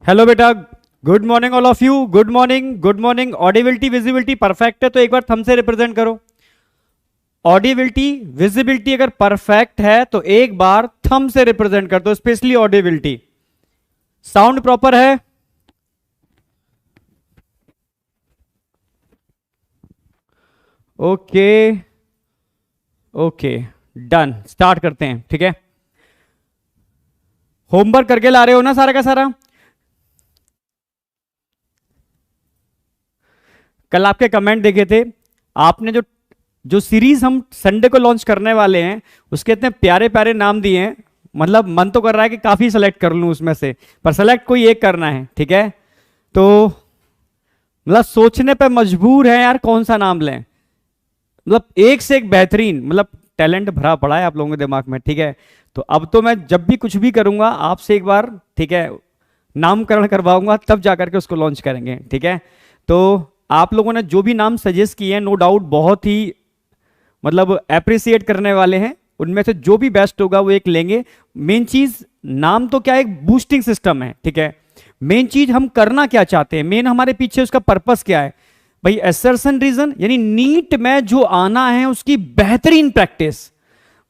Hello बेटा, good morning all of you. Good morning, good morning. Audibility visibility perfect है तो एक बार thumb से रिप्रेजेंट करो। ऑडिबिलिटी विजिबिलिटी अगर परफेक्ट है तो एक बार थंब से रिप्रेजेंट कर दो, स्पेशली ऑडिबिलिटी। साउंड प्रॉपर है? Okay okay, done. स्टार्ट करते हैं, ठीक है। होमवर्क करके ला रहे हो ना सारा का सारा? कल आपके कमेंट देखे थे, आपने जो जो सीरीज हम संडे को लॉन्च करने वाले हैं उसके इतने प्यारे प्यारे नाम दिए हैं, मतलब मन तो कर रहा है कि काफी सेलेक्ट कर लूं उसमें से, पर सेलेक्ट कोई एक करना है, ठीक है। तो मतलब सोचने पे मजबूर है यार कौन सा नाम लें। मतलब एक से एक बेहतरीन, मतलब टैलेंट भरा पड़ा है आप लोगों के दिमाग में, ठीक है। तो अब तो मैं जब भी कुछ भी करूंगा आपसे एक बार, ठीक है, नामकरण करवाऊंगा, तब जाकर के उसको लॉन्च करेंगे, ठीक है। तो आप लोगों ने जो भी नाम सजेस्ट किए हैं, नो डाउट बहुत ही मतलब अप्रिसिएट करने वाले हैं। उनमें से जो भी बेस्ट होगा वो एक लेंगे। मेन चीज नाम तो क्या है, एक बूस्टिंग सिस्टम है, ठीक है। मेन चीज हम करना क्या चाहते हैं, मेन हमारे पीछे उसका पर्पस क्या है भाई। असर्शन रीजन यानी नीट में जो आना है उसकी बेहतरीन प्रैक्टिस,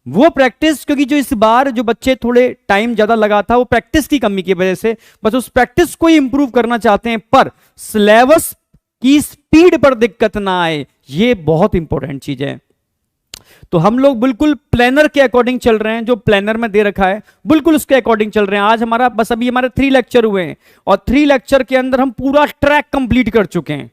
वो प्रैक्टिस, क्योंकि जो इस बार जो बच्चे थोड़े टाइम ज्यादा लगा था वो प्रैक्टिस की कमी की वजह से, बस उस प्रैक्टिस को ही इंप्रूव करना चाहते हैं, पर सिलेबस की स्पीड पर दिक्कत ना आए, ये बहुत इंपॉर्टेंट चीज है। तो हम लोग बिल्कुल प्लानर के अकॉर्डिंग चल रहे हैं, जो प्लानर में दे रखा है बिल्कुल उसके अकॉर्डिंग चल रहे हैं। आज हमारा बस अभी हमारे 3 लेक्चर हुए हैं और 3 लेक्चर के अंदर हम पूरा ट्रैक कंप्लीट कर चुके हैं।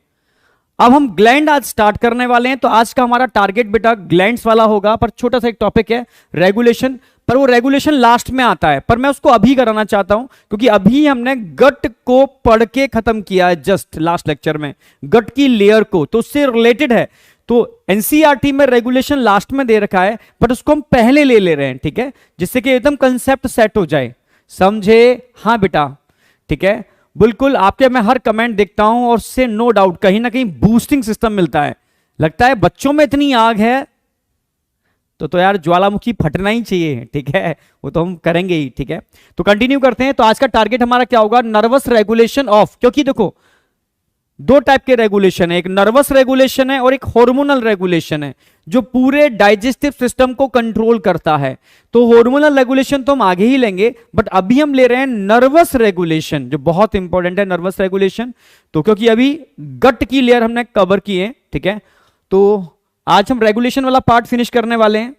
अब हम ग्लैंड आज स्टार्ट करने वाले हैं, तो आज का हमारा टारगेट बेटा ग्लैंड्स वाला होगा, पर छोटा सा एक टॉपिक है रेगुलेशन, पर वो रेगुलेशन लास्ट में आता है, पर मैं उसको अभी कराना चाहता हूं क्योंकि अभी हमने गट को पढ़ के खत्म किया है जस्ट लास्ट लेक्चर में, गट की लेयर को, तो उससे रिलेटेड है। तो एनसीईआरटी में रेगुलेशन लास्ट में दे रखा है, बट उसको हम पहले ले ले रहे हैं, ठीक है, जिससे कि एकदम कंसेप्ट सेट हो जाए। समझे? हाँ बेटा, ठीक है। बिल्कुल आपके मैं हर कमेंट देखता हूं और उससे नो डाउट कहीं ना कहीं बूस्टिंग सिस्टम मिलता है। लगता है बच्चों में इतनी आग है तो यार ज्वालामुखी फटना ही चाहिए, ठीक है, वो तो हम करेंगे ही, ठीक है। तो कंटिन्यू करते हैं। तो आज का टारगेट हमारा क्या होगा, नर्वस रेगुलेशन ऑफ, क्योंकि देखो 2 टाइप के रेगुलेशन है, एक नर्वस रेगुलेशन है और एक हार्मोनल रेगुलेशन है जो पूरे डाइजेस्टिव सिस्टम को कंट्रोल करता है। तो हार्मोनल रेगुलेशन तो हम आगे ही लेंगे, बट अभी हम ले रहे हैं नर्वस रेगुलेशन, जो बहुत इंपॉर्टेंट है नर्वस रेगुलेशन। तो क्योंकि अभी गट की लेयर हमने कवर की है, ठीक है, तो आज हम रेगुलेशन वाला पार्ट फिनिश करने वाले हैं।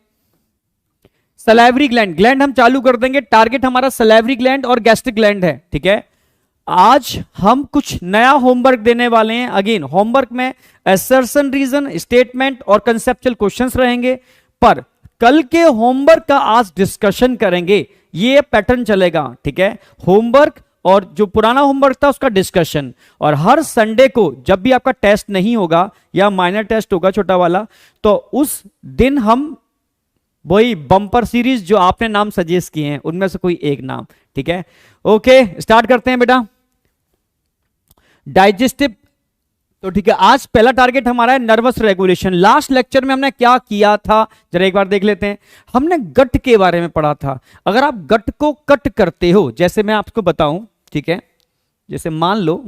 सलाइवरी ग्लैंड, ग्लैंड हम चालू कर देंगे। टारगेट हमारा सलाइवरी ग्लैंड और गैस्ट्रिक ग्लैंड है, ठीक है। आज हम कुछ नया होमवर्क देने वाले हैं। अगेन होमवर्क में असर्शन रीजन, स्टेटमेंट और कंसेप्चुअल क्वेश्चंस रहेंगे, पर कल के होमवर्क का आज डिस्कशन करेंगे, ये पैटर्न चलेगा, ठीक है। होमवर्क और जो पुराना होमवर्क था उसका डिस्कशन, और हर संडे को जब भी आपका टेस्ट नहीं होगा या माइनर टेस्ट होगा छोटा वाला, तो उस दिन हम वही बम्पर सीरीज जो आपने नाम सजेस्ट किए हैं उनमें से कोई एक नाम, ठीक है। ओके, स्टार्ट करते हैं बेटा। डाइजेस्टिव, तो ठीक है, आज पहला टारगेट हमारा है नर्वस रेगुलेशन। लास्ट लेक्चर में हमने क्या किया था जरा एक बार देख लेते हैं। हमने गट के बारे में पढ़ा था। अगर आप गट को कट करते हो, जैसे मैं आपको बताऊं, ठीक है, जैसे मान लो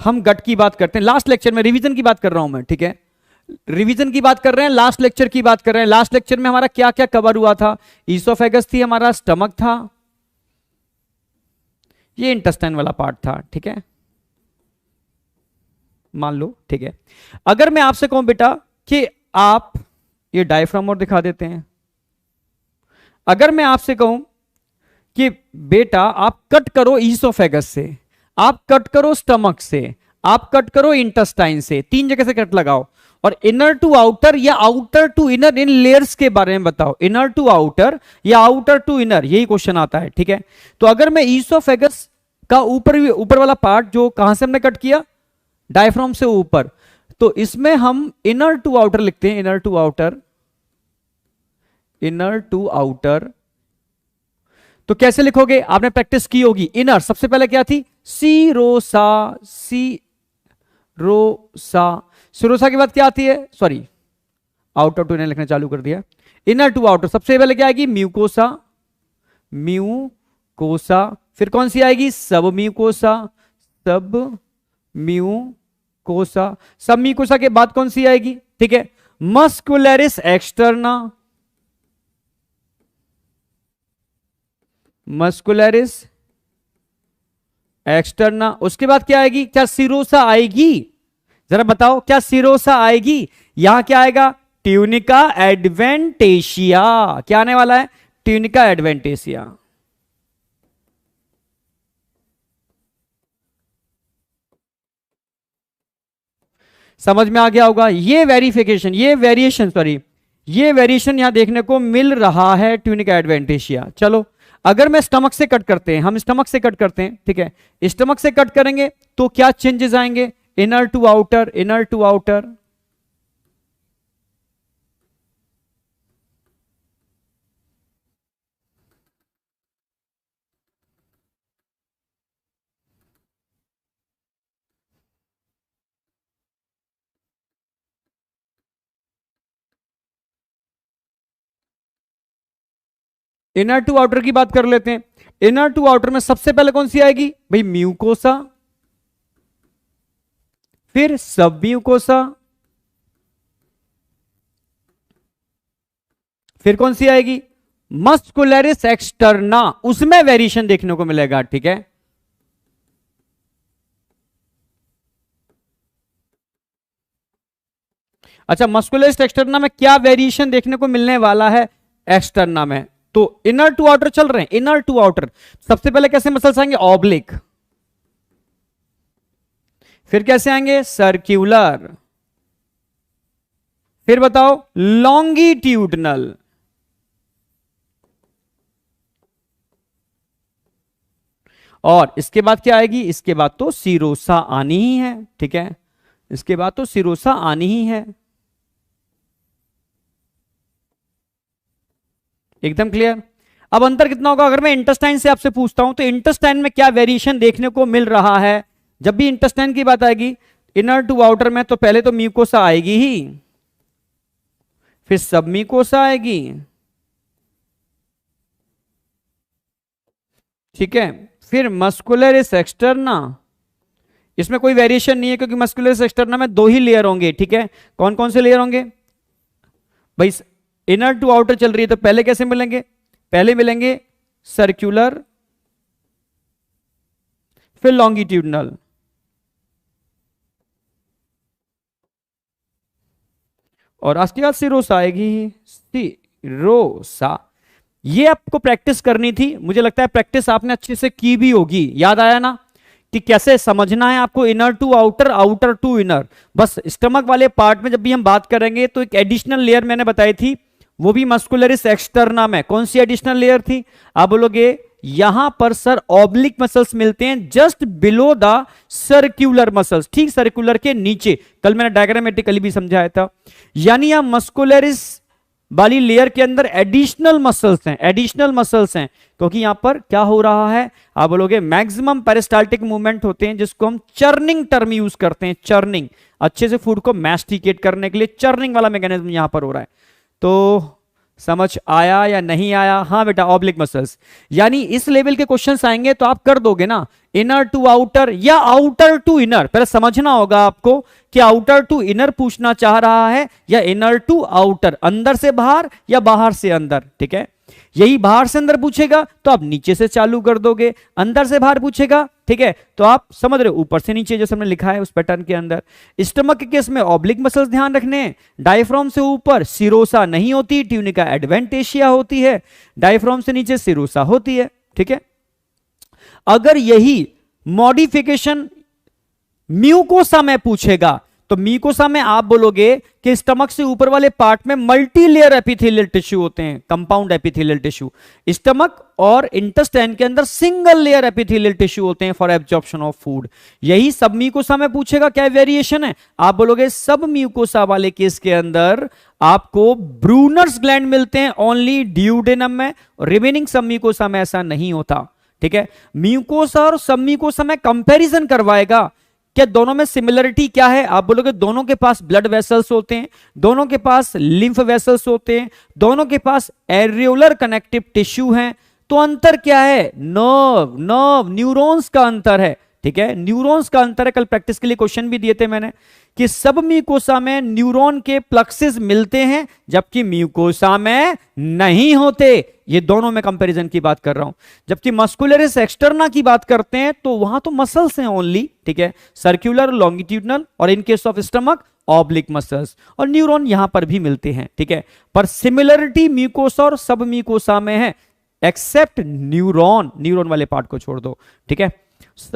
हम गट की बात करते हैं, लास्ट लेक्चर में रिवीजन की बात कर रहा हूं मैं, ठीक है, रिवीजन की बात कर रहे हैं, लास्ट लेक्चर की बात कर रहे हैं। लास्ट लेक्चर में हमारा क्या क्या कवर हुआ था, ईसोफेगस थी, हमारा स्टमक था, ये इंटेस्टाइन वाला पार्ट था, ठीक है, मान लो, ठीक है। अगर मैं आपसे कहूं बेटा कि आप ये डायफ्राम और दिखा देते हैं, अगर मैं आपसे कहूं कि बेटा आप कट करो ईसोफेगस से, आप कट करो स्टमक से, आप कट करो इंटेस्टाइन से, 3 जगह से कट लगाओ, और इनर टू आउटर या आउटर टू इनर, इन लेयर्स के बारे में बताओ, इनर टू आउटर या आउटर टू इनर, यही क्वेश्चन आता है, ठीक है। तो अगर मैं ईसोफेगस का ऊपर वाला पार्ट जो कहां से हमने कट किया, डायफ्राम से ऊपर, तो इसमें हम इनर टू आउटर लिखते हैं, inner to outer, inner to outer. तो कैसे लिखोगे, आपने प्रैक्टिस की होगी। इनर सबसे पहले क्या थी, सीरोसा, सिरोसा के बाद क्या आती है, सॉरी आउटर टू इनर लिखना चालू कर दिया। इनर टू आउटर सबसे पहले क्या आएगी, म्यूकोसा, म्यूकोसा फिर कौन सी आएगी? सब म्यूकोसा, सब म्यूकोसा। सब म्यूकोसा के बाद कौन सी आएगी? ठीक है, मस्कुलरिस एक्सटर्ना, मस्कुलरिस एक्सटर्ना। उसके बाद क्या आएगी? क्या सिरोसा आएगी? जरा बताओ, क्या सिरोसा आएगी? यहां क्या आएगा? ट्यूनिका एडवेंटेशिया। क्या आने वाला है? ट्यूनिका एडवेंटेशिया। समझ में आ गया होगा? ये वेरिफिकेशन, ये वेरिएशन, सॉरी, ये वेरिएशन यहां देखने को मिल रहा है ट्यूनिका एडवेंटेशिया। चलो, अगर मैं स्टमक से कट करते हैं, हम स्टमक से कट करते हैं, ठीक है, स्टमक से कट करेंगे तो क्या चेंजेस आएंगे? Inner to outer, inner to outer, inner to outer की बात कर लेते हैं। इनर टू आउटर में सबसे पहले कौन सी आएगी भाई? म्यूकोसा, फिर सब म्यूकोसा, फिर कौन सी आएगी? Muscularis externa. उसमें वेरिएशन देखने को मिलेगा, ठीक है। अच्छा, मस्कुलरिस एक्सटर्ना में क्या वेरिएशन देखने को मिलने वाला है? एक्सटर्ना में तो इनर टू आउटर चल रहे हैं। इनर टू आउटर सबसे पहले कैसे मसल्स आएंगे? ऑब्लिक, फिर कैसे आएंगे? सर्क्यूलर, फिर बताओ लॉन्गिट्यूडनल, और इसके बाद क्या आएगी? इसके बाद तो सिरोसा आनी ही है, ठीक है, इसके बाद तो सिरोसा आनी ही है। एकदम क्लियर? अब अंतर कितना होगा? अगर मैं इंटेस्टाइन से आपसे पूछता हूं तो इंटेस्टाइन में क्या वेरिएशन देखने को मिल रहा है? जब भी इंटेस्टाइन की बात आएगी इनर टू आउटर में, तो पहले तो म्यूकोसा आएगी ही, फिर सब म्यूकोसा आएगी, ठीक है, फिर मस्कुलरिस एक्सटर्ना। इसमें कोई वेरिएशन नहीं है क्योंकि मस्कुलरिस एक्सटर्ना में दो ही लेयर होंगे, ठीक है। कौन कौन से लेयर होंगे भाई? इनर टू आउटर चल रही है तो पहले कैसे मिलेंगे? पहले मिलेंगे सर्कुलर, फिर लॉन्गिट्यूडनल, और उसके बाद सिरोसा आएगी। सिरोसा, ये आपको प्रैक्टिस करनी थी। मुझे लगता है प्रैक्टिस आपने अच्छे से की भी होगी। याद आया ना कि कैसे समझना है आपको? Inner to outer, outer to inner. बस स्टमक वाले पार्ट में जब भी हम बात करेंगे तो एक एडिशनल लेयर मैंने बताई थी, वो भी मस्कुलरिस एक्सटर्ना में। कौन सी एडिशनल लेयर थी? आप बोलोगे यहां पर सर ऑब्लिक मसल्स मिलते हैं just below the circular muscles, ठीक सर्कुलर के नीचे। कल मैंने डायग्रामेटिकली भी समझाया था। यानी यहां मस्कुलरिस वाली लेयर के अंदर एडिशनल मसल्स हैं, एडिशनल मसल्स हैं, क्योंकि यहां पर क्या हो रहा है? आप बोलोगे मैक्सिमम पेरिस्टाल्टिक मूवमेंट होते हैं, जिसको हम चर्निंग टर्म यूज करते हैं। चर्निंग, अच्छे से फूड को मैस्टिकेट करने के लिए चर्निंग वाला मैकेनिज्म यहां पर हो रहा है। तो समझ आया या नहीं आया? हाँ बेटा, ऑब्लिक मसल्स। यानी इस लेवल के क्वेश्चंस आएंगे तो आप कर दोगे ना, इनर टू आउटर या आउटर टू इनर। पहले समझना होगा आपको कि आउटर टू इनर पूछना चाह रहा है या इनर टू आउटर, अंदर से बाहर या बाहर से अंदर, ठीक है। यही बाहर से अंदर पूछेगा तो आप नीचे से चालू कर दोगे, अंदर से बाहर पूछेगा, ठीक है, तो आप समझ रहे हो, ऊपर से नीचे, जैसे हमने लिखा है उस पैटर्न के अंदर। स्टमक के केस में ऑब्लिक मसल्स ध्यान रखने हैं। डायफ्राम से ऊपर सिरोसा नहीं होती, ट्यूनिका एडवेंटेशिया होती है। डायफ्राम से नीचे सिरोसा होती है, ठीक है। अगर यही मॉडिफिकेशन म्यूकोसा में पूछेगा तो म्यूकोसा में आप बोलोगे कि स्टमक से ऊपर वाले पार्ट में मल्टी लेयर एपिथेलियल टिश्यू होते हैं, कंपाउंड एपिथेलियल टिश्यू। स्टमक और इंटेस्टाइन के अंदर सिंगल लेयर एपिथेलियल टिश्यू होते हैं फॉर एब्जॉर्प्शन ऑफ फूड। यही सब म्यूकोसा में पूछेगा क्या वेरिएशन है? आप बोलोगे सब म्यूकोसा वाले केस के अंदर आपको ब्रूनर्स ग्लैंड मिलते हैं ओनली ड्यूडेनम में, रिमेनिंग सब म्यूकोसा में ऐसा नहीं होता, ठीक है। म्यूकोसा और सब म्यूकोसा में कंपैरिजन करवाएगा क्या दोनों में सिमिलरिटी क्या है? आप बोलोगे दोनों के पास ब्लड वेसल्स होते हैं, दोनों के पास लिम्फ वेसल्स होते हैं, दोनों के पास एरियोलर कनेक्टिव टिश्यू हैं, तो अंतर क्या है? नर्व, नर्व, न्यूरॉन्स का अंतर है, ठीक है, न्यूरॉन्स का अंतर है। कल प्रैक्टिस के लिए क्वेश्चन भी दिए थे मैंने कि सब म्यूकोसा में न्यूरॉन के प्लक्सेस मिलते हैं जबकि म्यूकोसा में नहीं होते। ये दोनों में कंपैरिजन की बात कर रहा हूं। जबकि मस्कुलरिस एक्सटर्ना की बात करते हैं तो वहां तो मसल्स हैं ओनली, ठीक है, सर्कुलर, लॉन्गिट्यूडनल, और इन case of stomach oblique muscles, और न्यूरॉन यहां पर भी मिलते हैं, ठीक है। पर सिमिलरिटी म्यूकोसा और सब म्यूकोसा में है एक्सेप्ट न्यूरॉन, न्यूरॉन वाले पार्ट को छोड़ दो, ठीक है।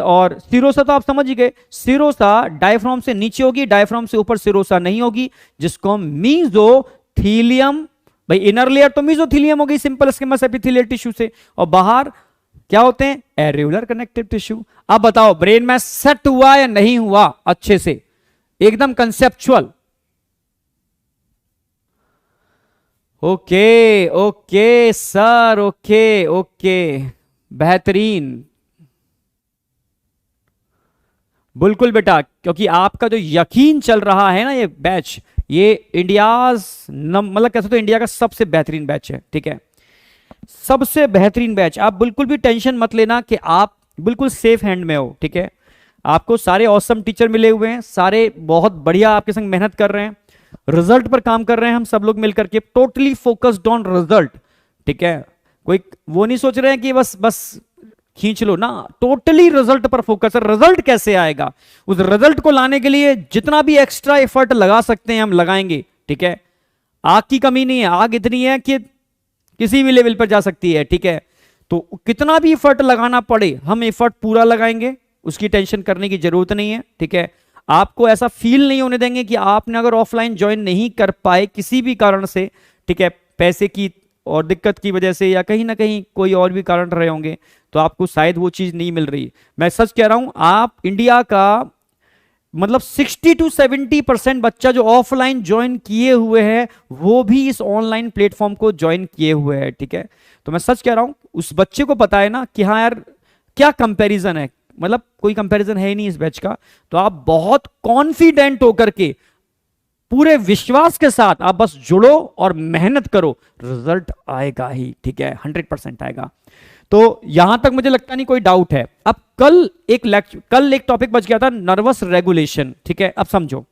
और सिरोसा तो आप समझ ही गए, सिरोसा डायफ्राम से नीचे होगी, डायफ्राम से ऊपर सिरोसा नहीं होगी, जिसको हम मीजोथीलियम, भाई इनर लेयर तो मीजोथीलियम हो गई सिंपल स्क्वेमस एपिथेलियल टिश्यू से, और बाहर क्या होते हैं? एरेयुलर कनेक्टिव टिश्यू। अब बताओ ब्रेन में सेट हुआ या नहीं हुआ अच्छे से, एकदम conceptual? Okay okay sir, okay okay, बेहतरीन, बिल्कुल बेटा, क्योंकि आपका जो यकीन चल रहा है ना ये बैच, ये इंडियाज मतलब कैसे तो इंडिया का सबसे बेहतरीन बैच है, ठीक है, सबसे बेहतरीन बैच। आप बिल्कुल भी टेंशन मत लेना कि आप बिल्कुल सेफ हैंड में हो, ठीक है। आपको सारे ऑसम टीचर मिले हुए हैं, सारे बहुत बढ़िया आपके संग मेहनत कर रहे हैं, रिजल्ट पर काम कर रहे हैं, हम सब लोग मिलकर के टोटली फोकस्ड ऑन रिजल्ट, ठीक है। कोई वो नहीं सोच रहे हैं कि बस बस खींच लो ना, टोटली रिजल्ट पर फोकस है। रिजल्ट कैसे आएगा? उस रिजल्ट को लाने के लिए जितना भी एक्स्ट्रा एफर्ट लगा सकते हैं हम लगाएंगे, ठीक है। आग की कमी नहीं है, आग इतनी है कि किसी भी लेवल पर जा सकती है, ठीक है। तो कितना भी एफर्ट लगाना पड़े हम एफर्ट पूरा लगाएंगे, उसकी टेंशन करने की जरूरत नहीं है, ठीक है। आपको ऐसा फील नहीं होने देंगे कि आपने अगर ऑफलाइन ज्वाइन नहीं कर पाए किसी भी कारण से, ठीक है, पैसे की और दिक्कत की वजह से या कहीं ना कहीं कोई और भी कारण रहे होंगे, तो आपको शायद वो चीज नहीं मिल रही। मैं सच कह रहा हूं, आप इंडिया का मतलब 60 to 70% बच्चा जो ऑफलाइन ज्वाइन किए हुए हैं वो भी इस ऑनलाइन प्लेटफॉर्म को ज्वाइन किए हुए हैं, ठीक है। तो मैं सच कह रहा हूं, उस बच्चे को पता है ना कि हाँ यार क्या कंपैरिजन है, मतलब कोई कंपैरिजन है ही नहीं इस बैच का। तो आप बहुत कॉन्फिडेंट होकर के पूरे विश्वास के साथ आप बस जुड़ो और मेहनत करो, रिजल्ट आएगा ही, ठीक है, 100% आएगा। तो यहां तक मुझे लगता नहीं कोई डाउट है। अब कल एक टॉपिक बच गया था, नर्वस रेगुलेशन, ठीक है। अब समझो,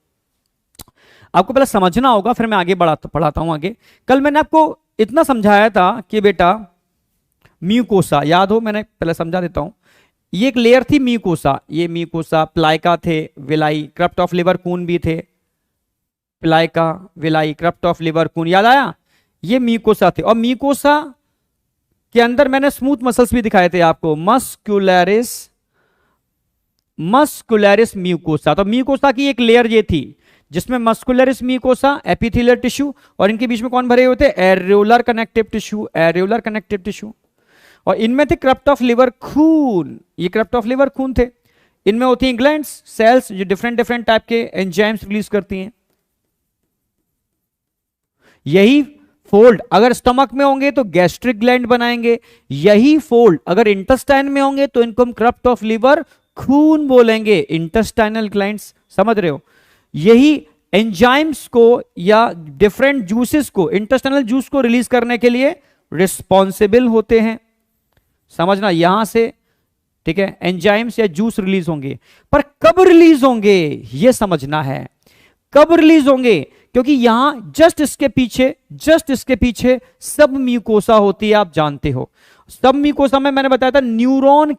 आपको पहले समझना होगा फिर मैं आगे पढ़ाता हूं आगे। कल मैंने आपको इतना समझाया था कि बेटा म्यूकोसा, याद हो, मैंने पहले समझा देता हूं। ये एक लेयर थी म्यूकोसा, ये म्यूकोसा, प्लाइका थे, विलाई, क्रप्ट ऑफ लिवर कून भी थे, प्लाइका, विलाई, क्रप्ट ऑफ लिवर कून, याद आया? ये म्यूकोसा थे। और म्यूकोसा के अंदर मैंने स्मूथ मसल्स भी दिखाए थे आपको, मस्कुलरिस म्यूकोसा। तो म्यूकोसा की एक लेयर ये थी जिसमें मस्कुलरिस म्यूकोसा, एपिथेलियल टिश्यू, और इनके बीच में कौन भरे हुए थे? एरेयुलर कनेक्टिव टिश्यू, एरेयुलर कनेक्टिव टिश्यू। और इनमें थे क्रप्ट ऑफ लिवर खून, ये क्रप्ट ऑफ लिवर खून थे। इनमें होती हैं ग्लैंड्स, सेल्स जो डिफरेंट डिफरेंट टाइप के एंजाइम्स रिलीज करती हैं। यही फोल्ड अगर स्टमक में होंगे तो गैस्ट्रिक ग्लैंड बनाएंगे, यही फोल्ड अगर इंटेस्टाइन में होंगे तो इनको हम क्रप्ट ऑफ लिवर खून बोलेंगे, इंटेस्टाइनल ग्लैंड्स, समझ रहे हो? यही एंजाइम्स को या डिफरेंट जूसेस को, इंटेस्टाइनल जूस को रिलीज करने के लिए रिस्पॉन्सिबल होते हैं, समझना यहां से, ठीक है। एंजाइम्स या जूस रिलीज होंगे, पर कब रिलीज होंगे यह समझना है, कब रिलीज होंगे, क्योंकि यहां जस्ट इसके पीछे सब म्यूकोसा होती है, आप जानते हो। सब म्यूकोसा में मैंने बताया था न्यूरॉन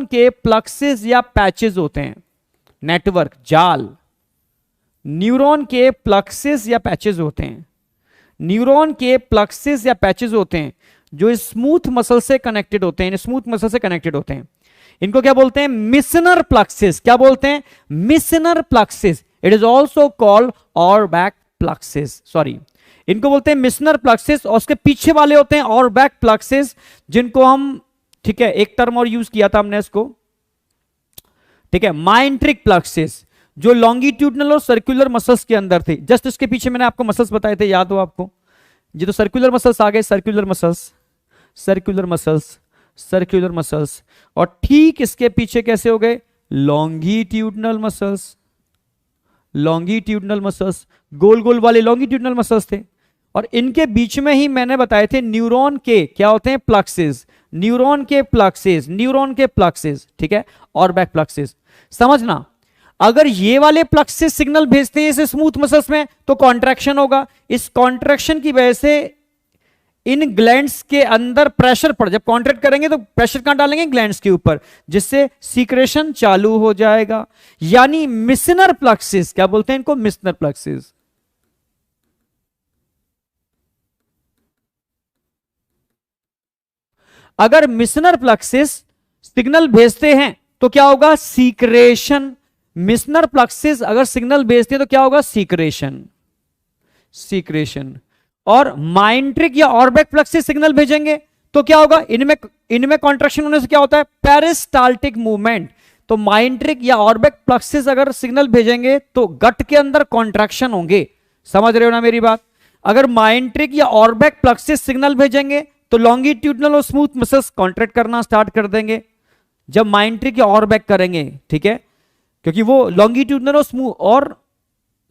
के प्लक्सेस या पैचेस होते हैं, नेटवर्क, जाल, न्यूरॉन के प्लक्सेस या पैचेस होते हैं, न्यूरॉन के प्लक्सेस या पैचेस होते हैं जो स्मूथ मसल से कनेक्टेड होते हैं, स्मूथ मसल से कनेक्टेड होते हैं। इनको क्या बोलते हैं? Meissner plexus. क्या बोलते हैं? Meissner plexus. It is also called Auerbach plexus, sorry, इनको बोलते हैं मिशनर प्लक्सेस। और उसके पीछे वाले होते हैं ऑरबैक प्लक्सेस, जिनको हम, ठीक है, एक टर्म और यूज किया था हमने इसको, ठीक है, माइंट्रिक प्लक्सेस, जो लॉन्गिट्यूडनल और सर्कुलर मसल्स के अंदर थे। जस्ट इसके पीछे मैंने आपको मसल्स बताए थे, याद हो आपको? ये तो सर्कुलर मसल्स आ गए, circular muscles, circular muscles, circular muscles. और ठीक इसके पीछे कैसे हो गए? लॉन्गिट्यूडनल मसल्स, लॉन्गिट्यूडनल मसल्स, गोल गोल वाले लॉन्गिट्यूडनल मसल्स थे। और इनके बीच में ही मैंने बताए थे न्यूरॉन के क्या होते हैं, प्लक्सेस, न्यूरॉन के प्लक्सेस, न्यूरॉन के प्लक्सेस, ठीक है, और बैक प्लक्सेस। समझना, अगर ये वाले प्लक्सेस सिग्नल भेजते हैं इसे स्मूथ मसल्स में तो कॉन्ट्रैक्शन होगा, इस कॉन्ट्रैक्शन की वजह से इन ग्लैंड्स के अंदर प्रेशर पड़, जब कॉन्ट्रैक्ट करेंगे तो प्रेशर कहां डालेंगे, ग्लैंड्स के ऊपर, जिससे सीक्रेशन चालू हो जाएगा। यानी मिशनर प्लक्सेस, क्या बोलते हैं इनको, मिशनर प्लक्सेस। अगर मिशनर प्लक्सेस सिग्नल भेजते हैं तो क्या होगा, सीक्रेशन। मिशनर प्लक्सेस अगर सिग्नल भेजते हैं तो क्या होगा, सीक्रेशन, सीक्रेशन। और माइंट्रिक या ऑर्बैक प्लक्सेस सिग्नल भेजेंगे तो क्या होगा, इनमें कॉन्ट्रैक्शन होने से क्या होता है, पेरिस्टाल्टिक मूवमेंट। तो माइंट्रिक या ऑर्बैक प्लक्सेस अगर सिग्नल भेजेंगे तो गट के अंदर कॉन्ट्रैक्शन होंगे। समझ रहे हो ना मेरी बात। अगर माइंट्रिक या ऑर्बैक प्लक्सेस सिग्नल भेजेंगे तो लॉन्गिट्यूडनल और स्मूथ मसल्स कॉन्ट्रैक्ट करना स्टार्ट कर देंगे जब माइंट्रिक या ऑर्बैक करेंगे, ठीक है, क्योंकि वो लॉन्गिट्यूडनल और स्मूथ और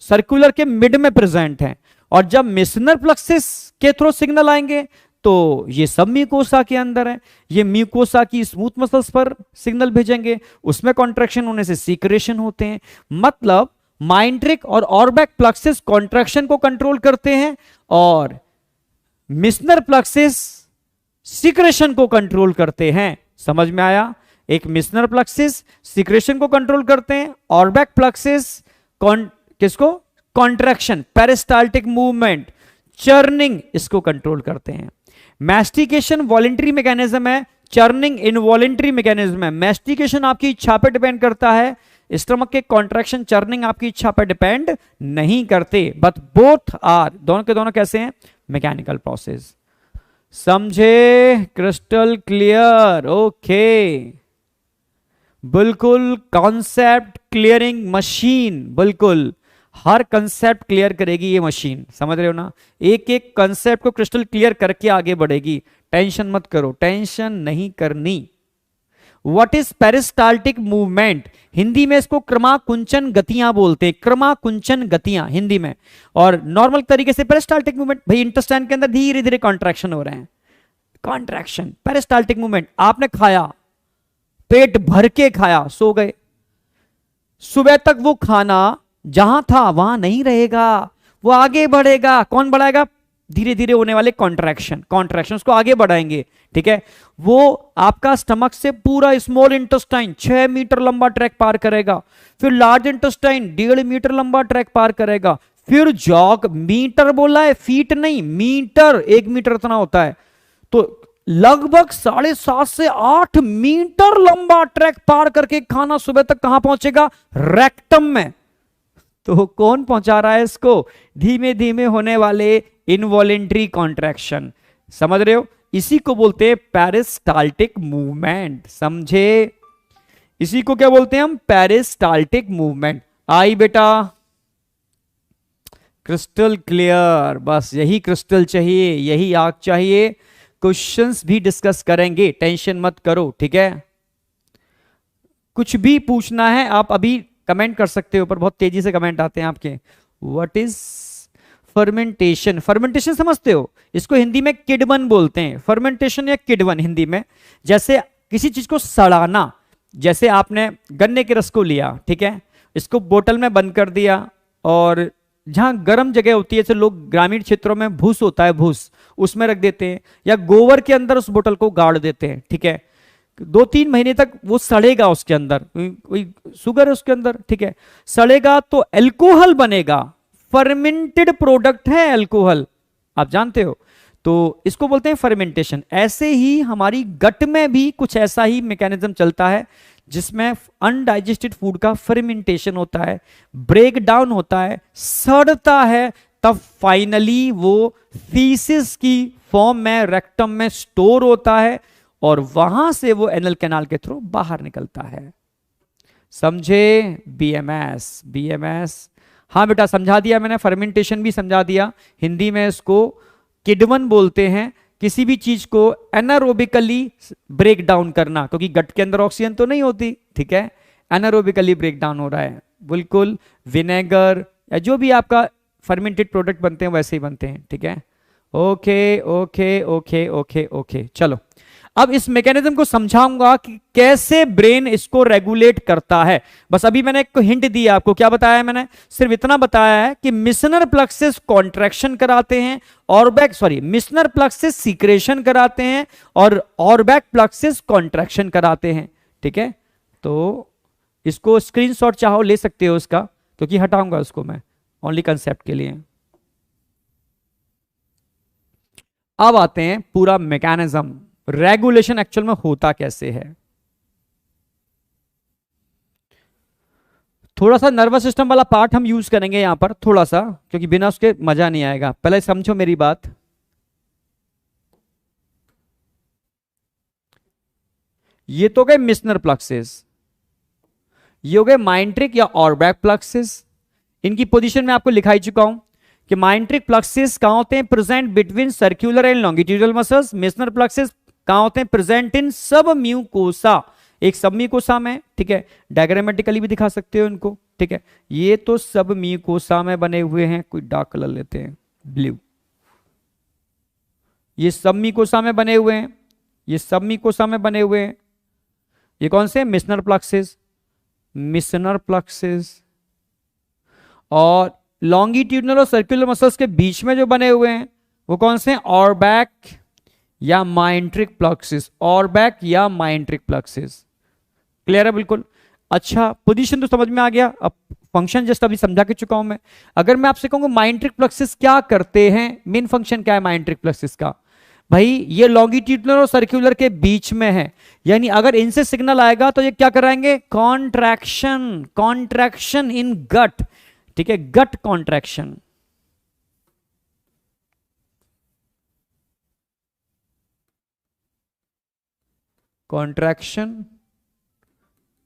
सर्कुलर के मिड में प्रेजेंट है। और जब मिशनर प्लक्सेस के थ्रू सिग्नल आएंगे तो ये सब म्यूकोसा के अंदर है, ये म्यूकोसा की स्मूथ मसल्स पर सिग्नल भेजेंगे, उसमें कॉन्ट्रैक्शन होने से सीक्रेशन होते हैं। मतलब माइंट्रिक और ऑर्बैक प्लक्सेस कॉन्ट्रैक्शन को कंट्रोल करते हैं और मिशनर प्लक्सेस सीक्रेशन को कंट्रोल करते हैं। समझ में आया, एक मिशनर प्लक्सेस सीक्रेशन को कंट्रोल करते हैं, ऑर्बैक प्लक्सेस किसको, कॉन्ट्रैक्शन, पेरिस्टाल्टिक मूवमेंट, चर्निंग, इसको कंट्रोल करते हैं। मैस्टिकेशन वॉलेंटरी मैकेनिज्म है, चर्निंग इनवॉलेंटरी मैकेनिज्म है। मैस्टिकेशन आपकी इच्छा पर डिपेंड करता है, स्टमक के कॉन्ट्रैक्शन, चर्निंग आपकी इच्छा पर डिपेंड नहीं करते, बट बोथ आर, दोनों के दोनों कैसे हैं, मैकेनिकल प्रोसेस। समझे, क्रिस्टल क्लियर, ओके, बिल्कुल कॉन्सेप्ट क्लियरिंग मशीन, बिल्कुल हर कंसेप्ट क्लियर करेगी ये मशीन। समझ रहे हो ना, एक एक कंसेप्ट को क्रिस्टल क्लियर करके आगे बढ़ेगी। टेंशन मत करो, टेंशन नहीं करनी। What is peristaltic movement, Hindi में इसको क्रमाकुंचन गतियां बोलते हैं, क्रमाकुंचन गतियां हिंदी में। और नॉर्मल तरीके से पेरिस्टाल्टिक मूवमेंट, भाई इंटेस्टाइन के अंदर धीरे धीरे कॉन्ट्रैक्शन हो रहे हैं, कॉन्ट्रैक्शन, पेरिस्टाल्टिक मूवमेंट। आपने खाया, पेट भर के खाया, सो गए, सुबह तक वो खाना जहां था वहां नहीं रहेगा, वो आगे बढ़ेगा। कौन बढ़ाएगा, धीरे धीरे होने वाले कॉन्ट्रैक्शन, कॉन्ट्रैक्शन को आगे बढ़ाएंगे, ठीक है। वो आपका स्टमक से पूरा स्मॉल इंटेस्टाइन 6 मीटर लंबा ट्रैक पार करेगा, फिर लार्ज इंटेस्टाइन 1.5 मीटर लंबा ट्रैक पार करेगा, फिर जॉग, मीटर बोला है, फीट नहीं, मीटर, 1 मीटर इतना होता है, तो लगभग 7.5 से 8 मीटर लंबा ट्रैक पार करके खाना सुबह तक कहां पहुंचेगा, रेक्टम में। तो कौन पहुंचा रहा है इसको, धीमे धीमे होने वाले इनवॉलेंट्री कॉन्ट्रैक्शन। समझ रहे हो, इसी को बोलते हैं पेरिस्टाल्टिक मूवमेंट। समझे, इसी को क्या बोलते हैं हम, पेरिस्टाल्टिक मूवमेंट। आई बेटा, क्रिस्टल क्लियर, बस यही क्रिस्टल चाहिए, यही आग चाहिए। क्वेश्चंस भी डिस्कस करेंगे, टेंशन मत करो, ठीक है। कुछ भी पूछना है आप अभी कमेंट कर सकते हो, पर बहुत तेजी से कमेंट आते हैं आपके। व्हाट इज फर्मेंटेशन, फर्मेंटेशन समझते हो, इसको हिंदी में किडवन बोलते हैं, फर्मेंटेशन या किडवन हिंदी में। जैसे किसी चीज को सड़ाना, जैसे आपने गन्ने के रस को लिया, ठीक है, इसको बोतल में बंद कर दिया, और जहां गर्म जगह होती है, जैसे लोग ग्रामीण क्षेत्रों में भूस होता है, भूस उसमें रख देते हैं, या गोबर के अंदर उस बोतल को गाड़ देते हैं, ठीक है। 2-3 महीने तक वो सड़ेगा, उसके अंदर कोई शुगर है उसके अंदर, ठीक है, सड़ेगा तो अल्कोहल बनेगा, फर्मेंटेड प्रोडक्ट है अल्कोहल, आप जानते हो, तो इसको बोलते हैं फर्मेंटेशन। ऐसे ही हमारी गट में भी कुछ ऐसा ही मैकेनिज्म चलता है जिसमें अनडाइजेस्टेड फूड का फर्मेंटेशन होता है, ब्रेक डाउन होता है, सड़ता है, तब फाइनली वो फीसिस की फॉर्म में रेक्टम में स्टोर होता है, और वहां से वो एनल कैनाल के थ्रू बाहर निकलता है। समझे, बीएमएस, बीएमएस, हाँ बेटा समझा दिया मैंने, फर्मेंटेशन भी समझा दिया। हिंदी में इसको किडवन बोलते हैं, किसी भी चीज को एनारोबिकली ब्रेक डाउन करना, क्योंकि गट के अंदर ऑक्सीजन तो नहीं होती, ठीक है, एनारोबिकली ब्रेक डाउन हो रहा है। बिल्कुल विनेगर या जो भी आपका फर्मेंटेड प्रोडक्ट बनते हैं वैसे ही बनते हैं, ठीक है। Okay okay okay okay okay, चलो अब इस मैकेनिज्म को समझाऊंगा कि कैसे ब्रेन इसको रेगुलेट करता है। बस अभी मैंने एक हिंट दिया आपको, क्या बताया है मैंने? सिर्फ इतना बताया है कि मिशनर प्लक्सेस कॉन्ट्रैक्शन कराते हैं, मिशनर प्लक्सेस सीक्रेशन कराते हैं और ऑरबैक प्लक्सेस कॉन्ट्रैक्शन कराते हैं। ठीक है, तो इसको स्क्रीनशॉट चाहो ले सकते हो उसका, क्योंकि हटाऊंगा उसको मैं ओनली कंसेप्ट के लिए। अब आते हैं पूरा मैकेनिज्म, रेगुलेशन एक्चुअल में होता कैसे है। थोड़ा सा नर्वस सिस्टम वाला पार्ट हम यूज करेंगे यहां पर थोड़ा सा, क्योंकि बिना उसके मजा नहीं आएगा। पहले समझो मेरी बात। ये तो गए मिशनर प्लक्सेस, ये हो गए माइंट्रिक या ऑरबैक प्लक्सेस। इनकी पोजीशन में आपको लिखा ही चुका हूं कि माइंट्रिक प्लक्सेस कहां होते हैं? Present between circular and longitudinal muscles. Meissner plexus कहां होते हैं? प्रेजेंट इन सब म्यूकोसा, एक सब म्यूकोसा में। ठीक है, डायग्रामेटिकली भी दिखा सकते हो इनको। ठीक है, ये तो सब म्यूकोसा में बने हुए हैं। कोई डार्क कलर लेते हैं, ब्लू। ये सब म्यूकोसा में बने हुए हैं, ये सब म्यूकोसा में बने हुए हैं। ये कौन से? मिशनर प्लक्सेस, मिशनर प्लक्सेस। और लॉन्गिट्यूडनल और सर्कुलर मसल्स के बीच में जो बने हुए हैं वो कौन से हैं? ऑरबैक या माइंट्रिक प्लक्सेस, ऑरबैक या माइंट्रिक प्लक्सेस। क्लियर है बिल्कुल? अच्छा, पोजीशन तो समझ में आ गया। अब फंक्शन जस्ट अभी समझा के चुका हूं मैं। अगर मैं आपसे कहूंगा माइंट्रिक प्लक्सेस क्या करते हैं, मेन फंक्शन क्या है माइंट्रिक प्लक्सेस का? भाई ये लॉन्गिट्यूडनल और सर्कुलर के बीच में है, यानी अगर इनसे सिग्नल आएगा तो ये क्या कराएंगे? कॉन्ट्रैक्शन, कॉन्ट्रैक्शन इन गट। ठीक है, गट कॉन्ट्रैक्शन। कॉन्ट्रैक्शन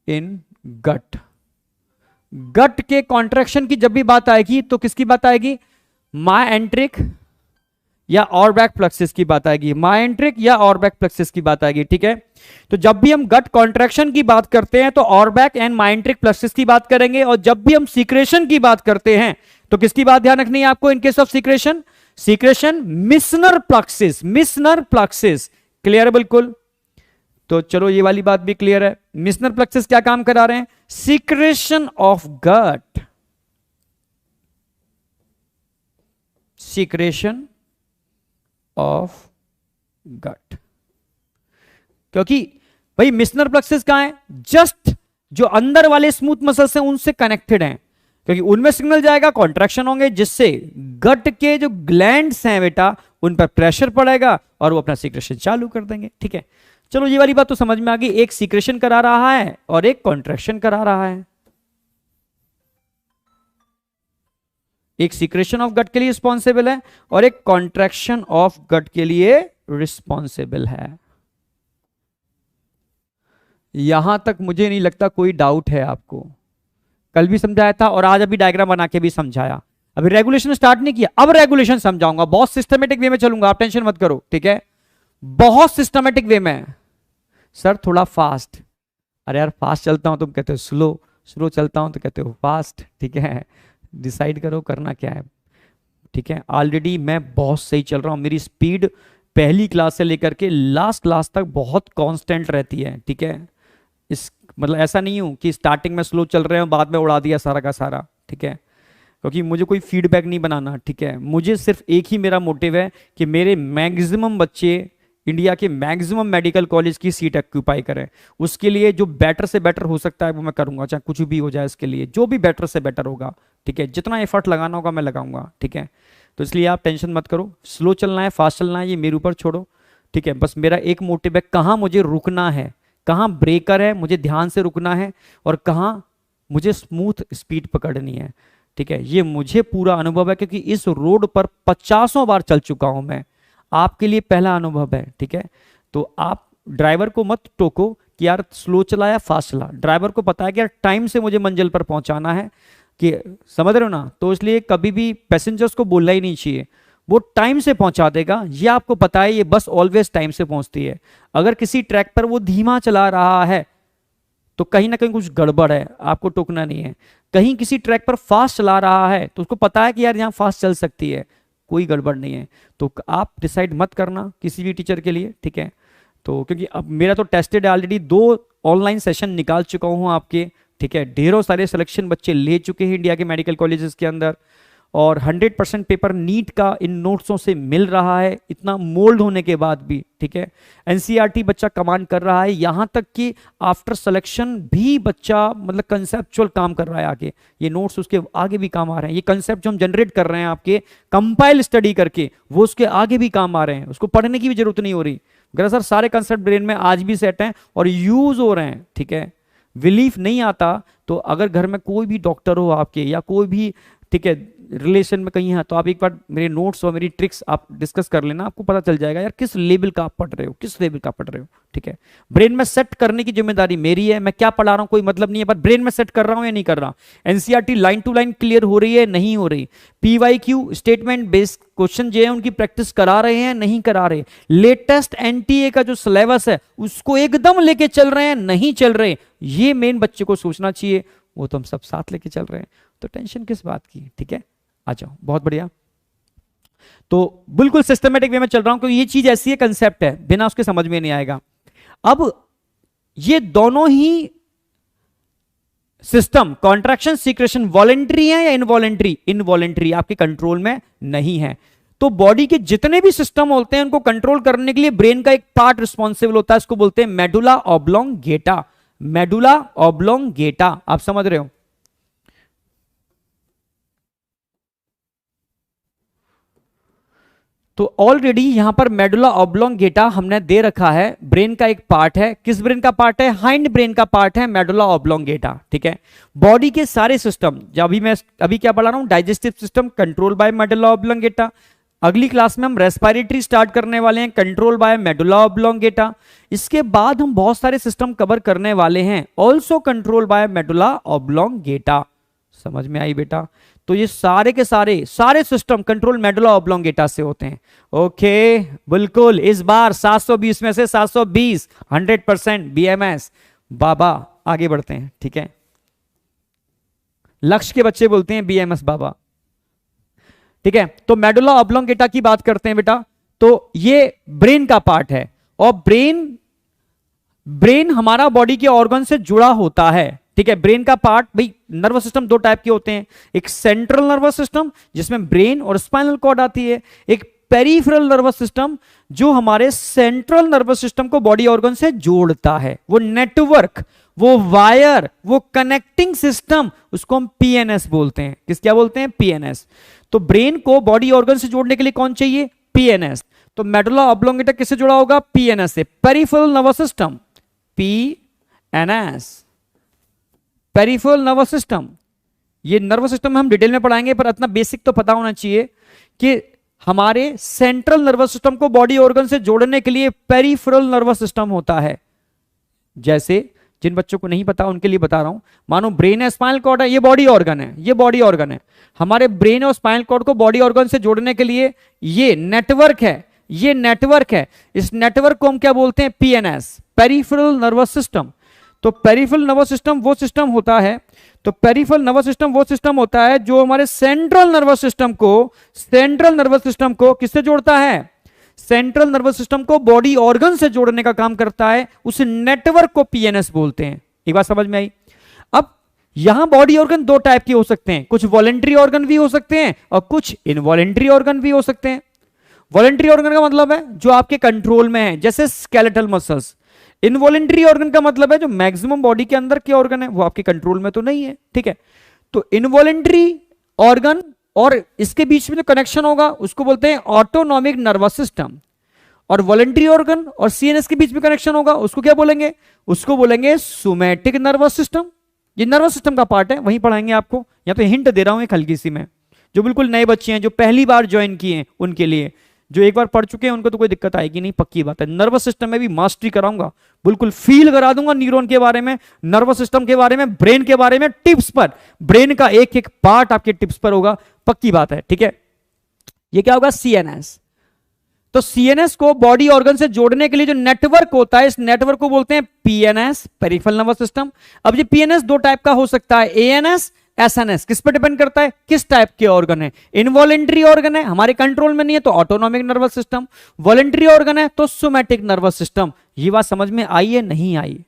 इन गट। गट के कॉन्ट्रैक्शन की जब भी बात आएगी तो किसकी बात आएगी? मायएंट्रिक या ऑरबैक प्लक्सेस की बात आएगी, मायएंट्रिक या ऑरबैक प्लक्सेस की बात आएगी। ठीक है, तो जब भी हम गट कॉन्ट्रैक्शन की बात करते हैं तो ऑरबैक एंड मायएंट्रिक प्लक्सेस की बात करेंगे, और जब भी हम सीक्रेशन की बात करते हैं तो किसकी बात ध्यान रखनी है आपको in case of secretion? Secretion Meissner plexus, Meissner plexus. Clear है बिल्कुल? तो चलो ये वाली बात भी क्लियर है। मिशनर प्लक्सेस क्या काम करा रहे हैं? Secretion of gut, secretion of gut. क्योंकि भाई मिशनर प्लक्सेस कहां है? जस्ट जो अंदर वाले स्मूथ मसल्स हैं उनसे कनेक्टेड हैं, क्योंकि उनमें सिग्नल जाएगा, कॉन्ट्रैक्शन होंगे, जिससे गट के जो ग्लैंड्स हैं बेटा उन पर प्रेशर पड़ेगा और वो अपना सीक्रेशन चालू कर देंगे। ठीक है, चलो ये वाली बात तो समझ में आ गई। एक सीक्रेशन करा रहा है और एक कॉन्ट्रैक्शन करा रहा है। एक सीक्रेशन ऑफ गट के लिए रिस्पॉन्सिबल है और एक कॉन्ट्रैक्शन ऑफ गट के लिए रिस्पॉन्सिबल है। यहां तक मुझे नहीं लगता कोई डाउट है आपको। कल भी समझाया था और आज अभी डायग्राम बना के भी समझाया। अभी रेगुलेशन स्टार्ट नहीं किया, अब रेगुलेशन समझाऊंगा। बहुत सिस्टमेटिक वे में चलूंगा, आप टेंशन मत करो। ठीक है, बहुत सिस्टमेटिक वे में। सर थोड़ा फास्ट, अरे यार फास्ट चलता हूं तुम कहते हो स्लो, स्लो चलता हूं तो कहते हो फास्ट। ठीक है, डिसाइड करो करना क्या है। ठीक है, ऑलरेडी मैं बहुत सही चल रहा हूं, मेरी स्पीड पहली क्लास से लेकर के लास्ट क्लास तक बहुत कांस्टेंट रहती है। ठीक है, इस मतलब ऐसा नहीं हूं कि स्टार्टिंग में स्लो चल रहे हो बाद में उड़ा दिया सारा का सारा। ठीक है, क्योंकि मुझे कोई फीडबैक नहीं बनाना। ठीक है, मुझे सिर्फ एक ही मेरा मोटिव है कि मेरे मैक्सिमम बच्चे इंडिया के मैक्सिमम मेडिकल कॉलेज की सीट ऑक्यूपाई करें। उसके लिए जो बेटर से बेटर हो सकता है वो मैं करूंगा, चाहे कुछ भी हो जाए। इसके लिए जो भी बेटर से बेटर होगा, ठीक है, जितना एफर्ट लगाना होगा मैं लगाऊंगा। ठीक है, तो इसलिए आप टेंशन मत करो। स्लो चलना है फास्ट चलना है ये मेरे ऊपर छोड़ो। ठीक है, बस मेरा एक मोटिव है, कहाँ मुझे रुकना है, कहाँ ब्रेकर है मुझे ध्यान से रुकना है, और कहाँ मुझे स्मूथ स्पीड पकड़नी है। ठीक है, ये मुझे पूरा अनुभव है, क्योंकि इस रोड पर 50 बार चल चुका हूं मैं। आपके लिए पहला अनुभव है। ठीक है, तो आप ड्राइवर को मत टोको कि यार स्लो चला या फास्ट चला। ड्राइवर को पता है कि यार टाइम से मुझे मंजिल पर पहुंचाना है, कि समझ रहे हो ना? तो इसलिए कभी भी पैसेंजर्स को बोलना ही नहीं चाहिए, वो टाइम से पहुंचा देगा। ये आपको पता है, ये बस ऑलवेज टाइम से पहुंचती है। अगर किसी ट्रैक पर वो धीमा चला रहा है तो कहीं ना कहीं कुछ गड़बड़ है, आपको टोकना नहीं है। कहीं किसी ट्रैक पर फास्ट चला रहा है तो उसको पता है कि यार यहाँ फास्ट चल सकती है, कोई गड़बड़ नहीं है। तो आप डिसाइड मत करना किसी भी टीचर के लिए, ठीक है। तो क्योंकि अब मेरा तो टेस्टेड ऑलरेडी 2 ऑनलाइन सेशन निकाल चुका हूं आपके, ठीक है। ढेरों सारे सिलेक्शन बच्चे ले चुके हैं इंडिया के मेडिकल कॉलेजेस के अंदर, और 100% पेपर नीट का इन नोट्सों से मिल रहा है, इतना मोल्ड होने के बाद भी, ठीक है। एनसीईआरटी बच्चा कमांड कर रहा है, यहां तक कि आफ्टर सिलेक्शन भी बच्चा मतलब कंसेप्चुअल काम कर रहा है आगे, ये नोट्स उसके आगे भी काम आ रहे हैं। ये कंसेप्ट जो हम जनरेट कर रहे हैं आपके कंपाइल स्टडी करके, वो उसके आगे भी काम आ रहे हैं, उसको पढ़ने की भी जरूरत नहीं हो रही। अगर सर सारे कंसेप्ट ब्रेन में आज भी सेट हैं और यूज हो रहे हैं, ठीक है, बिलीफ नहीं आता तो अगर घर में कोई भी डॉक्टर हो आपके या कोई भी, ठीक है, रिलेशन में कहीं है, तो आप एक बार मेरे नोट्स और मेरी ट्रिक्स आप डिस्कस कर लेना, आपको पता चल जाएगा यार किस लेवल का आप पढ़ रहे हो, किस लेवल का पढ़ रहे हो, ठीक है। ब्रेन में सेट करने की जिम्मेदारी मेरी है, मैं क्या पढ़ा रहा हूं कोई मतलब नहीं है, पर ब्रेन में सेट कर रहा हूं या नहीं कर रहा। NCERT line to line clear हो रही है, नहीं हो रही। पीवाईक्यू स्टेटमेंट बेस्ड क्वेश्चन जो है उनकी प्रैक्टिस करा रहे हैं, नहीं करा रहे। लेटेस्ट एनटीए का जो सिलेबस है उसको एकदम लेके चल रहे हैं, नहीं चल रहे। ये मेन बच्चे को सोचना चाहिए, वो तो हम सब साथ लेके चल रहे हैं, तो टेंशन किस बात की, ठीक है। आ जाओ, बहुत बढ़िया। तो बिल्कुल सिस्टमेटिक वे में चल रहा हूं, क्योंकि ये चीज ऐसी है, कंसेप्ट है, बिना उसके समझ में नहीं आएगा। अब ये दोनों ही सिस्टम कॉन्ट्रैक्शन सीक्रेशन वॉलेंट्री है या इनवॉलेंट्री? इनवॉलेंट्री, आपके कंट्रोल में नहीं है। तो बॉडी के जितने भी सिस्टम होते हैं उनको कंट्रोल करने के लिए ब्रेन का एक पार्ट रिस्पॉन्सिबल होता है, इसको बोलते हैं मेडुला ऑब्लोंगेटा। मेडुला ऑब्लोंगेटा, आप समझ रहे हो। तो ऑलरेडी यहां पर मेडुला ऑब्लोंगेटा हमने दे रखा है, ब्रेन का एक पार्ट है। किस ब्रेन का पार्ट है? हाइंड ब्रेन का पार्ट है मेडुला ऑब्लोंगेटा, ठीक है। बॉडी के सारे सिस्टम, जब मैं अभी क्या पढ़ा रहा हूं, digestive system control by medulla oblongata. अगली क्लास में हम रेस्पिरेटरी स्टार्ट करने वाले हैं, कंट्रोल बाय मेडुला ऑब्लोंगेटा। इसके बाद हम बहुत सारे सिस्टम कवर करने वाले हैं, also control by medulla oblongata. समझ में आई बेटा? तो ये सारे के सारे सिस्टम कंट्रोल मेडुला ऑब्लोंगेटा से होते हैं। ओके, बिल्कुल। इस बार 720 में से 720, 100% बीएमएस। बाबा आगे बढ़ते हैं, ठीक है। लक्ष्य के बच्चे बोलते हैं बीएमएस बाबा, ठीक है। तो मेडुला ऑब्लोंगेटा की बात करते हैं बेटा। तो ये ब्रेन का पार्ट है, और ब्रेन हमारा बॉडी के ऑर्गन से जुड़ा होता है, ठीक है। ब्रेन का पार्ट, भाई नर्वस सिस्टम 2 टाइप के होते हैं, एक सेंट्रल नर्वस सिस्टम जिसमें ब्रेन और स्पाइनल कॉर्ड आती है, एक पेरिफेरल नर्वस सिस्टम जो हमारे सेंट्रल नर्वस सिस्टम को बॉडी ऑर्गन से जोड़ता है। वो नेटवर्क, वो वायर, वो कनेक्टिंग सिस्टम, उसको हम पीएनएस बोलते हैं। किस क्या बोलते हैं? पीएनएस। तो ब्रेन को बॉडी ऑर्गन से जोड़ने के लिए कौन चाहिए? पीएनएस। तो मेडुला ऑब्लोंगेटा किससे जुड़ा होगा? पीएनएस से। Peripheral nervous system, PNS, peripheral nervous system. ये नर्वस सिस्टम में हम डिटेल में पढ़ाएंगे, पर इतना बेसिक तो पता होना चाहिए कि हमारे सेंट्रल नर्वस सिस्टम को बॉडी ऑर्गन से जोड़ने के लिए पेरिफेरल नर्वस सिस्टम होता है। जैसे जिन बच्चों को नहीं पता उनके लिए बता रहा हूं, मानो ब्रेन है, स्पाइनल कॉर्ड है, ये बॉडी ऑर्गन है, ये बॉडी ऑर्गन है। हमारे ब्रेन और स्पाइनल कॉर्ड को बॉडी ऑर्गन से जोड़ने के लिए ये नेटवर्क है, ये नेटवर्क है। इस नेटवर्क को हम क्या बोलते हैं? PNS, peripheral nervous system. तो पेरिफेरल नर्वस सिस्टम वो सिस्टम होता है, तो पेरिफेरल नर्वस सिस्टम वो सिस्टम होता है जो हमारे सेंट्रल नर्वस सिस्टम को किससे जोड़ता है? सेंट्रल नर्वस सिस्टम को बॉडी ऑर्गन से जोड़ने का काम करता है। उस नेटवर्क को पीएनएस बोलते हैं। एक बात समझ में आई? अब यहां बॉडी ऑर्गन 2 टाइप के हो सकते हैं, कुछ वॉलेंट्री ऑर्गन भी हो सकते हैं और कुछ इनवॉलेंट्री ऑर्गन भी हो सकते हैं। वॉलेंट्री ऑर्गन का मतलब है जो आपके कंट्रोल में है, जैसे स्केलेटल मसल्स। इनवॉलेंट्री ऑर्गन का मतलब है जो मैक्सिमम बॉडी के अंदर के ऑर्गन है, वो आपके कंट्रोल में तो नहीं है, ठीक है। तो इनवॉलेंट्री ऑर्गन और इसके बीच में जो कनेक्शन होगा उसको बोलते हैं ऑटोनॉमिक नर्वस सिस्टम, और वॉलेंट्री ऑर्गन और सीएनएस के बीच में कनेक्शन होगा उसको क्या बोलेंगे? उसको बोलेंगे सोमैटिक नर्वस सिस्टम। ये नर्वस सिस्टम का पार्ट है, वहीं पढ़ाएंगे आपको। या तो हिंट दे रहा हूं एक हल्की सी में, जो बिल्कुल नए बच्चे हैं, जो पहली बार ज्वाइन किए हैं उनके लिए। जो एक बार पढ़ चुके हैं उनको तो कोई दिक्कत आएगी नहीं, पक्की बात है। नर्वस सिस्टम में भी मास्टरी कराऊंगा, बिल्कुल फील करा दूंगा न्यूरॉन के बारे में, नर्वस सिस्टम के बारे में, ब्रेन के बारे में, टिप्स पर। ब्रेन का एक एक पार्ट आपके टिप्स पर होगा, पक्की बात है, ठीक है। ये क्या होगा? सीएनएस। तो सीएनएस को बॉडी ऑर्गन से जोड़ने के लिए जो नेटवर्क होता है, इस नेटवर्क को बोलते हैं पीएनएस, पेरिफेरल नर्वस सिस्टम। अब ये पीएनएस 2 टाइप का हो सकता है, एएनएस एसएनएस किस पे डिपेंड करता है, किस टाइप के ऑर्गन है, इनवॉलेंट्री ऑर्गन है हमारे कंट्रोल में नहीं है तो autonomic nervous system, voluntary organ है तो सोमैटिक नर्वस सिस्टम। ये बात समझ में आई है नहीं आई,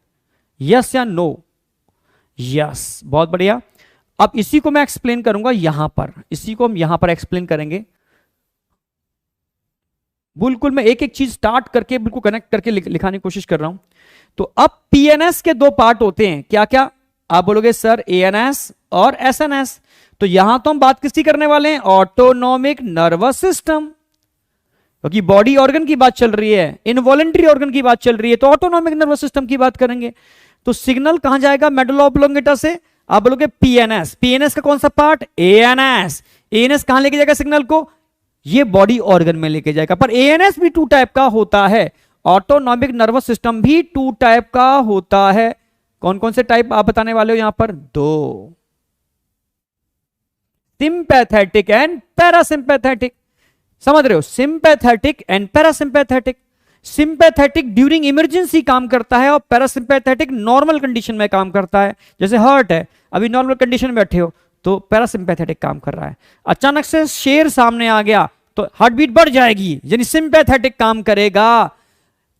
यस या नो? यस, बहुत बढ़िया। अब इसी को मैं एक्सप्लेन करूंगा यहां पर, इसी को हम यहां पर एक्सप्लेन करेंगे। बिल्कुल मैं एक एक चीज स्टार्ट करके बिल्कुल कनेक्ट करके लिखाने की कोशिश कर रहा हूं। तो अब पीएनएस के दो पार्ट होते हैं, क्या क्या? आप बोलोगे सर एएनएस और एसएनएस। तो यहां तो हम बात किसकी करने वाले हैं, ऑटोनॉमिक नर्वस सिस्टम, क्योंकि बॉडी ऑर्गन की बात चल रही है, इनवॉलेंट्री ऑर्गन की बात चल रही है, तो ऑटोनॉमिक नर्वस सिस्टम की बात करेंगे। तो सिग्नल कहां जाएगा, मेडुला ऑब्लोंगेटा से, आप बोलोगे पीएनएस, पीएनएस का कौन सा पार्ट, एएनएस, एएनएस कहां लेके जाएगा सिग्नल को, ये बॉडी ऑर्गन में लेके जाएगा। पर एएनएस भी टू टाइप का होता है, ऑटोनॉमिक नर्वस सिस्टम भी टू टाइप का होता है। कौन कौन से टाइप आप बताने वाले हो यहां पर, दो, सिंपैथेटिक एंड पैरासिंपैथेटिक। समझ रहे हो, sympathetic and parasympathetic. Sympathetic during emergency काम करता है और पैरासिंपैथेटिक नॉर्मल कंडीशन में काम करता है। जैसे हार्ट है, अभी नॉर्मल कंडीशन में बैठे हो तो पैरासिंपैथेटिक काम कर रहा है, अचानक से शेर सामने आ गया तो हार्ट बीट बढ़ जाएगी, यानी सिंपैथेटिक काम करेगा।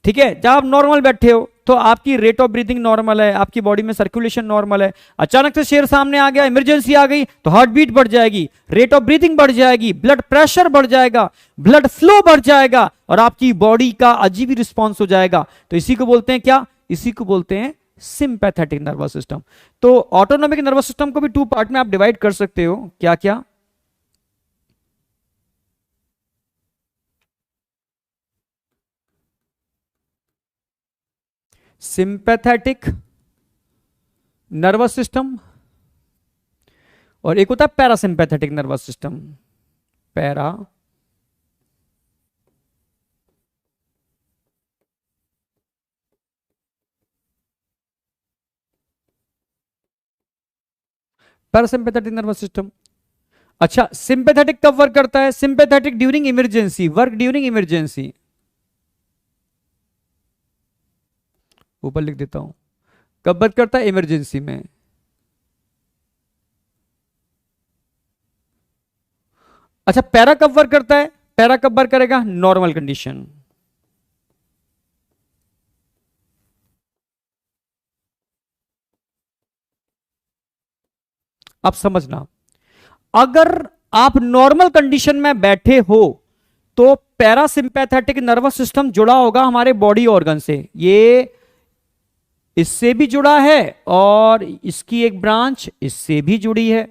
ठीक है, जब आप नॉर्मल बैठे हो तो आपकी रेट ऑफ ब्रीथिंग नॉर्मल है, आपकी बॉडी में सर्कुलेशन नॉर्मल है, अचानक से शेर सामने आ गया, इमरजेंसी आ गई तो हार्ट बीट बढ़ जाएगी, रेट ऑफ ब्रीथिंग बढ़ जाएगी, ब्लड प्रेशर बढ़ जाएगा, ब्लड फ्लो बढ़ जाएगा और आपकी बॉडी का अजीब रिस्पॉन्स हो जाएगा। तो इसी को बोलते हैं क्या, इसी को बोलते हैं सिंपैथेटिक नर्वस सिस्टम। तो ऑटोनॉमिक नर्वस सिस्टम को भी टू पार्ट में आप डिवाइड कर सकते हो, क्या क्या, सिंपैथेटिक नर्वस सिस्टम और एक होता है parasympathetic nervous system. Para parasympathetic nervous system. अच्छा, सिंपैथेटिक कब वर्क करता है, sympathetic during emergency, work during emergency, ऊपर लिख देता हूं, कब वर्क करता है, इमरजेंसी में। अच्छा, पैरा कब वर्क करता है, पैरा कब वर्क करेगा, नॉर्मल कंडीशन। अब समझना, अगर आप नॉर्मल कंडीशन में बैठे हो तो पैरासिंपैथेटिक नर्वस सिस्टम जुड़ा होगा हमारे बॉडी ऑर्गन से, ये इससे भी जुड़ा है और इसकी एक ब्रांच इससे भी जुड़ी है।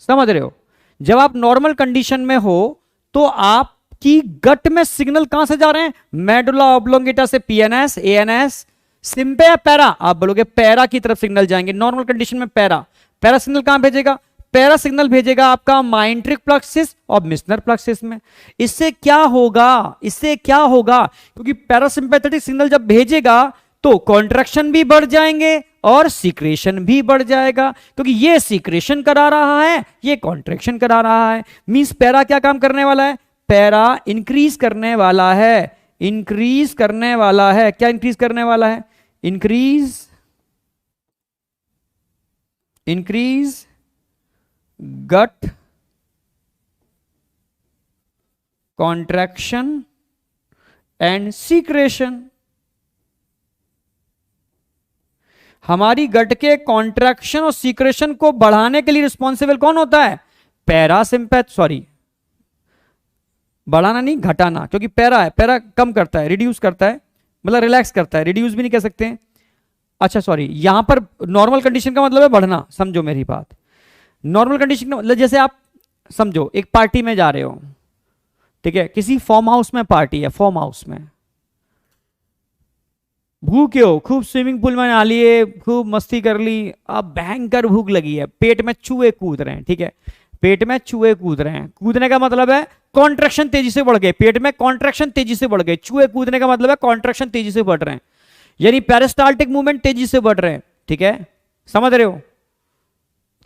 समझ रहे हो, जब आप नॉर्मल कंडीशन में हो तो आपकी गट में सिग्नल कहां से जा रहे हैं, मेडुला ऑब्लोंगेटा से पीएनएस, एएनएस, सिंपे या पैरा, आप बोलोगे पैरा की तरफ सिग्नल जाएंगे नॉर्मल कंडीशन में। पैरा, पैरा सिग्नल कहां भेजेगा, पैरा सिग्नल भेजेगा आपका माइंट्रिक प्लेक्सिस और मिसनर प्लेक्सिस में। इससे क्या होगा, इससे क्या होगा, क्योंकि पैरासिम्पैथेटिक सिग्नल जब भेजेगा तो कॉन्ट्रैक्शन भी बढ़ जाएंगे और सीक्रेशन भी बढ़ जाएगा, क्योंकि ये सीक्रेशन करा रहा है, ये कॉन्ट्रैक्शन करा रहा है। मींस पैरा क्या काम करने वाला है, पैरा इंक्रीज करने वाला है, इंक्रीज करने वाला है। क्या इंक्रीज करने वाला है, increase gut contraction and secretion. हमारी गट के कॉन्ट्रैक्शन और सीक्रेशन को बढ़ाने के लिए रिस्पॉन्सिबल कौन होता है, बढ़ाना नहीं घटाना, क्योंकि पैरा है, पैरा कम करता है, रिड्यूस करता है, मतलब रिलैक्स करता है, रिड्यूस भी नहीं कह सकते हैं। अच्छा सॉरी, यहां पर नॉर्मल कंडीशन का मतलब है बढ़ना, समझो मेरी बात। नॉर्मल कंडीशन का मतलब जैसे आप समझो एक पार्टी में जा रहे हो, ठीक है, किसी फॉर्म हाउस में पार्टी है, फॉर्म हाउस में भूखे हो, खूब स्विमिंग पूल में नहा लिए, खूब मस्ती कर ली, अब भयंकर भूख लगी है, पेट में चूहे कूद रहे हैं, ठीक है, पेट में चूहे कूद रहे हैं। कूदने का मतलब है कॉन्ट्रैक्शन तेजी से बढ़ गए, पेट में कॉन्ट्रैक्शन तेजी से बढ़ गए। चूहे कूदने का मतलब है कॉन्ट्रैक्शन तेजी से बढ़ रहे हैं, यानी पेरिस्टाल्टिक मूवमेंट तेजी से बढ़ रहे हैं, ठीक है, समझ रहे हो,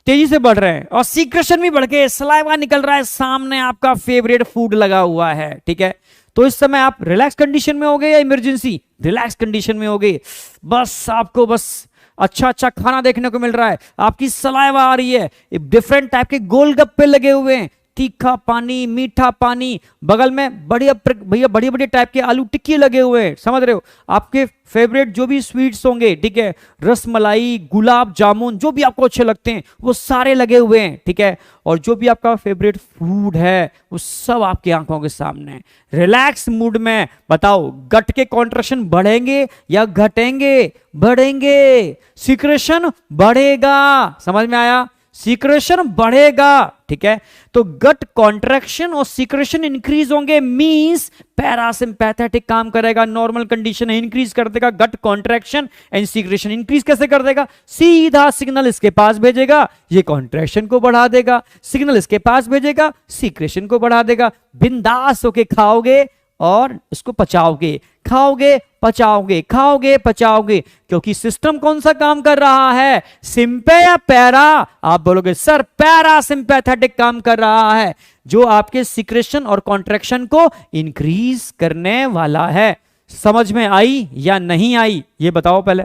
तेजी से बढ़ रहे हैं और सीक्रेशन भी बढ़ के सलाइवा निकल रहा है, सामने आपका फेवरेट फूड लगा हुआ है, ठीक है। तो इस समय आप रिलैक्स कंडीशन में हो गए या इमरजेंसी, रिलैक्स कंडीशन में हो गए, बस आपको बस अच्छा अच्छा खाना देखने को मिल रहा है, आपकी सलाइवा आ रही है, डिफरेंट टाइप के गोलगप्पे लगे हुए हैं, तीखा पानी, मीठा पानी, बगल में बढ़िया भैया बढ़िया बढ़िया टाइप के आलू टिक्की लगे हुए हैं, समझ रहे हो, आपके फेवरेट जो भी स्वीट्स होंगे, ठीक है, रसमलाई, गुलाब जामुन, जो भी आपको अच्छे लगते हैं वो सारे लगे हुए हैं, ठीक है, और जो भी आपका फेवरेट फूड है वो सब आपकी आंखों के सामने। रिलैक्स मूड में बताओ, गट के कॉन्ट्रैक्शन बढ़ेंगे या घटेंगे? बढ़ेंगे। सीक्रेशन बढ़ेगा, समझ में आया? सीक्रेशन बढ़ेगा, ठीक है। तो गट कॉन्ट्रैक्शन और सीक्रेशन इंक्रीज होंगे, मींस पैरासिम्पैथेटिक काम करेगा, नॉर्मल कंडीशन है, इंक्रीज कर देगा गट कॉन्ट्रैक्शन एंड सीक्रेशन। इंक्रीज कैसे कर देगा? सीधा सिग्नल इसके पास भेजेगा, ये कॉन्ट्रैक्शन को बढ़ा देगा, सिग्नल इसके पास भेजेगा, सीक्रेशन को बढ़ा देगा। बिंदास होके खाओगे और इसको पचाओगे, खाओगे पचाओगे, खाओगे पचाओगे, क्योंकि सिस्टम कौन सा काम कर रहा है? सिंपे या पैरा? आप बोलोगे सर पैरासिम्पैथेटिक काम कर रहा है, जो आपके सीक्रेशन और कॉन्ट्रैक्शन को इंक्रीज करने वाला है। समझ में आई या नहीं आई ये बताओ पहले।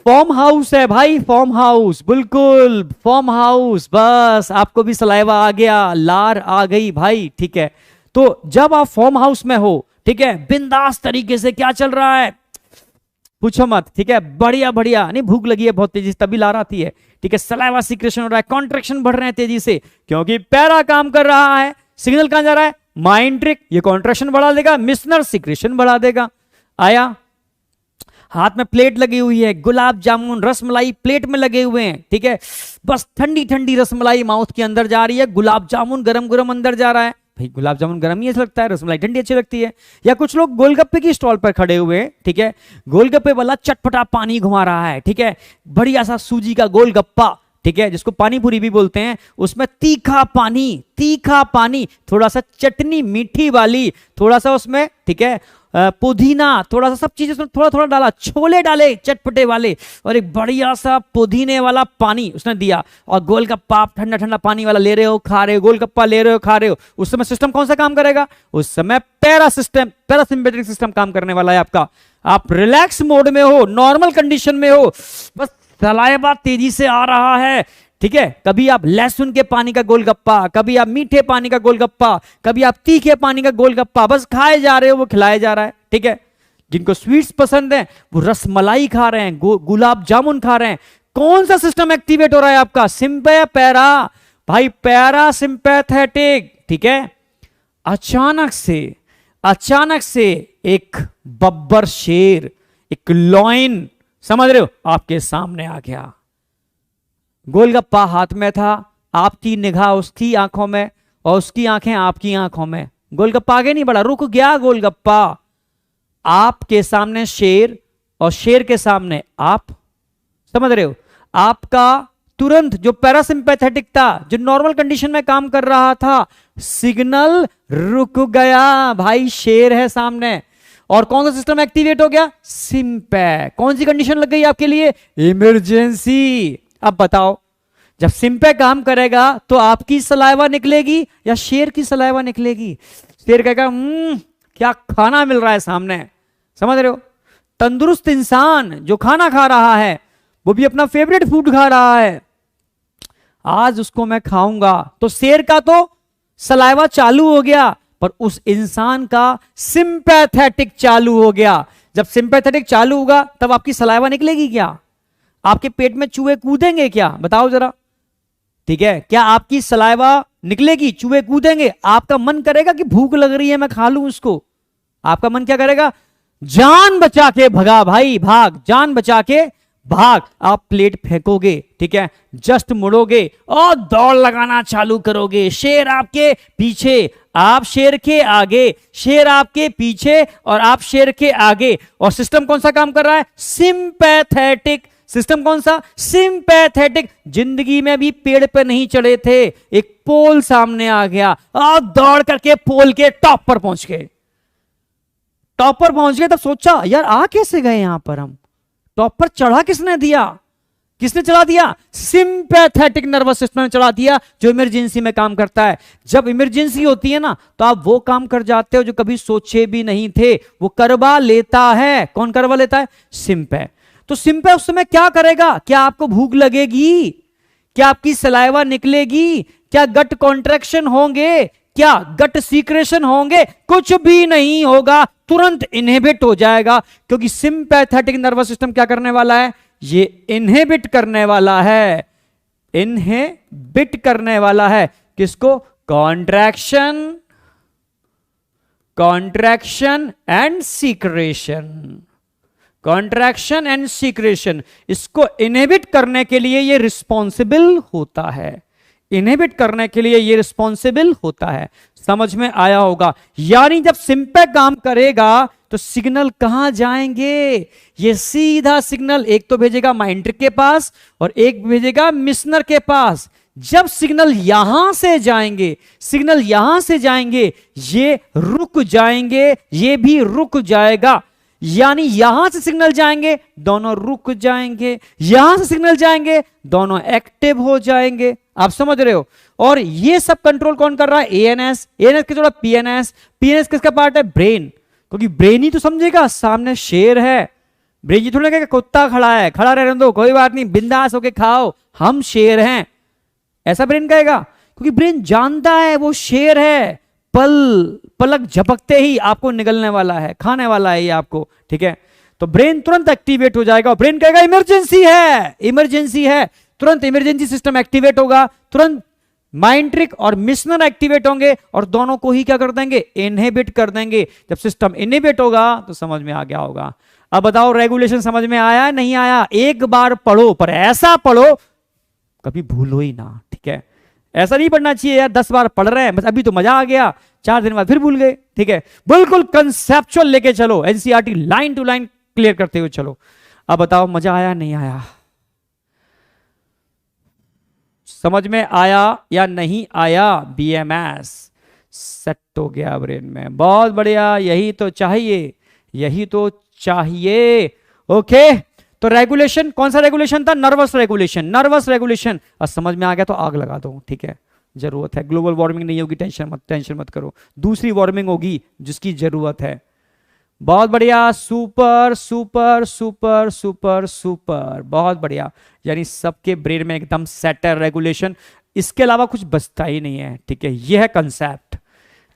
फॉर्म हाउस है भाई, फॉर्म हाउस, बिल्कुल फॉर्म हाउस। बस आपको भी सलाइवा आ गया, लार आ गई भाई, ठीक है। तो जब आप फॉर्म हाउस में हो, ठीक है, बिंदास तरीके से क्या चल रहा है पूछो मत, ठीक है, बढ़िया बढ़िया, नहीं भूख लगी है बहुत तेजी से तभी लार आती है, ठीक है, सलाइवा सीक्रेशन हो रहा है, कॉन्ट्रैक्शन बढ़ रहे हैं तेजी से, क्योंकि पैरा काम कर रहा है। सिग्नल कहां जा रहा है? माइंट्रिक, ये कॉन्ट्रैक्शन बढ़ा देगा, मिशनर सीक्रेशन बढ़ा देगा। आया? हाथ में प्लेट लगी हुई है, गुलाब जामुन रसमलाई प्लेट में लगे हुए हैं, ठीक है, बस ठंडी ठंडी रसमलाई माउथ के अंदर जा रही है, गुलाब जामुन गरम गरम अंदर जा रहा है। भाई गुलाब जामुन गर्म ही अच्छा लगता है, रसमलाई ठंडी अच्छी लगती है। या कुछ लोग गोलगप्पे की स्टॉल पर खड़े हुए हैं, ठीक है, गोलगप्पे वाला चटपटा पानी घुमा रहा है, ठीक है, बढ़िया सा सूजी का गोलगप्पा, ठीक है, जिसको पानी पूरी भी बोलते हैं, उसमें तीखा पानी, थोड़ा सा चटनी मीठी वाली, थोड़ा सा उसमें, ठीक है, पुदीना, थोड़ा सा सब चीजें उसमें थोड़ा थोड़ा डाला, छोले डाले चटपटे वाले, और एक बढ़िया सा पुदीने वाला पानी उसने दिया, और गोलगप्पा ठंडा ठंडा पानी वाला ले रहे हो, खा रहे हो, गोलगप्पा ले रहे हो, खा रहे हो। उस समय सिस्टम कौन सा काम करेगा? उस समय पैरासिम्पैथेटिक सिस्टम काम करने वाला है आपका। आप रिलैक्स मोड में हो, नॉर्मल कंडीशन में हो, बस सलाइवा तेजी से आ रहा है, ठीक है, कभी आप लहसुन के पानी का गोलगप्पा, कभी आप मीठे पानी का गोलगप्पा, कभी आप तीखे पानी का गोलगप्पा, बस खाए जा रहे हो, वो खिलाया जा रहा है, ठीक है। जिनको स्वीट्स पसंद है वो रसमलाई खा रहे हैं, गुलाब जामुन खा रहे हैं। कौन सा सिस्टम एक्टिवेट हो रहा है आपका? सिंपे या पैरा? भाई पैरा सिंपैथेटिक, ठीक है। अचानक से एक बब्बर शेर, एक लॉयन, समझ रहे हो, आपके सामने आ गया। गोलगप्पा हाथ में था, आपकी निगाह उसकी आंखों में और उसकी आंखें आपकी आंखों में। गोलगप्पा आगे नहीं बढ़ा, रुक गया गोलगप्पा। आपके सामने शेर और शेर के सामने आप, समझ रहे हो, आपका तुरंत जो पैरासिम्पैथेटिक था, जो नॉर्मल कंडीशन में काम कर रहा था, सिग्नल रुक गया। भाई शेर है सामने और कौन सा सिस्टम एक्टिवेट हो गया? सिंपै। कौन सी कंडीशन लग गई आपके लिए? इमरजेंसी। अब बताओ, जब सिंपे काम करेगा तो आपकी सलाइवा निकलेगी या शेर की सलाइवा निकलेगी? शेर कहेगा क्या खाना मिल रहा है सामने, समझ रहे हो। तंदुरुस्त इंसान जो खाना खा रहा है वो भी अपना फेवरेट फूड खा रहा है, आज उसको मैं खाऊंगा, तो शेर का तो सलाइवा चालू हो गया, पर उस इंसान का सिंपैथेटिक चालू हो गया। जब सिंपैथेटिक चालू होगा तब आपकी सलाइवा निकलेगी क्या? आपके पेट में चूहे कूदेंगे क्या? बताओ जरा, ठीक है, क्या आपकी सलाइवा निकलेगी? चूहे कूदेंगे? आपका मन करेगा कि भूख लग रही है मैं खा लूं उसको? आपका मन क्या करेगा? जान बचा के भगा भाई, भाग, जान बचा के भाग। आप प्लेट फेंकोगे, ठीक है, जस्ट मुड़ोगे और दौड़ लगाना चालू करोगे। शेर आपके पीछे, आप शेर के आगे, शेर आपके पीछे और आप शेर के आगे। और सिस्टम कौन सा काम कर रहा है? सिंपैथेटिक। सिस्टम कौन सा? सिंपैथेटिक। जिंदगी में भी पेड़ पे नहीं चढ़े थे, एक पोल सामने आ गया और दौड़ करके पोल के टॉप पर पहुंच गए। टॉप पर पहुंच गए तब सोचा यार आ कैसे गए यहां पर हम? टॉप पर चढ़ा किसने दिया? किसने चढ़ा दिया? सिंपैथेटिक नर्वस सिस्टम ने चढ़ा दिया, जो इमरजेंसी में काम करता है। जब इमरजेंसी होती है ना तो आप वो काम कर जाते हो जो कभी सोचे भी नहीं थे, वो करवा लेता है। कौन करवा लेता है? सिंपै। तो सिंपल उस समय क्या करेगा? क्या आपको भूख लगेगी? क्या आपकी सलाइवा निकलेगी? क्या गट कॉन्ट्रैक्शन होंगे? क्या गट सीक्रेशन होंगे? कुछ भी नहीं होगा, तुरंत इनहिबिट हो जाएगा, क्योंकि सिंपैथेटिक नर्वस सिस्टम क्या करने वाला है? ये इनहिबिट करने वाला है, इनहिबिट करने वाला है। किसको? Contraction, contraction and secretion, contraction and secretion, इसको इनहिबिट करने के लिए ये रिस्पॉन्सिबल होता है, इनहिबिट करने के लिए ये रिस्पॉन्सिबल होता है। समझ में आया होगा? यानी जब सिंपैथ काम करेगा तो सिग्नल कहां जाएंगे? ये सीधा सिग्नल एक तो भेजेगा माइंडर के पास और एक भेजेगा मिशनर के पास। जब सिग्नल यहां से जाएंगे, सिग्नल यहां से जाएंगे, ये रुक जाएंगे, ये भी रुक जाएगा। यानी यहां से सिग्नल जाएंगे, दोनों रुक जाएंगे, यहां से सिग्नल जाएंगे, दोनों एक्टिव हो जाएंगे। आप समझ रहे हो? और ये सब कंट्रोल कौन कर रहा है? एएनएस, एएनएस के थोड़ा पीएनएस, पीएनएस किसका पार्ट है? ब्रेन, क्योंकि ब्रेन ही तो समझेगा सामने शेर है। ब्रेन जी थोड़ा कहेगा कुत्ता खड़ा है, खड़ा रहने दो, कोई बात नहीं, बिंदास होके खाओ, हम शेर हैं, ऐसा ब्रेन कहेगा? क्योंकि ब्रेन जानता है वो शेर है, पलक झपकते ही आपको निगलने वाला है, खाने वाला है ये आपको, ठीक है? तो ब्रेन तुरंत एक्टिवेट हो जाएगा और ब्रेन कहेगा इमरजेंसी है, इमरजेंसी है, तुरंत इमरजेंसी सिस्टम एक्टिवेट होगा, तुरंत माइंड ट्रिक और मिशनर एक्टिवेट होंगे और दोनों को ही क्या कर देंगे? इनहिबिट कर देंगे। जब सिस्टम इनहिबिट होगा तो समझ में आ गया होगा। अब बताओ रेगुलेशन समझ में आया नहीं आया? एक बार पढ़ो, पर ऐसा पढ़ो कभी भूलो ही ना, ठीक है? ऐसा नहीं पढ़ना चाहिए यार 10 बार पढ़ रहे हैं बस अभी तो मजा आ गया, 4 दिन बाद फिर भूल गए, ठीक है? बिल्कुल कंसेप्चुअल लेके चलो, NCERT line to line clear करते हुए चलो। अब बताओ मजा आया नहीं आया? समझ में आया या नहीं आया? बीएमएस सेट हो गया ब्रेन में, बहुत बढ़िया, यही तो चाहिए, यही तो चाहिए। ओके, तो रेगुलेशन कौन सा रेगुलेशन था? Nervous regulation, nervous regulation. अब समझ में आ गया तो आग लगा दो, ठीक है? जरूरत है, ग्लोबल वार्मिंग नहीं होगी, टेंशन मत करो, दूसरी वार्मिंग होगी जिसकी जरूरत है। बहुत बढ़िया, super super super super super, बहुत बढ़िया। यानी सबके ब्रेन में एकदम सेट है रेगुलेशन, इसके अलावा कुछ बचता ही नहीं है, ठीक है? यह है कंसेप्ट।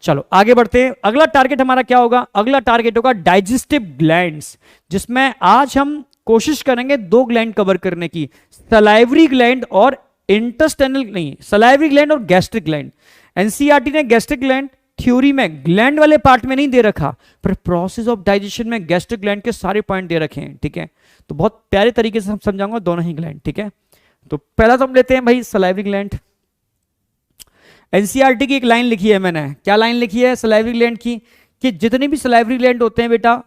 चलो आगे बढ़ते हैं। अगला टारगेट हमारा क्या होगा? अगला टारगेट होगा डाइजेस्टिव ग्लैंड्स, जिसमें आज हम कोशिश करेंगे 2 ग्लैंड कवर करने की, सलाइवरी ग्लैंड और इंटेस्टाइनल, नहीं, सलाइवरी ग्लैंड और गैस्ट्रिक ग्लैंड। एनसीईआरटी ने गैस्ट्रिक ग्लैंड थ्योरी में ग्लैंड वाले पार्ट में नहीं दे रखा, पर प्रोसेस ऑफ डाइजेशन में गैस्ट्रिक ग्लैंड के सारे पॉइंट दे रखे हैं, ठीक है? तो बहुत प्यारे तरीके से समझाऊंगा दोनों ही ग्लैंड, ठीक है? तो पहला तो हम लेते हैं भाई सलाइवरी ग्लैंड। एनसीईआरटी की एक लाइन लिखी है मैंने, क्या लाइन लिखी है सलाइवरी ग्लैंड की? कि जितने भी सलाइवरी ग्लैंड होते हैं बेटा,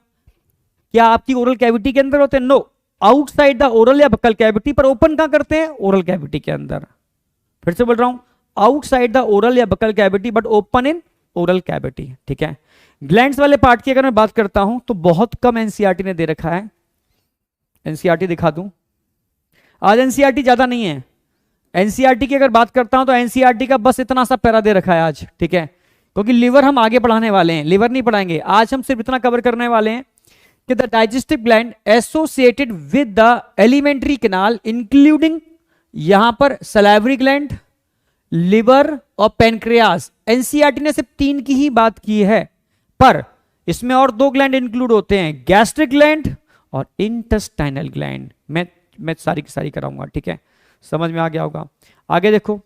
क्या आपकी ओरल कैविटी के अंदर होते हैं? नो, आउटसाइड द ओरल या बक्कल कैविटी, पर ओपन कहां करते हैं? ओरल कैविटी के अंदर। फिर से बोल रहा हूं, आउटसाइड द ओरल या buccal cavity but open in oral cavity, ठीक है? ग्लैंड्स वाले पार्ट की अगर मैं बात करता हूं तो बहुत कम एनसीईआरटी ने दे रखा है। एनसीईआरटी दिखा दूं, आज एनसीईआरटी ज्यादा नहीं है। एनसीईआरटी की अगर बात करता हूं तो एनसीईआरटी का बस इतना सा पैरा दे रखा है आज, ठीक है? क्योंकि लिवर हम आगे पढ़ाने वाले हैं, लिवर नहीं पढ़ाएंगे आज, हम सिर्फ इतना कवर करने वाले हैं कि the digestive gland associated with the alimentary canal including, यहां पर सलाइवरी ग्लैंड, लिवर और पेनक्रियास। एनसीईआरटी ने सिर्फ 3 की ही बात की है, पर इसमें और 2 ग्लैंड इंक्लूड होते हैं, गैस्ट्रिक ग्लैंड और इंटेस्टाइनल ग्लैंड। मैं सारी की सारी कराऊंगा, ठीक है? समझ में आ गया होगा। आगे देखो,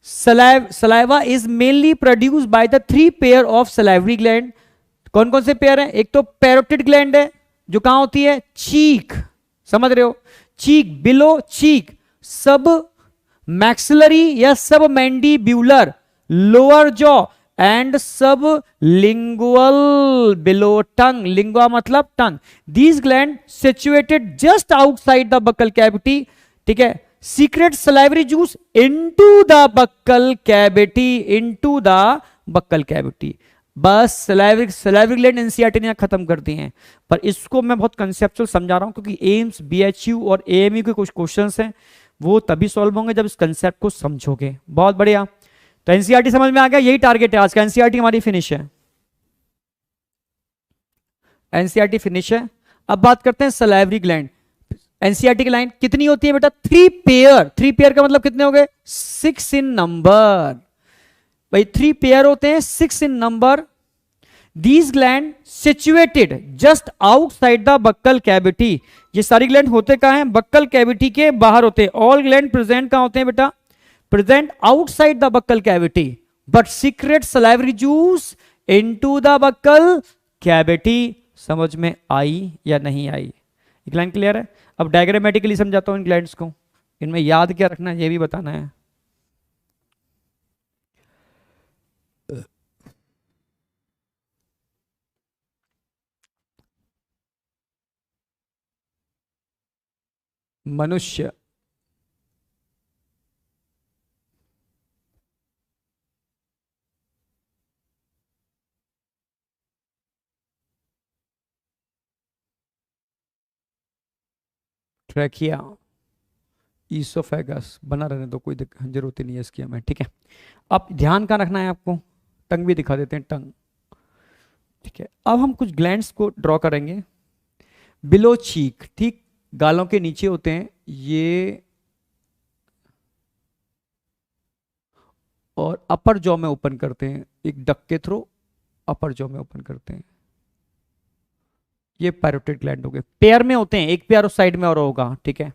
saliva is mainly produce by the 3 pair of salivary gland. कौन कौन से पेयर हैं? एक तो पैरोटिड ग्लैंड है जो कहां होती है? चीक, समझ रहे हो? चीक, बिलो चीक, सब मैक्सिलरी या sub mandibular, lower jaw and sub lingual below tongue, lingua मतलब tongue. These gland situated just outside the buccal cavity, ठीक है? Secrete salivary juice into the buccal cavity, into the buccal cavity. बस salivary gland NCERT ने खत्म कर दिए हैं, पर इसको मैं बहुत कंसेप्चुअल समझा रहा हूं क्योंकि एम्स, बीएचयू और एएमयू के कुछ क्वेश्चंस हैं, वो तभी सॉल्व होंगे जब इस कंसेप्ट को समझोगे। बहुत बढ़िया, तो एनसीईआरटी समझ में आ गया, यही टारगेट है आज का। एनसीईआरटी हमारी फिनिश है, एनसीईआरटी फिनिश है। अब बात करते हैं सलाइवरी ग्लैंड। एनसीईआरटी की लाइन कितनी होती है बेटा? 3 पेयर। 3 पेयर का मतलब कितने हो गए? 6 इन नंबर। भाई 3 पेयर होते हैं, 6 in number. These gland situated just outside the buccal cavity. ये सारी ग्लैंड होते कहां हैं? बक्कल कैविटी के बाहर होते हैं। ऑल ग्लैंड प्रेजेंट कहां होते हैं बेटा? Present outside the buccal cavity but secret salivary juice into the buccal cavity. समझ में आई या नहीं आई? ग्लैंड क्लियर है? अब डायग्रामेटिकली समझाता हूं इन ग्लैंड्स को। इनमें याद क्या रखना है ये भी बताना है। मनुष्य ट्रैकिया ईसोफेगस बना रहने दो, कोई जरूरत नहीं है इसकी हमें, ठीक है। अब ध्यान कहाँ रखना है आपको? टंग भी दिखा देते हैं, टंग, ठीक है। अब हम कुछ ग्लैंड्स को ड्रॉ करेंगे। बिलो चीक, ठीक गालों के नीचे होते हैं ये, और अपर जॉ में ओपन करते हैं, एक डक के थ्रू अपर जॉ में ओपन करते हैं। ये पैरोटिड ग्लैंड हो गए, पेयर में होते हैं, एक पेयर उस साइड में और होगा, ठीक है।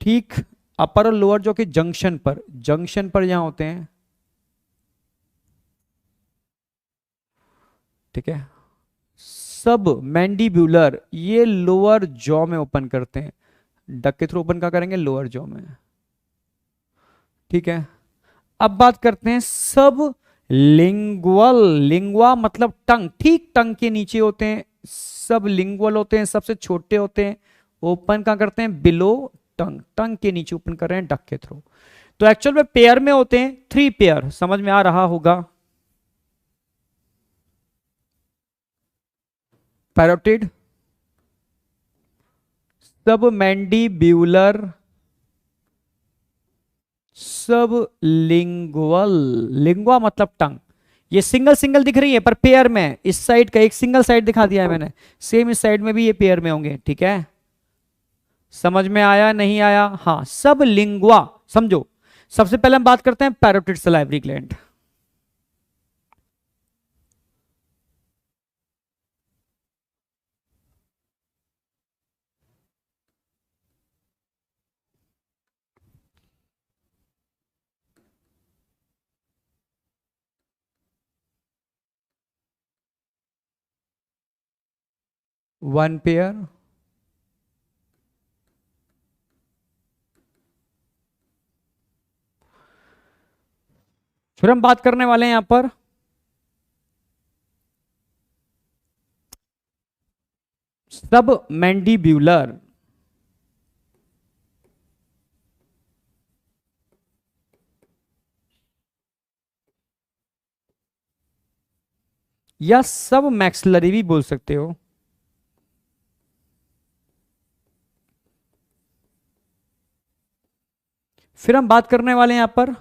ठीक अपर और लोअर जॉ के जंक्शन पर यहां होते हैं, ठीक है। सब मैंडिब्यूलर ये लोअर जॉ में ओपन करते हैं, डक के थ्रू ओपन क्या करेंगे? लोअर जॉ में, ठीक है। अब बात करते हैं सब लिंगुअल। लिंगुआ मतलब टंग, ठीक टंग के नीचे होते हैं, सब लिंगुअल होते हैं, सबसे छोटे होते हैं, ओपन क्या करते हैं? बिलो टंग, टंग के नीचे ओपन कर रहे हैं डक के थ्रू। तो एक्चुअल में पेयर में होते हैं 3 पेयर, समझ में आ रहा होगा? पैरोटिड, सब मैंडिब्यूलर, सब लिंगुअल। लिंगुआ मतलब टंग। ये सिंगल सिंगल दिख रही है पर पेयर में, इस साइड का एक सिंगल साइड दिखा दिया है मैंने, सेम इस साइड में भी ये पेयर में होंगे, ठीक है। समझ में आया नहीं आया? हाँ, सब लिंगुआ समझो। सबसे पहले हम बात करते हैं parotid salivary gland. One pair, फिर हम बात करने वाले हैं यहां पर सब मैंडिब्यूलर। या सब मैक्सिलरी भी बोल सकते हो। फिर हम बात करने वाले हैं यहां पर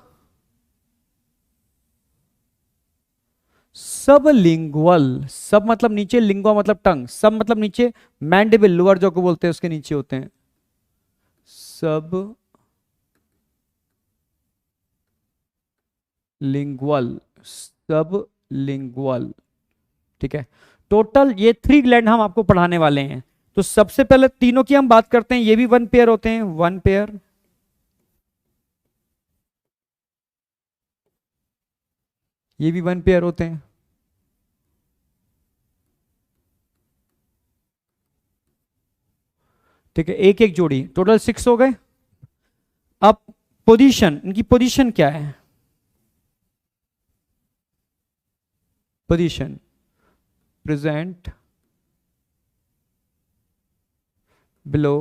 सब लिंगुअल। सब मतलब नीचे, लिंगुआ मतलब टंग, सब मतलब नीचे, मैंडिबल लोअर जो को बोलते हैं उसके नीचे होते हैं सब लिंगुअल, सब लिंगुअल, ठीक है। टोटल ये 3 ग्लैंड हम आपको पढ़ाने वाले हैं। तो सबसे पहले तीनों की हम बात करते हैं, ये भी 1 पेयर होते हैं, 1 पेयर, ये भी 1 पेयर होते हैं, ठीक है। एक एक जोड़ी, टोटल 6 हो गए। अब पोजीशन, इनकी पोजीशन क्या है? पोजीशन प्रेजेंट बिलो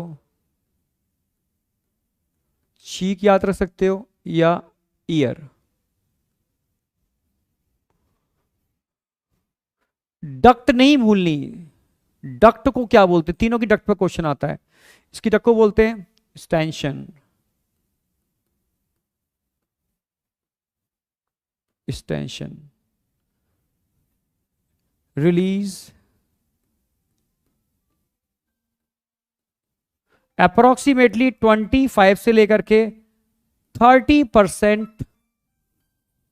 चीक, याद रख सकते हो, या ईयर। डक्ट नहीं भूलनी। डक्ट को क्या बोलते हैं? तीनों की डक्ट पे क्वेश्चन आता है। इसकी डक्ट को बोलते हैं स्टेंशन, स्टेंशन, रिलीज अप्रोक्सीमेटली 25 से लेकर के 30%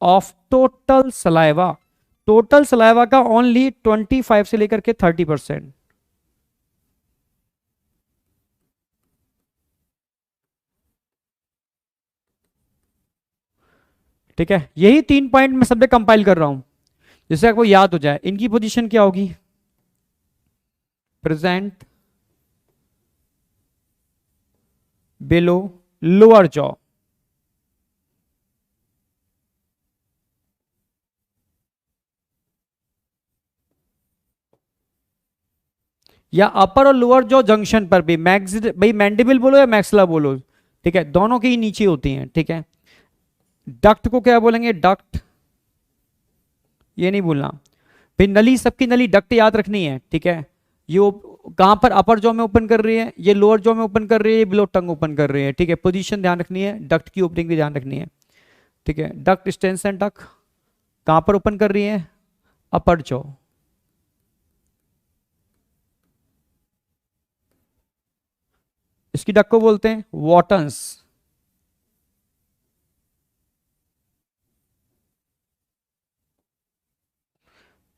of total saliva, total saliva का ओनली 25 से लेकर के 30%। ठीक है, यही 3 पॉइंट मैं सब पे कंपाइल कर रहा हूं जिससे आपको याद हो जाए। इनकी पोजीशन क्या होगी? प्रेजेंट, बिलो, लोअर जॉ, या अपर और लोअर जॉ जंक्शन पर भी, भाई मैंडिबल बोलो या मैक्सला बोलो, ठीक है, दोनों के ही नीचे होती हैं। ठीक है, डक्ट को क्या बोलेंगे? डक्ट, ये नहीं भूलना भाई। नली, सबकी नली डक्ट याद रखनी है। ठीक है, ये कहां पर अपर जॉ में ओपन कर रही है, ये लोअर जॉ में ओपन कर रही है, ये बिलो टंग ओपन कर रही है। ठीक है, पोजीशन ध्यान रखनी है, डक्ट की ओपनिंग भी ध्यान रखनी है। ठीक है, डक्ट एक्सटेंशन डक्ट कहां पर ओपन कर रही है? अपर जॉ। इसकी डक्ट को बोलते हैं वॉटन्स।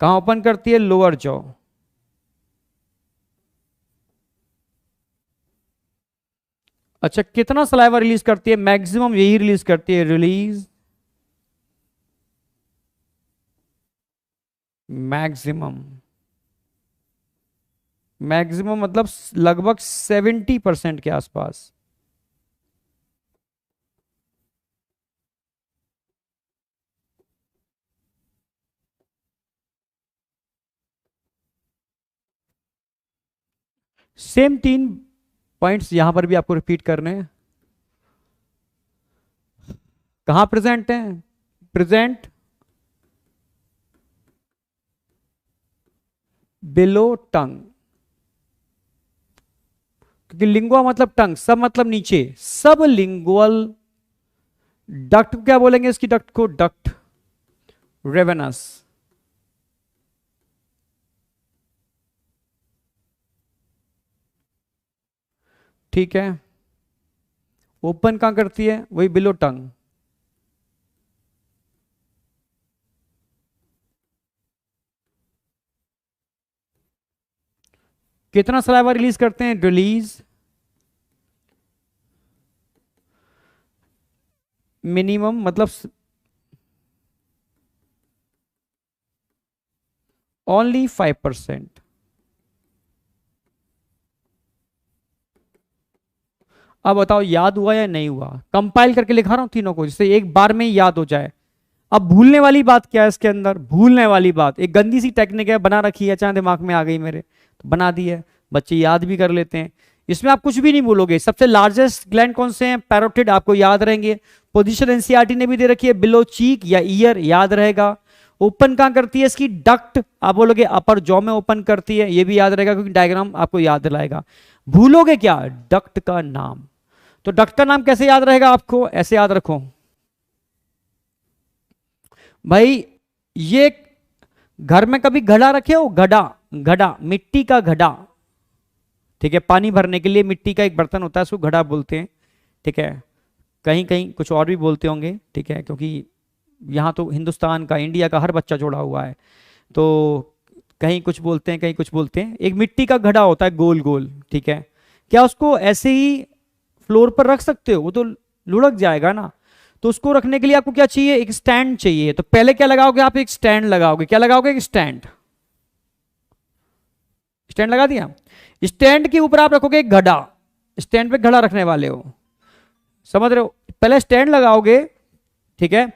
कहां ओपन करती है? Lower jaw. अच्छा, कितना सलाइवा रिलीज करती है? मैक्सिमम यही रिलीज करती है, रिलीज मैक्सिमम। मैक्सिमम मतलब लगभग 70% के आसपास। सेम 3 पॉइंट्स यहां पर भी आपको रिपीट करने हैं। कहां प्रेजेंट है? प्रेजेंट, बिलो टंग, क्योंकि लिंगुआ मतलब टंग, सब मतलब नीचे, सब लिंगुअल। डक्ट क्या बोलेंगे इसकी? डक्ट को डक्ट रेवेनस। ठीक है, ओपन कहां करती है? वही बिलो टंग। कितना सलाइवा रिलीज करते हैं? रिलीज मिनिमम मतलब ओनली 5%। अब बताओ याद हुआ या नहीं हुआ? कंपाइल करके लिखा रहा हूं तीनों को जिससे एक बार में ही याद हो जाए। अब भूलने वाली बात क्या है इसके अंदर? भूलने वाली बात एक गंदी सी टेक्निक है, बना रखी है, अचानक दिमाग में आ गई मेरे तो बना दी है, बच्चे याद भी कर लेते हैं। इसमें आप कुछ भी नहीं भूलोगे। सबसे लार्जेस्ट ग्लैंड कौन से हैं? पैरोटिड, आपको याद रहेंगे। पोजीशन एनसीईआरटी ने भी दे रखी है, बिलो चीक या ईयर, याद रहेगा। ओपन कहां करती है इसकी? डक्ट, आप बोलोगे अपर जॉ में ओपन करती है, ये भी याद रहेगा क्योंकि डायग्राम आपको याद दिलाएगा। भूलोगे क्या? डक्ट का नाम। तो डक्ट का नाम कैसे याद रहेगा आपको? ऐसे याद रखो भाई, ये घर में कभी घड़ा रखे हो? घड़ा, घड़ा मिट्टी का घड़ा। ठीक है, पानी भरने के लिए मिट्टी का एक बर्तन होता है, उसको घड़ा बोलते हैं। ठीक है, कहीं कहीं कुछ और भी बोलते होंगे। ठीक है, क्योंकि यहाँ तो हिंदुस्तान का, इंडिया का हर बच्चा जोड़ा हुआ है, तो कहीं कुछ बोलते हैं, कहीं कुछ बोलते हैं। एक मिट्टी का घड़ा होता है गोल गोल। ठीक है, क्या उसको ऐसे ही फ्लोर पर रख सकते हो? वो तो लुढ़क जाएगा ना। तो उसको रखने के लिए आपको क्या चाहिए? एक स्टैंड चाहिए। तो पहले क्या लगाओगे आप? एक स्टैंड लगाओगे। क्या लगाओगे? एक स्टैंड। स्टैंड लगा दिया। स्टैंड के ऊपर आप रखोगे एक घड़ा। स्टैंड पे घड़ा रखने वाले हो, समझ रहे हो? पहले स्टैंड लगाओगे। ठीक है,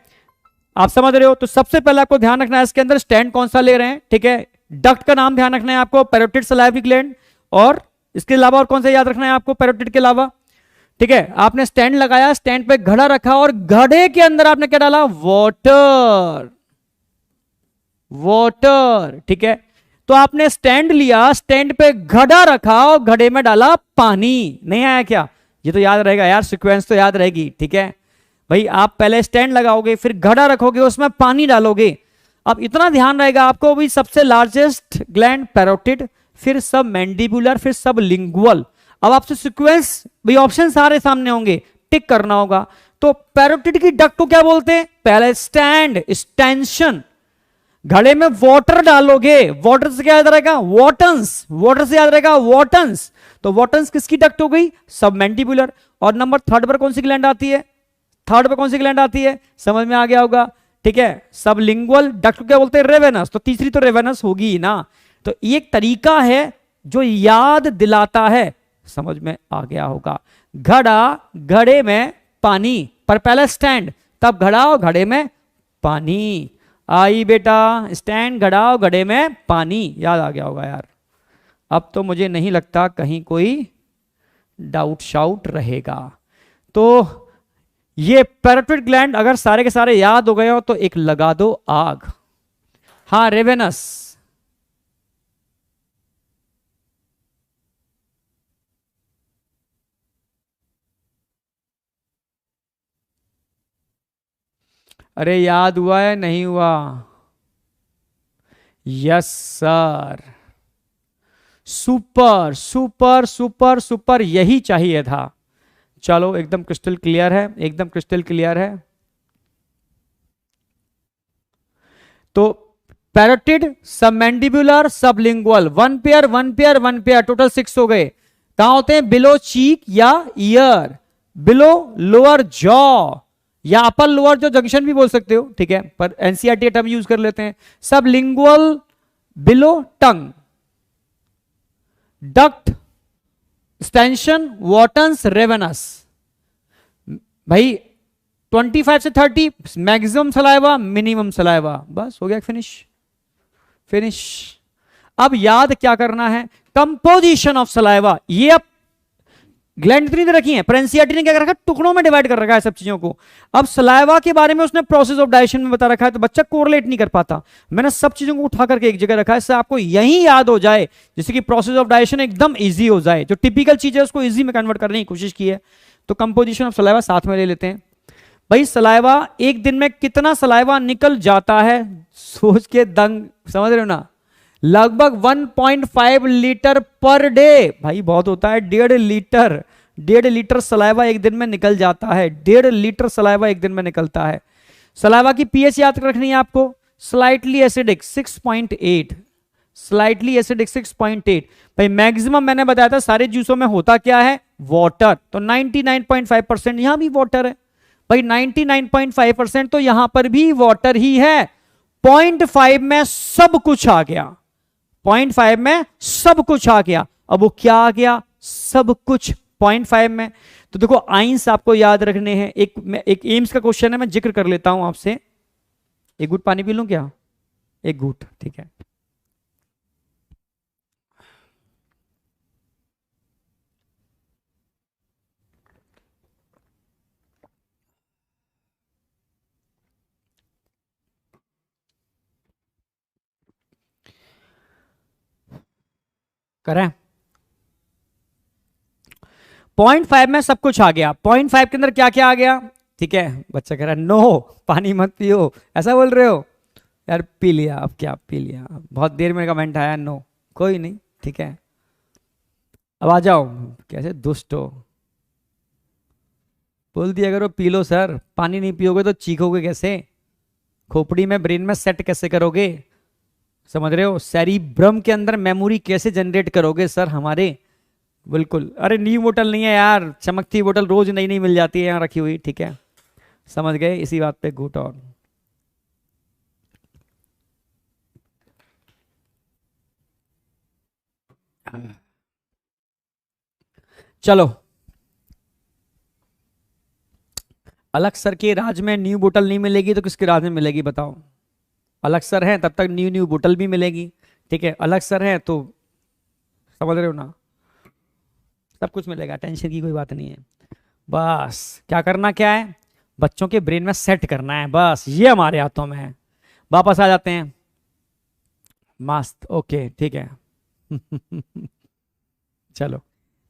आप समझ रहे हो? तो सबसे पहले आपको ध्यान रखना है इसके अंदर स्टैंड कौन सा ले रहे हैं। ठीक है, डक्ट का नाम ध्यान रखना है आपको, पैरोटिड सलाइवरी ग्लैंड। और इसके अलावा और कौन सा याद रखना है आपको पैरोटिड के अलावा? ठीक है, आपने स्टैंड लगाया, स्टैंड पे घड़ा रखा और घड़े के अंदर आपने क्या डाला? वाटर। वाटर, ठीक है। तो आपने स्टैंड लिया, स्टैंड पे घड़ा रखा और घड़े में डाला पानी। नहीं आया क्या? ये तो याद रहेगा यार, सीक्वेंस तो याद रहेगी। ठीक है भाई, आप पहले स्टैंड लगाओगे, फिर घड़ा रखोगे, उसमें पानी डालोगे। अब इतना ध्यान रहेगा आपको भी, सबसे लार्जेस्ट ग्लैंड पैरोटिड, फिर सब मैंडिबुलर, फिर सब लिंगुअल। अब आपसे सीक्वेंस भाई ऑप्शन सारे सामने होंगे, टिक करना होगा। तो पैरोटिड की डक्ट को क्या बोलते हैं? पहले स्टैंड, स्टेंशन। घड़े में वाटर डालोगे, वाटर से क्या याद रहेगा? वॉटन्स, वाटर से याद रहेगा वॉटन्स। तो वॉटन्स किसकी डक्ट हो गई? सबमेंटिबुलर। और नंबर थर्ड पर कौन सी ग्लैंड आती है? थर्ड पर कौन सी ग्लैंड आती है? समझ में आ गया होगा, ठीक है। सबलिंगुअल डक्ट को क्या बोलते हैं? रेवेनस। तो तीसरी तो रेवेनस होगी ही ना। तो ये एक तरीका है जो याद दिलाता है, समझ में आ गया होगा। घड़ा, घड़े में पानी, पर पहले स्टैंड, तब घड़ा और घड़े में पानी। आई बेटा, स्टैंड, घड़ा और घड़े में पानी, याद आ गया होगा यार। अब तो मुझे नहीं लगता कहीं कोई डाउट शाउट रहेगा। तो ये पैरोटिड ग्लैंड अगर सारे के सारे याद हो गए हो तो एक लगा दो आग। हाँ, रेवेनस। अरे याद हुआ है नहीं हुआ? Yes sir, super super super super, यही चाहिए था। चलो एकदम क्रिस्टल क्लियर है, एकदम क्रिस्टल क्लियर है। तो parotid, submandibular, sublingual, one pair one pair one pair, total 6 हो गए। कहां होते हैं? बिलो चीक या ईयर, बिलो लोअर जॉ या अपर लोअर जॉ जंक्शन भी बोल सकते हो, ठीक है, पर एनसीईआरटी टर्म यूज कर लेते हैं। सबलिंगुअल बिलो टंग, डक्ट, स्टेंशन, वॉटन्स, रेवेनस। भाई 25 से 30 मैक्सिमम सलाइवा, मिनिमम सलाइवा, बस हो गया, फिनिश फिनिश। अब याद क्या करना है? Composition of saliva. ये अब ग्लैंड इतनी दे रखी है, पर एनसीईआरटी ने क्या कर रखा है? टुकड़ों में डिवाइड कर रखा है सब चीजों को। अब सलाइवा के बारे में उसने प्रोसेस ऑफ डाइजेशन में बता रखा है, तो बच्चा कोरिलेट नहीं कर पाता। मैंने सब चीजों को उठा करके एक जगह रखा है, इससे आपको यही याद हो जाए, जिससे कि प्रोसेस ऑफ डाइजेशन एकदम इजी हो जाए। जो टिपिकल चीज है उसको इजी में कन्वर्ट करने की कोशिश की है। तो कंपोजिशन ऑफ सलाइवा साथ में ले लेते हैं। भाई सलाइवा, एक दिन में कितना सलाइवा निकल जाता है? सोच के दंग, समझ रहे हो ना? लगभग 1.5 लीटर पर डे। भाई बहुत होता है, 1.5 लीटर सलाइवा एक दिन में निकल जाता है। 1.5 लीटर सलाइवा एक दिन में निकलता है। सलाइवा की पीएच याद रखनी है आपको, स्लाइटली एसिडिक 6.8, स्लाइटली एसिडिक 6.8। भाई मैक्सिमम मैंने बताया था सारे जूसों में होता क्या है? वाटर। तो 99.5% यहां भी वाटर है। भाई 99.5% तो यहां पर भी वाटर ही है। 0.5 में सब कुछ आ गया, 0.5 में सब कुछ आ गया। अब वो क्या आ गया? सब कुछ 0.5 में। तो देखो आइंस आपको याद रखने हैं। एक एम्स का क्वेश्चन है, मैं जिक्र कर लेता हूं आपसे। एक घूंट पानी पी लूं क्या? एक घूंट, ठीक है। करें? 0.5 में सब कुछ आ गया। 0.5 के अंदर क्या क्या आ गया? ठीक है, बच्चा कह रहा है नो पानी मत पियो, ऐसा बोल रहे हो यार? पी लिया, अब क्या पी लिया? बहुत देर में कमेंट आया नो, कोई नहीं, ठीक है। अब आ जाओ, कैसे दुष्ट हो, बोल दिया करो पी लो सर। पानी नहीं पियोगे तो चीखोगे कैसे? खोपड़ी में, ब्रेन में सेट कैसे करोगे? समझ रहे हो? सेरिब्रम के अंदर मेमोरी कैसे जनरेट करोगे सर हमारे? बिल्कुल। अरे न्यू बोतल नहीं है यार, चमकती बोतल रोज नई नई मिल जाती है यहाँ रखी हुई, ठीक है, समझ गए? इसी बात पे गुट और चलो। अलग सर के राज में न्यू बोतल नहीं मिलेगी तो किसके राज में मिलेगी बताओ? अलग सर है तब तक न्यू न्यू बोतल भी मिलेगी, ठीक है। अलग सर है तो समझ रहे हो ना, सब कुछ मिलेगा, टेंशन की कोई बात नहीं है। बस क्या करना क्या है? बच्चों के ब्रेन में सेट करना है, बस ये हमारे हाथों में है। वापस आ जाते हैं। मस्त, ओके, ठीक है। चलो,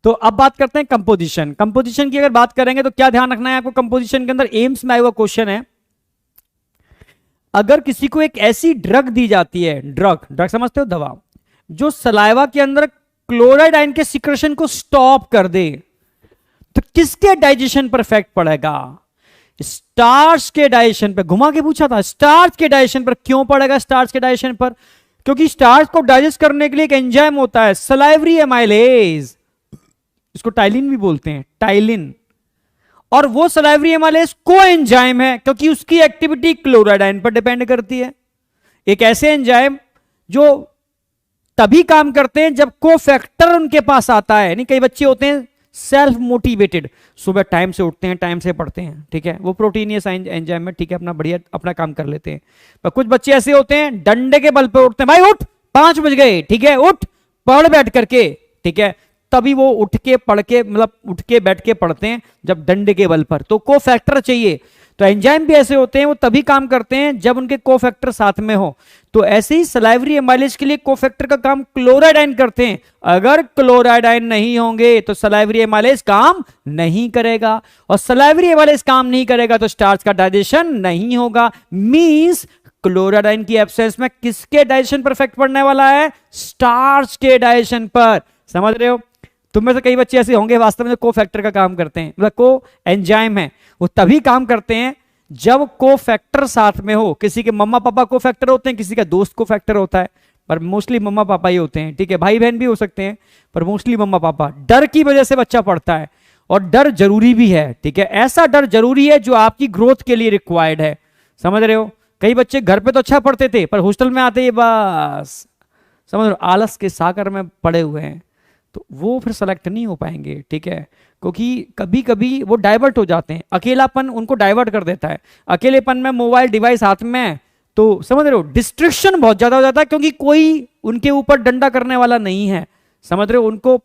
तो अब बात करते हैं कंपोजिशन। कंपोजिशन की अगर बात करेंगे तो क्या ध्यान रखना है आपको? कंपोजिशन के अंदर एम्स में आया हुआ क्वेश्चन है, अगर किसी को एक ऐसी ड्रग दी जाती है, ड्रग, ड्रग समझते हो, दवा, जो सलाइवा के अंदर क्लोराइड आयन के सिक्रेशन को स्टॉप कर दे तो किसके डाइजेशन पर इफेक्ट पड़ेगा? स्टार्च के डाइजेशन पर। घुमा के पूछा था, स्टार्च के डाइजेशन पर क्यों पड़ेगा? स्टार्च के डाइजेशन पर क्योंकि स्टार्च को डाइजेस्ट करने के लिए एक एंजाइम होता है सलाइवरी एमाइलेज, इसको टाइलिन भी बोलते हैं, टाइलिन। और वो सलाइवरी एमाइलेज को एंजाइम है क्योंकि उसकी एक्टिविटी क्लोराइड आयन पर डिपेंड करती है। एक ऐसे एंजाइम जो तभी काम करते हैं जब कोफैक्टर उनके पास आता है। नहीं, कई बच्चे होते हैं सेल्फ मोटिवेटेड, सुबह टाइम से उठते हैं, टाइम से पढ़ते हैं, ठीक है, वो प्रोटीनियस एंजाइम है, ठीक है, अपना बढ़िया अपना काम कर लेते हैं। पर कुछ बच्चे ऐसे होते हैं डंडे के बल पे उठते हैं, भाई उठ 5 बज गए, ठीक है, उठ पढ़ बैठ करके, ठीक है, तभी वो उठ के पढ़ के मतलब उठ के बैठ के पढ़ते हैं जब डंडे के बल पर। तो कोफैक्टर चाहिए। तो एंजाइम भी ऐसे होते हैं, वो तभी काम करते हैं जब उनके कोफैक्टर साथ में हो। तो ऐसे ही सलाइवरी एमाइलेज के लिए कोफैक्टर का काम क्लोराइड आयन करते हैं। अगर क्लोराइड आयन नहीं होंगे तो सलाइवरी एमाइलेज काम नहीं करेगा, और सलाइवरी एमाइलेज काम नहीं करेगा तो स्टार्च का डाइजेशन नहीं होगा। मींस क्लोराइड आयन की एब्सेंस में किसके डाइजेशन पर इफेक्ट पड़ने वाला है? स्टार्च के डाइजेशन पर। समझ रहे हो? तुम में से कई बच्चे ऐसे होंगे वास्तव में को फैक्टर का काम करते हैं, मतलब को एंजाइम है, वो तभी काम करते हैं जब को फैक्टर साथ में हो। किसी के मम्मा पापा को फैक्टर होते हैं, किसी का दोस्त को फैक्टर होता है, पर मोस्टली मम्मा पापा ही होते हैं, ठीक है, भाई बहन भी हो सकते हैं, पर मोस्टली मम्मा पापा। डर की वजह से बच्चा पढ़ता है, और डर जरूरी भी है, ठीक है, ऐसा डर जरूरी है जो आपकी ग्रोथ के लिए रिक्वायर्ड है। समझ रहे हो? कई बच्चे घर पे तो अच्छा पढ़ते थे, पर हॉस्टल में आते ही बस समझ रहे हो आलस के सागर में पड़े हुए हैं, तो वो फिर सेलेक्ट नहीं हो पाएंगे, ठीक है, क्योंकि कभी कभी वो डाइवर्ट हो जाते हैं। अकेलापन उनको डाइवर्ट कर देता है। अकेलेपन में मोबाइल डिवाइस हाथ में, तो समझ रहे हो डिस्ट्रैक्शन बहुत ज्यादा हो जाता है, क्योंकि कोई उनके ऊपर डंडा करने वाला नहीं है। समझ रहे हो? उनको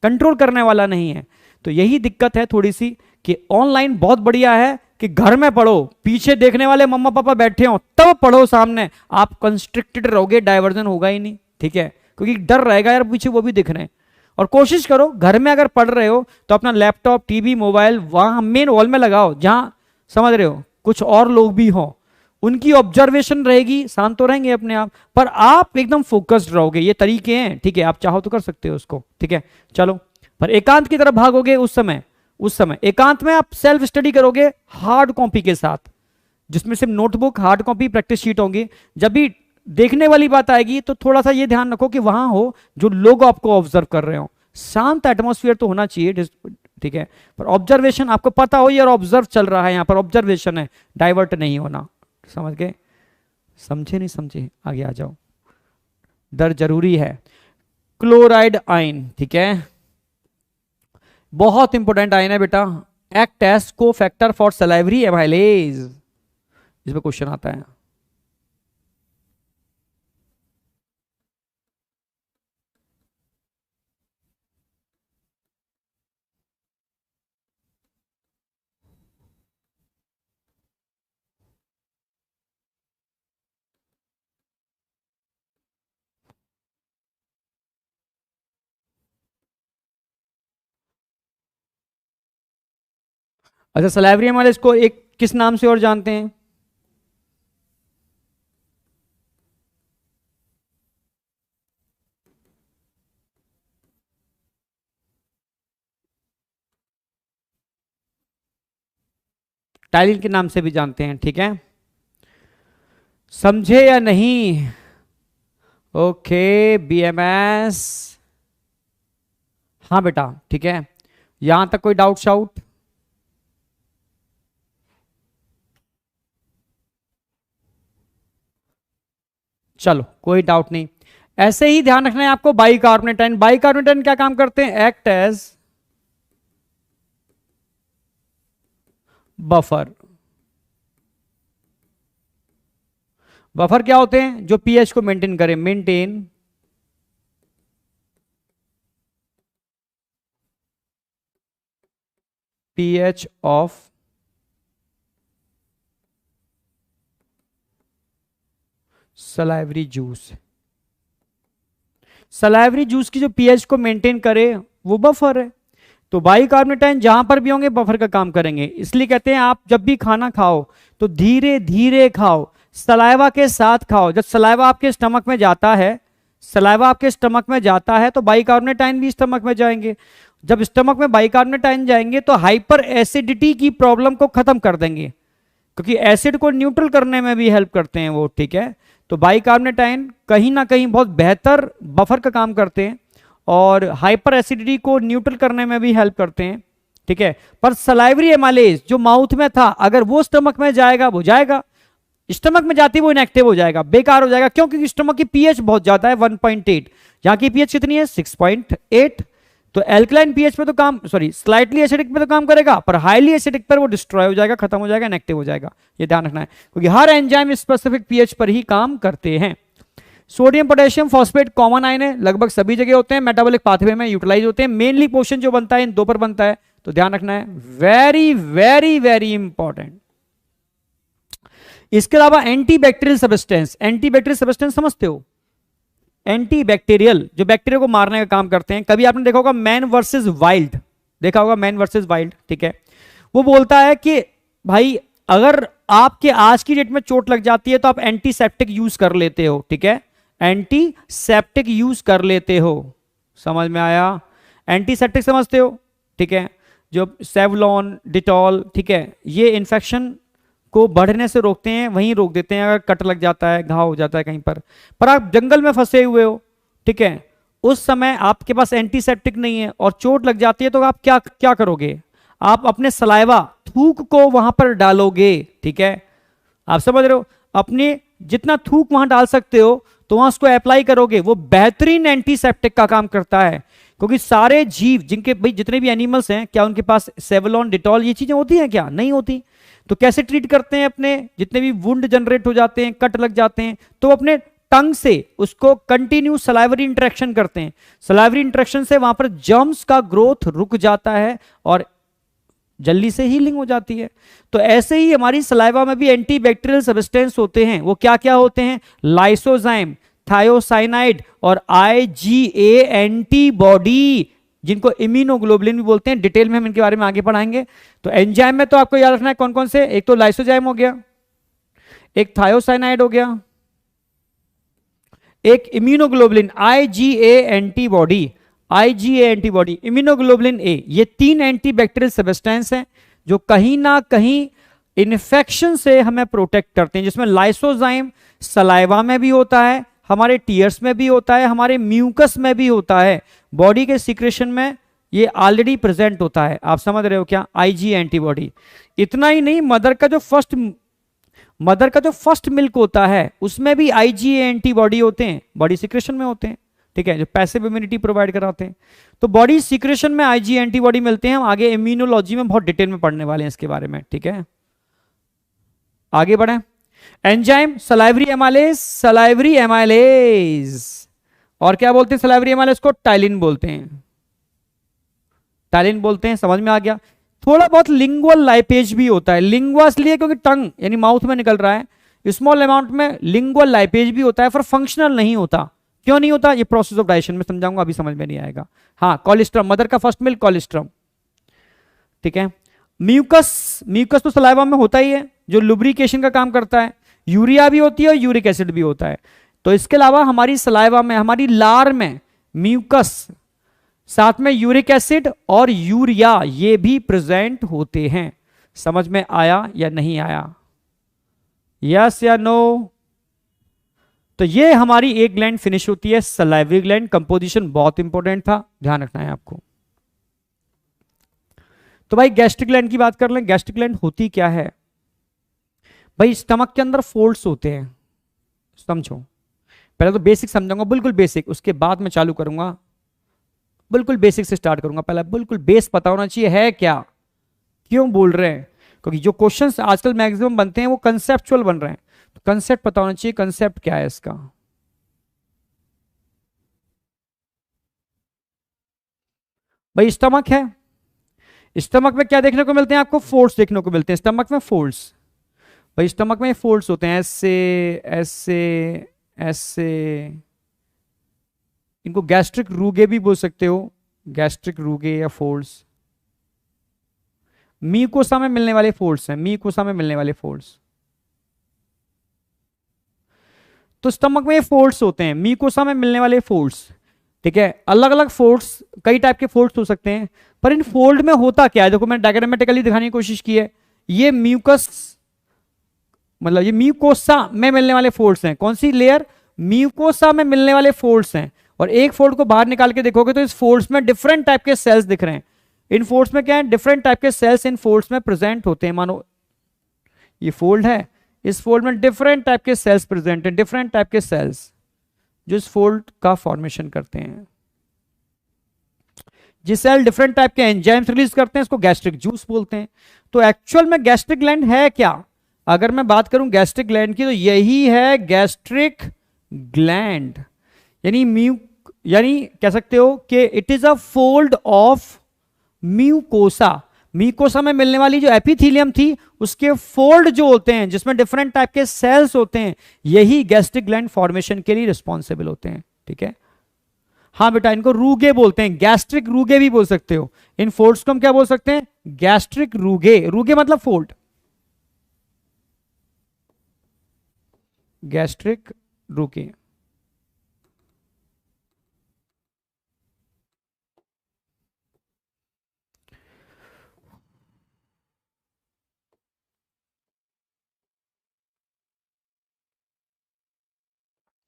कंट्रोल करने वाला नहीं है। तो यही दिक्कत है थोड़ी सी कि ऑनलाइन बहुत बढ़िया है कि घर में पढ़ो, पीछे देखने वाले मम्मा पापा बैठे हो तब पढ़ो, सामने आप कंस्ट्रिक्टेड रहोगे, डाइवर्जन होगा ही नहीं, ठीक है, क्योंकि डर रहेगा यार पीछे वो भी दिख रहे हैं। और कोशिश करो घर में अगर पढ़ रहे हो तो अपना लैपटॉप टीवी मोबाइल वहां मेन हॉल में लगाओ, जहां समझ रहे हो कुछ और लोग भी हो, उनकी ऑब्जर्वेशन रहेगी, शांत तो रहेंगे अपने आप, पर आप एकदम फोकस्ड रहोगे। ये तरीके हैं, ठीक है, आप चाहो तो कर सकते हो उसको, ठीक है। चलो, पर एकांत की तरफ भागोगे उस समय एकांत में आप सेल्फ स्टडी करोगे हार्ड कॉपी के साथ, जिसमें सिर्फ notebook hard copy practice sheet होंगी। जब भी देखने वाली बात आएगी तो थोड़ा सा ये ध्यान रखो कि वहां हो जो लोग आपको ऑब्जर्व कर रहे हो, शांत एटमॉस्फेयर तो होना चाहिए, ठीक है, पर ऑब्जर्वेशन आपको पता हो यार ऑब्जर्व चल रहा है, यहां पर ऑब्जर्वेशन है, डाइवर्ट नहीं होना। समझ गए? समझे नहीं समझे? आगे आ जाओ। डर जरूरी है। क्लोराइड आयन, ठीक है, बहुत इंपॉर्टेंट आयन है बेटा, एक्ट एज को फैक्टर फॉर सलाइवरी एमाइलेज, इसमें क्वेश्चन आता है। अच्छा, सलाइवरी एमाइलेज को एक किस नाम से और जानते हैं? टाइलिन के नाम से भी जानते हैं, ठीक है, समझे या नहीं? ओके, बीएमएस, हाँ बेटा, ठीक है, यहां तक कोई डाउट शाउट? चलो, कोई डाउट नहीं। ऐसे ही ध्यान रखना है आपको। बाइकार्बोनेट, बाइकार्बोनेट क्या काम करते हैं? Act as buffer. बफर क्या होते हैं? जो पीएच को मेंटेन करें, maintain pH of salivary juice. Salivary juice की जो पीएच को मेंटेन करे वो बफर है। तो बाइकार्बोनेट आयन जहां पर भी होंगे बफर का काम करेंगे। इसलिए कहते हैं आप जब भी खाना खाओ तो धीरे धीरे खाओ, सलाइवा के साथ खाओ। जब सलाइवा आपके स्टमक में जाता है, सलाइवा आपके स्टमक में जाता है तो बाइकार्बोनेट भी स्टमक में जाएंगे। जब स्टमक में बाइकार्बोनेट जाएंगे तो हाइपर एसिडिटी की प्रॉब्लम को खत्म कर देंगे, क्योंकि एसिड को न्यूट्रल करने में भी हेल्प करते हैं वो, ठीक है। तो बाइकार्बोनेट कहीं ना कहीं बहुत बेहतर बफर का काम करते हैं और हाइपर एसिडिटी को न्यूट्रल करने में भी हेल्प करते हैं, ठीक है। पर सलाइवरी एमाइलेज जो माउथ में था, अगर वो स्टमक में जाएगा वो जाएगा, स्टमक में जाती वो इनएक्टिव हो जाएगा, बेकार हो जाएगा। क्यों? क्योंकि स्टमक की पीएच बहुत ज्यादा है 1.8, जहां की पीएच कितनी है 6.8। तो एल्कलाइन पीएच पे तो काम, सॉरी स्लाइटली एसिडिक पे तो काम करेगा, पर हाईली एसिडिक पर वो डिस्ट्रॉय हो जाएगा, खत्म हो जाएगा, इनएक्टिव हो जाएगा। ये ध्यान रखना है, क्योंकि हर एंजाइम स्पेसिफिक पीएच पर ही काम करते हैं। Sodium potassium phosphate common ion है, लगभग सभी जगह होते हैं, मेटाबॉलिक पाथवे में यूटिलाइज होते हैं। मेनली पोर्शन जो बनता है इन दो पर बनता है, तो ध्यान रखना है, वेरी वेरी वेरी इंपॉर्टेंट। इसके अलावा एंटीबैक्टीरियल सब्सटेंस, एंटीबैक्टीरियल सब्सटेंस समझते हो? एंटीबैक्टीरियल जो बैक्टीरिया को मारने का काम करते हैं। कभी आपने देखा होगा मैन वर्सेस वाइल्ड, देखा होगा मैन वर्सेस वाइल्ड, ठीक है। वो बोलता है कि भाई अगर आपके आज की डेट में चोट लग जाती है तो आप एंटीसेप्टिक यूज कर लेते हो, ठीक है, एंटीसेप्टिक यूज कर लेते हो। समझ में आया? एंटीसेप्टिक समझते हो, ठीक है, जो सेवलॉन, डिटॉल, ठीक है, ये इन्फेक्शन को बढ़ने से रोकते हैं, वहीं रोक देते हैं अगर कट लग जाता है, घाव हो जाता है कहीं पर आप जंगल में फंसे हुए हो, ठीक है, उस समय आपके पास एंटीसेप्टिक नहीं है और चोट लग जाती है, तो आप क्या क्या करोगे? आप अपने सलाइवा, थूक को वहां पर डालोगे, ठीक है। आप समझ रहे हो? अपने जितना थूक वहां डाल सकते हो तो वहां उसको अप्लाई करोगे, वो बेहतरीन एंटीसेप्टिक का काम करता है। क्योंकि सारे जीव जिनके भाई जितने भी एनिमल्स हैं, क्या उनके पास सेवलॉन, डिटॉल ये चीजें होती हैं? क्या नहीं होती। तो कैसे ट्रीट करते हैं अपने जितने भी वुंड जनरेट हो जाते हैं, कट लग जाते हैं, तो अपने टंग से उसको कंटिन्यू सलाइवरी इंटरेक्शन करते हैं। सलाइवरी इंटरेक्शन से वहां पर जर्म्स का ग्रोथ रुक जाता है और जल्दी से हीलिंग हो जाती है। तो ऐसे ही हमारी सलाइवा में भी एंटीबैक्टीरियल सब्सटेंस होते हैं। वो क्या क्या होते हैं? लाइसोजाइम, थायोसाइनाइड और आईजीए एंटीबॉडी, जिनको इम्यूनोग्लोबुलिन भी बोलते हैं। डिटेल में हम इनके बारे में आगे पढ़ाएंगे। तो एंजाइम में तो आपको याद रखना है कौन कौन से, एक तो लाइसोजाइम हो गया, एक थायोसाइनाइड हो गया, एक immunoglobulin IgA antibody, IgA antibody, immunoglobulin A, ये तीन एंटीबैक्टीरियल सब्सटेंस हैं जो कहीं ना कहीं इन्फेक्शन से हमें प्रोटेक्ट करते हैं। जिसमें लाइसोजाइम सलाइवा में भी होता है, हमारे टीयर्स में भी होता है, हमारे म्यूकस में भी होता है, बॉडी के सीक्रेशन में ये ऑलरेडी प्रेजेंट होता है। आप समझ रहे हो क्या? IgA antibody. इतना ही नहीं, मदर का जो फर्स्ट मिल्क होता है उसमें भी आईजीए एंटीबॉडी होते हैं, बॉडी सीक्रेशन में होते हैं, ठीक है, जो पैसिव इम्यूनिटी प्रोवाइड कराते हैं। तो बॉडी सीक्रेशन में आईजीए एंटीबॉडी मिलते हैं। हम आगे इम्यूनोलॉजी में बहुत डिटेल में पढ़ने वाले हैं इसके बारे में, ठीक है। आगे बढ़े। Enzyme salivary amylase, salivary amylase, और क्या बोलते हैं सलाइवरी एमाइलेज को? टाइलिन बोलते हैं, टाइलिन बोलते हैं। समझ में आ गया? थोड़ा बहुत लिंगुअल लाइपेज भी होता है। लिंगुआ इसलिए क्योंकि टंग यानी माउथ में निकल रहा है। स्मॉल अमाउंट में लिंगुअल लाइपेज भी होता है, पर फंक्शनल नहीं होता। क्यों नहीं होता? ये प्रोसेस ऑफ डाइजेशन में समझाऊंगा, अभी समझ में नहीं आएगा। हाँ, कोलेस्ट्रम, मदर का फर्स्ट मिल्क कोलेस्ट्रम, ठीक है। म्यूकस, म्यूकस तो सलाइवा में होता ही है, जो लुब्रिकेशन का काम करता है। यूरिया भी होती है और यूरिक एसिड भी होता है। तो इसके अलावा हमारी सलाइवा में, हमारी लार में म्यूकस, साथ में यूरिक एसिड और यूरिया, ये भी प्रेजेंट होते हैं। समझ में आया या नहीं आया? यस या नो? तो ये हमारी एक ग्लैंड फिनिश होती है, सलाइवरी ग्लैंड। कंपोजिशन बहुत इंपॉर्टेंट था, ध्यान रखना है आपको। तो भाई गैस्ट्रिक ग्लैंड की बात कर लें। गैस्ट्रिक ग्लैंड होती क्या है भाई? स्टमक के अंदर फोल्ड्स होते हैं, समझो। पहले तो बेसिक समझाऊंगा, बिल्कुल बेसिक, उसके बाद मैं चालू करूंगा, बिल्कुल बेसिक से स्टार्ट करूंगा। पहले बिल्कुल बेस पता होना चाहिए है क्या, क्यों बोल रहे हैं, क्योंकि जो क्वेश्चंस आजकल मैक्सिमम बनते हैं वो कंसेप्चुअल बन रहे हैं। तो कंसेप्ट पता होना चाहिए, कंसेप्ट क्या है इसका। भाई स्टमक है, स्टमक में क्या देखने को मिलते हैं आपको? फोल्ड्स देखने को मिलते हैं स्टमक में, फोल्ड्स। भाई स्टमक में फोल्ड्स होते हैं, ऐसे ऐसे ऐसे। इनको गैस्ट्रिक रूगे भी बोल सकते हो, गैस्ट्रिक रूगे या फोल्ड्स। म्यूकोसा में मिलने वाले फोल्ड्स हैं, म्यूकोसा में मिलने वाले फोल्ड्स। तो स्टमक में ये फोल्ड्स होते हैं, म्यूकोसा में मिलने वाले फोल्ड्स। ठीक है, अलग अलग फोल्ड्स, कई टाइप के फोल्ड्स हो सकते हैं, पर इन फोल्ड में होता क्या है, देखो मैंने डायग्रामेटिकली दिखाने की कोशिश की है। ये म्यूकस, मतलब ये म्यूकोसा में मिलने वाले फोल्ड्स हैं। कौन सी लेयर? म्यूकोसा में मिलने वाले फोल्ड्स हैं। और एक फोल्ड को बाहर निकाल के देखोगे तो इस फोल्ड्स में डिफरेंट टाइप के सेल्स दिख रहे हैं। इन फोल्ड्स में क्या है? डिफरेंट टाइप के सेल्स इन फोल्ड्स में प्रेजेंट होते हैं। मानो ये फोल्ड है, इस फोल्ड में डिफरेंट टाइप के सेल्स प्रेजेंट हैं, डिफरेंट टाइप के सेल्स जो इस फोल्ड का फॉर्मेशन करते हैं। जिस सेल डिफरेंट टाइप के एंजाइम्स रिलीज करते हैं इसको गैस्ट्रिक जूस बोलते हैं। तो एक्चुअल में गैस्ट्रिक ग्लैंड है क्या? अगर मैं बात करूं गैस्ट्रिक ग्लैंड की तो यही है गैस्ट्रिक ग्लैंड। यानी कह सकते हो कि it is a fold of mucosa. Mucosa में मिलने वाली जो एपिथेलियम थी उसके फोल्ड जो होते हैं जिसमें डिफरेंट टाइप के सेल्स होते हैं, यही गैस्ट्रिक ग्लैंड फॉर्मेशन के लिए रिस्पॉन्सिबल होते हैं। ठीक है, हाँ बेटा, इनको रूगे बोलते हैं, गैस्ट्रिक रूगे भी बोल सकते हो। इन फोल्ड्स को हम क्या बोल सकते हैं? गैस्ट्रिक रूगे। रूगे मतलब फोल्ड, गैस्ट्रिक रूगे।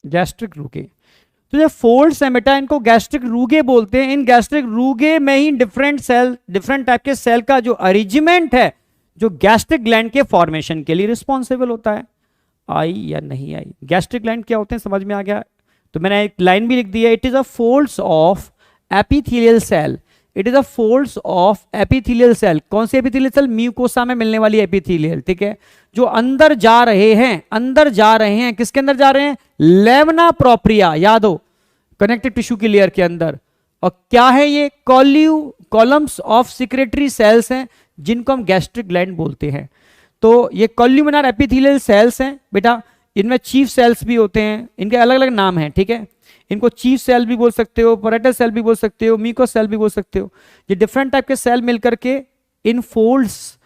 गैस्ट्रिक रूगे, तो ये फोल्ड्स हैं बेटा, इनको गैस्ट्रिक रूगे बोलते हैं। इन गैस्ट्रिक रूगे में ही डिफरेंट सेल, डिफरेंट टाइप के सेल का जो अरेंजमेंट है जो गैस्ट्रिक ग्लैंड के फॉर्मेशन के लिए रिस्पॉन्सिबल होता है। आई या नहीं आई? गैस्ट्रिक ग्लैंड क्या होते हैं समझ में आ गया? तो मैंने एक लाइन भी लिख दी है, it is a folds of epithelial cell. It is a folds of epithelial cell. कौन सी एपिथेलियल सेल? म्यूकोसा में मिलने वाली एपिथेलियल। ठीक है, जो अंदर जा रहे हैं, अंदर जा रहे हैं, किसके अंदर जा रहे हैं? लेमना प्रोप्रिया, याद हो, कनेक्टिव टिश्यू की लेयर के अंदर। और क्या है ये? कॉलम्स ऑफ सिक्रेटरी सेल्स हैं जिनको हम गैस्ट्रिक ग्लैंड बोलते हैं। तो ये कॉल्यूमिनर एपिथेलियल सेल्स हैं बेटा, इनमें चीफ सेल्स भी होते हैं, इनके अलग अलग नाम हैं। ठीक है, इनको चीफ सेल भी बोल सकते हो, परेटल सेल भी बोल सकते हो, म्यूकोस सेल भी बोल सकते हो। ये डिफरेंट टाइप के सेल मिलकर के इन फोल्ड्स,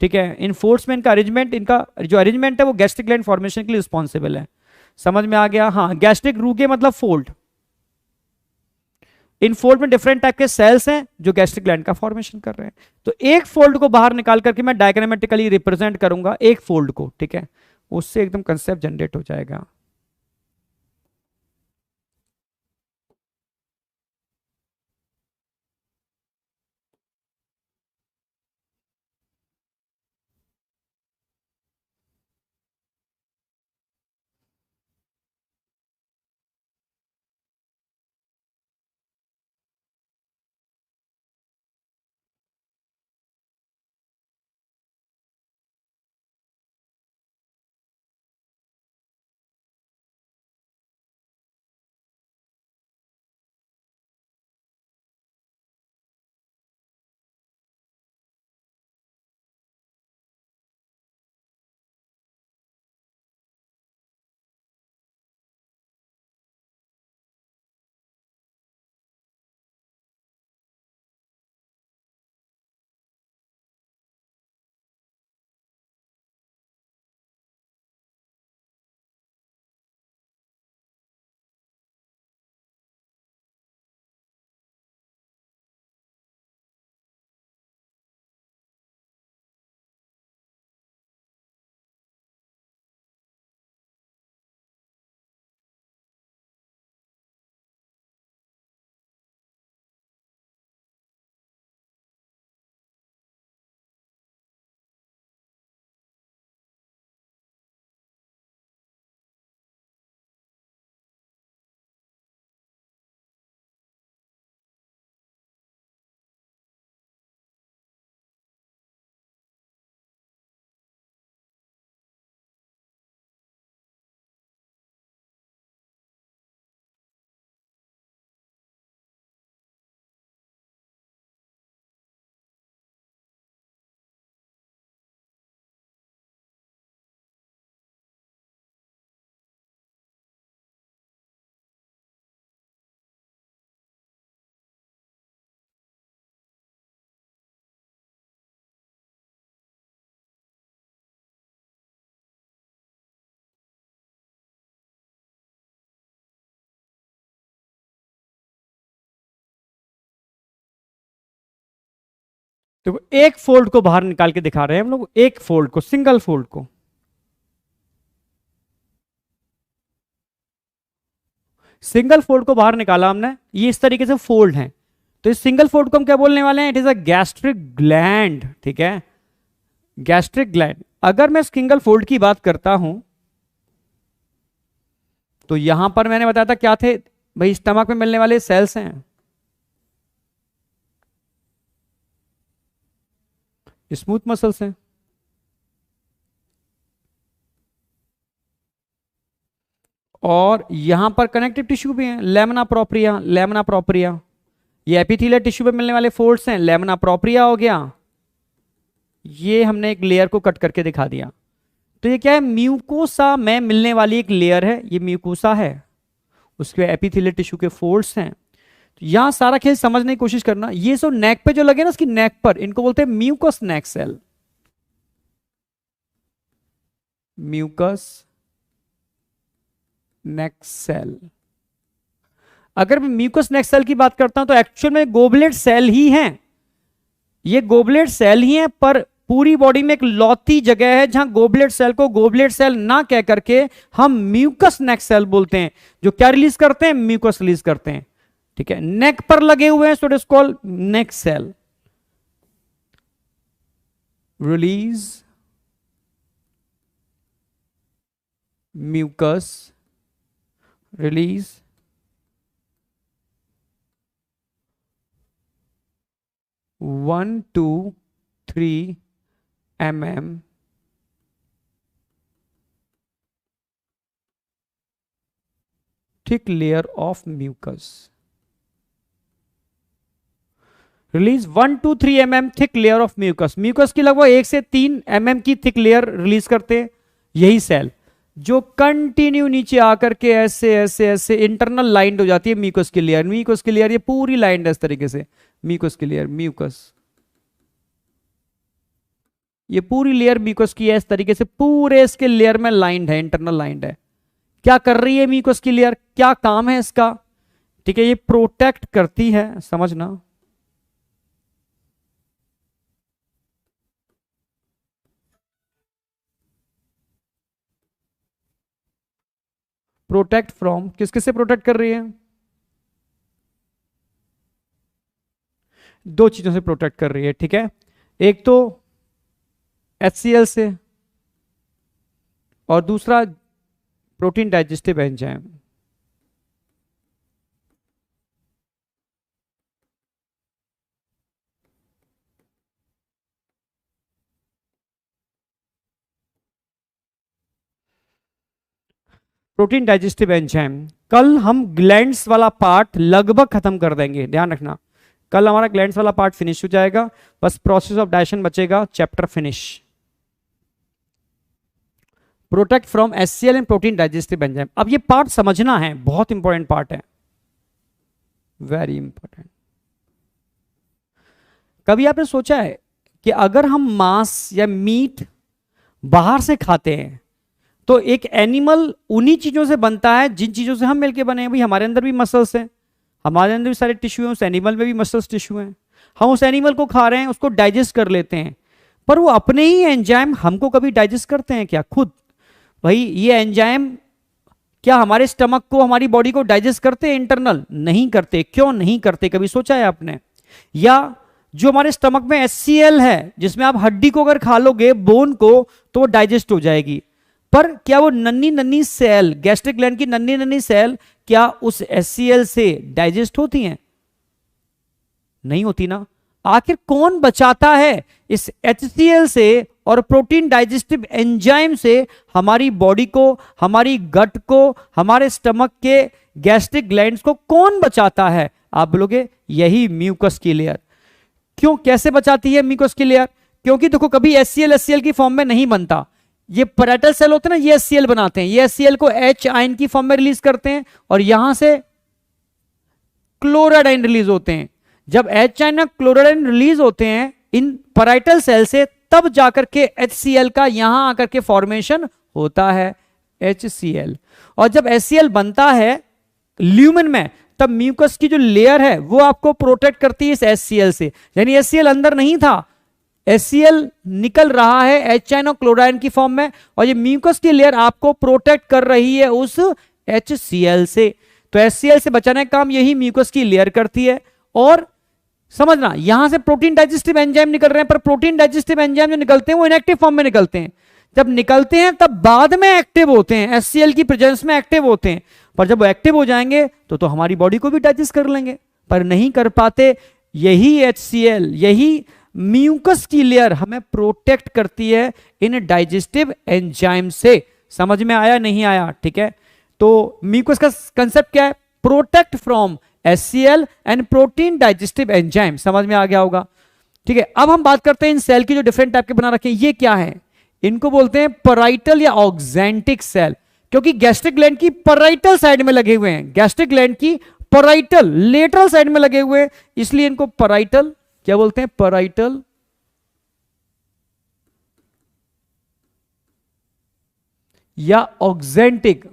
ठीक है, इन फोल्ड्स में इनका अरेंजमेंट, इनका जो अरेंजमेंट है वो गैस्ट्रिक ग्लैंड फॉर्मेशन के लिए रिस्पॉन्सिबल है। समझ में आ गया? हाँ, गैस्ट्रिक रूगे मतलब फोल्ड। इन फोल्ड में डिफरेंट टाइप के सेल्स हैं जो गैस्ट्रिक ग्लैंड का फॉर्मेशन कर रहे हैं। तो एक फोल्ड को बाहर निकाल करके मैं डायग्रामेटिकली रिप्रेजेंट करूंगा एक फोल्ड को। ठीक है, उससे एकदम कंसेप्ट जनरेट हो जाएगा। देखो एक फोल्ड को बाहर निकाल के दिखा रहे हैं हम लोग, एक फोल्ड को, सिंगल फोल्ड को। सिंगल फोल्ड को बाहर निकाला हमने, ये इस तरीके से फोल्ड है, तो इस सिंगल फोल्ड को हम क्या बोलने वाले हैं? It is a gastric gland, ठीक है, गैस्ट्रिक ग्लैंड। अगर मैं सिंगल फोल्ड की बात करता हूं तो यहां पर मैंने बताया था क्या थे भाई, स्टमक में मिलने वाले सेल्स हैं, स्मूथ मसल्स हैं, और यहां पर कनेक्टिव टिश्यू भी है, लेमना प्रोप्रिया, लेमना प्रोप्रिया। ये एपिथेलियल टिश्यू पे मिलने वाले फोल्ड्स हैं, लेमना प्रोप्रिया हो गया। ये हमने एक लेयर को कट करके दिखा दिया। तो ये क्या है? म्यूकोसा में मिलने वाली एक लेयर है, ये म्यूकोसा है, उसके एपिथेलियल टिश्यू के फोल्ड्स हैं। तो यहां सारा खेल समझने की कोशिश करना। ये सब नेक पे जो लगे ना, उसकी नेक पर, इनको बोलते हैं mucus neck cell, mucus neck cell. अगर मैं म्यूकस नेक सेल की बात करता हूं तो एक्चुअल में गोबलेट सेल ही हैं, ये गोबलेट सेल ही हैं, पर पूरी बॉडी में एक लौती जगह है जहां गोबलेट सेल को गोबलेट सेल ना कह करके हम म्यूकस नेक सेल बोलते हैं, जो क्या रिलीज करते हैं? म्यूकस रिलीज करते हैं, ठीक है, नेक पर लगे हुए हैं, so it is called neck cell. Release mucus, release 1 to 3 mm thick layer of mucus, रिलीज 1 to 3 mm thick layer of mucus. Mucus की लगभग 1 से 3 mm की थिक लेयर रिलीज करते हैं यही सेल, जो कंटिन्यू नीचे आकर के ऐसे ऐसे ऐसे इंटरनल लाइंड हो जाती है म्यूकस की लेयर। म्यूकस की लेयर ये पूरी लाइंड है इस तरीके से, म्यूकस की लेयर, म्यूकस, ये पूरी लेयर म्यूकस की है इस तरीके से, पूरे इसके लेयर में लाइंड है, इंटरनल लाइंड है। क्या कर रही है म्यूकस की लेयर? क्या काम है इसका? ठीक है, ये प्रोटेक्ट करती है, समझना, प्रोटेक्ट फ्रॉम, किसके से प्रोटेक्ट कर रही है? दो चीजों से प्रोटेक्ट कर रही है, ठीक है, एक तो HCl से, और दूसरा protein digestive enzyme. Protein digestive enzyme. कल हम ग्लैंड्स वाला पार्ट लगभग खत्म कर देंगे, ध्यान रखना, कल हमारा ग्लैंड्स वाला पार्ट फिनिश हो जाएगा, बस प्रोसेस ऑफ डाइजेशन बचेगा, chapter finish. Protect from HCl and protein digestive enzyme. अब ये पार्ट समझना है, बहुत इंपॉर्टेंट पार्ट है, वेरी इंपॉर्टेंट। कभी आपने सोचा है कि अगर हम मांस या मीट बाहर से खाते हैं तो एक एनिमल उन्हीं चीजों से बनता है जिन चीजों से हम मिलके बने हैं? भाई हमारे अंदर भी मसल्स हैं, हमारे अंदर भी सारे टिश्यू हैं, उस एनिमल में भी मसल्स टिश्यू हैं, हम उस एनिमल को खा रहे हैं, उसको डाइजेस्ट कर लेते हैं, पर वो अपने ही एंजाइम हमको कभी डाइजेस्ट करते हैं क्या खुद? भाई ये एंजाइम क्या हमारे स्टमक को, हमारी बॉडी को डाइजेस्ट करते हैं इंटरनल? नहीं करते। क्यों नहीं करते, कभी सोचा है आपने? या जो हमारे स्टमक में HCl है, जिसमें आप हड्डी को अगर खा लोगे, बोन को, तो वो डाइजेस्ट हो जाएगी, पर क्या वो नन्ही नन्ही सेल, गैस्ट्रिक ग्लैंड की नन्ही नन्ही सेल, क्या उस HCl से डाइजेस्ट होती हैं? नहीं होती ना। आखिर कौन बचाता है इस HCl से और प्रोटीन डाइजेस्टिव एंजाइम से हमारी बॉडी को, हमारी गट को, हमारे स्टमक के गैस्ट्रिक ग्लैंड्स को कौन बचाता है? आप बोलोगे यही म्यूकस की लेयर। क्यों, कैसे बचाती है म्यूकस की लेयर? क्योंकि देखो कभी HCl की फॉर्म में नहीं बनता, ये पैरेटल सेल होते हैं ना, ये HCl बनाते हैं, ये HCl को H आयन की फॉर्म में रिलीज करते हैं और यहां से क्लोराइड आयन रिलीज होते हैं। जब H आयन और क्लोराइड आयन रिलीज होते हैं इन पैरेटल सेल से, तब जाकर के HCl का यहां आकर के फॉर्मेशन होता है, HCl। और जब HCl बनता है ल्यूमेन में, तब म्यूकस की जो लेयर है वो आपको प्रोटेक्ट करती है इस HCl से। यानी HCl अंदर नहीं था, HCl निकल रहा है एच और क्लोराइन की फॉर्म में, और ये म्यूकस की लेयर आपको प्रोटेक्ट कर रही है उस HCl से। तो HCl से बचाने का काम यही म्यूकस की लेयर करती है। और समझना, यहां से प्रोटीन डाइजेस्टिव एंजाइम निकल रहे हैं, पर प्रोटीन डाइजेस्टिव एंजाइम जो निकलते हैं वो इनएक्टिव फॉर्म में निकलते हैं। जब निकलते हैं तब बाद में एक्टिव होते हैं, HCl की प्रेजेंस में एक्टिव होते हैं, पर जब वो एक्टिव हो जाएंगे तो हमारी बॉडी को भी डाइजेस्ट कर लेंगे, पर नहीं कर पाते। यही HCl, यही म्यूकस की लेयर हमें प्रोटेक्ट करती है इन डाइजेस्टिव एंजाइम से। समझ में आया नहीं आया? ठीक है, तो म्यूकस का कंसेप्ट क्या है? Protect from HCl and protein digestive enzyme. समझ में आ गया होगा? ठीक है, अब हम बात करते हैं इन सेल की जो डिफरेंट टाइप के बना रखे हैं। ये क्या है? इनको बोलते हैं पैराइटल या ऑक्जेंटिक सेल, क्योंकि गैस्ट्रिक ग्लैंड की पैराइटल साइड में लगे हुए हैं, गैस्ट्रिक ग्लैंड की पैराइटल लेटरल साइड में लगे हुए हैं, इसलिए इनको पैराइटल क्या बोलते हैं? पैराइटल या ऑक्जेंटिक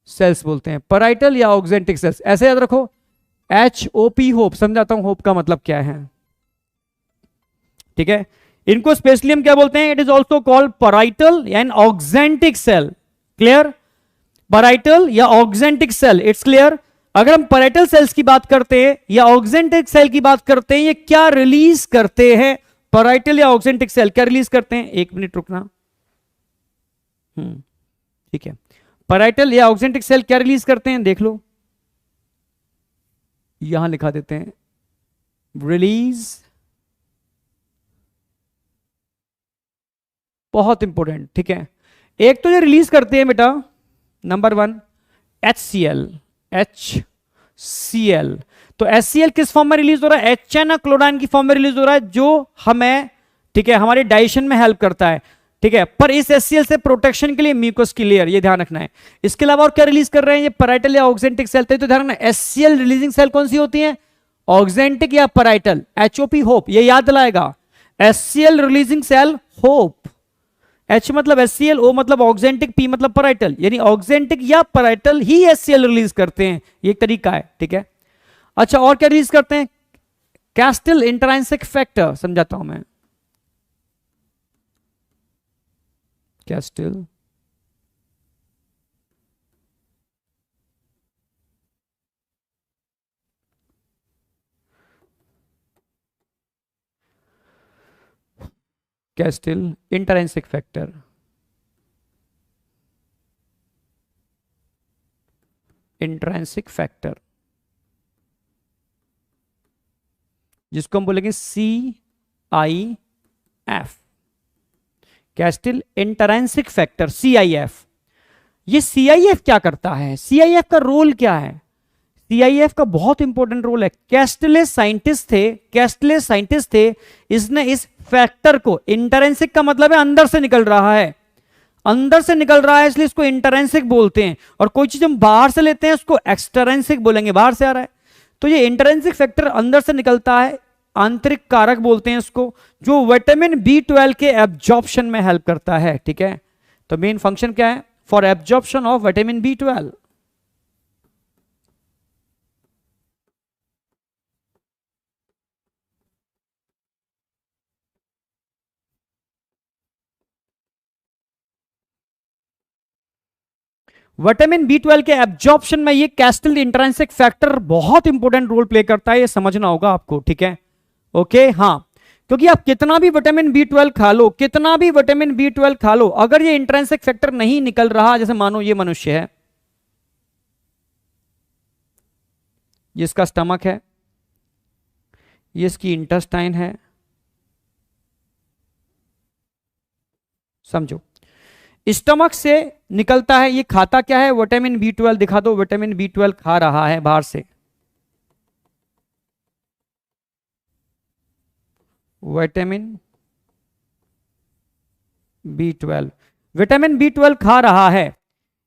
सेल्स बोलते हैं, पैराइटल या ऑक्जेंटिक सेल्स। ऐसे याद रखो, HOP, होप। समझाता हूं होप का मतलब क्या है। ठीक है, इनको स्पेशली हम क्या बोलते हैं? It is also called parietal and oxyntic cell. Clear? Parietal या ऑक्जेंटिक सेल, इट्स क्लियर। अगर हम पैराइटल सेल्स की बात करते हैं या ऑक्जेंटिक सेल की बात करते हैं, ये क्या रिलीज करते हैं? पैराइटल या ऑक्जेंटिक सेल क्या रिलीज करते हैं? एक मिनट रुकना। ठीक है, पैराइटल या ऑक्जेंटिक सेल क्या रिलीज करते हैं? देख लो, यहां लिखा देते हैं, रिलीज। बहुत इंपॉर्टेंट। ठीक है, एक तो ये रिलीज करते हैं बेटा, नंबर 1 HCl। तो HCl किस फॉर्म में रिलीज हो रहा है? HN क्लोराइन की फॉर्म में रिलीज हो रहा है, जो हमें, ठीक है, हमारे डाइजेशन में हेल्प करता है। ठीक है, पर इस HCl से प्रोटेक्शन के लिए म्यूकस की लेयर, ये ध्यान रखना है। इसके अलावा और क्या रिलीज कर रहे हैं ये पैराइटल या ऑक्जेंटिक सेल? तो ध्यान रखना, HCl रिलीजिंग सेल कौन सी होती है? ऑक्जेंटिक या पैराइटल? HOP, होप, ये याद दिलाएगा। HCl releasing cell hope, H मतलब HCl, O मतलब ऑक्जेंटिक, P मतलब पैराइटल, यानी ऑक्जेंटिक या पैराइटल ही HCl रिलीज करते हैं, ये एक तरीका है। ठीक है, अच्छा, और क्या रिलीज करते हैं? कैस्टिल इंट्रांसिक फैक्टर, समझाता हूं मैं। कैस्टिल इंट्रांसिक फैक्टर, इंट्रांसिक फैक्टर, जिसको हम बोलेंगे CIF, कैस्टिल इंट्रांसिक फैक्टर, CIF। ये CIF क्या करता है? CIF का रोल क्या है? CIF का बहुत इंपॉर्टेंट रोल है। कैस्टिले साइंटिस्ट थे, इसने इस फैक्टर को, इंट्रांसिक का मतलब है अंदर से निकल रहा है, अंदर से निकल रहा है, इसलिए इसको इंट्रांसिक बोलते हैं। और कोई चीज हम बाहर से लेते हैं उसको एक्सट्रांसिक बोलेंगे, बाहर से आ रहा है। तो ये इंट्रांसिक फैक्टर अंदर से निकलता है, आंतरिक कारक बोलते हैं इसको, जो विटामिन B12 के एब्जॉर्प्शन में हेल्प करता है। ठीक है, तो मेन फंक्शन क्या है? For absorption of vitamin B12। Vitamin B12 के एब्जॉर्प्शन में ये कैस्टिल इंट्रांसिक फैक्टर बहुत इंपॉर्टेंट रोल प्ले करता है, ये समझना होगा आपको। ठीक है, ओके, हाँ, क्योंकि आप कितना भी विटामिन B12 खा लो, कितना भी विटामिन B12 खा लो, अगर ये इंट्रांसिक फैक्टर नहीं निकल रहा, जैसे मानो ये मनुष्य है, ये इसका स्टमक है, ये इसकी इंटेस्टाइन है, समझो, स्टमक से निकलता है, ये खाता क्या है? Vitamin B12। दिखा दो, विटामिन B12 खा रहा है बाहर से, विटामिन B12, विटामिन B12 खा रहा है।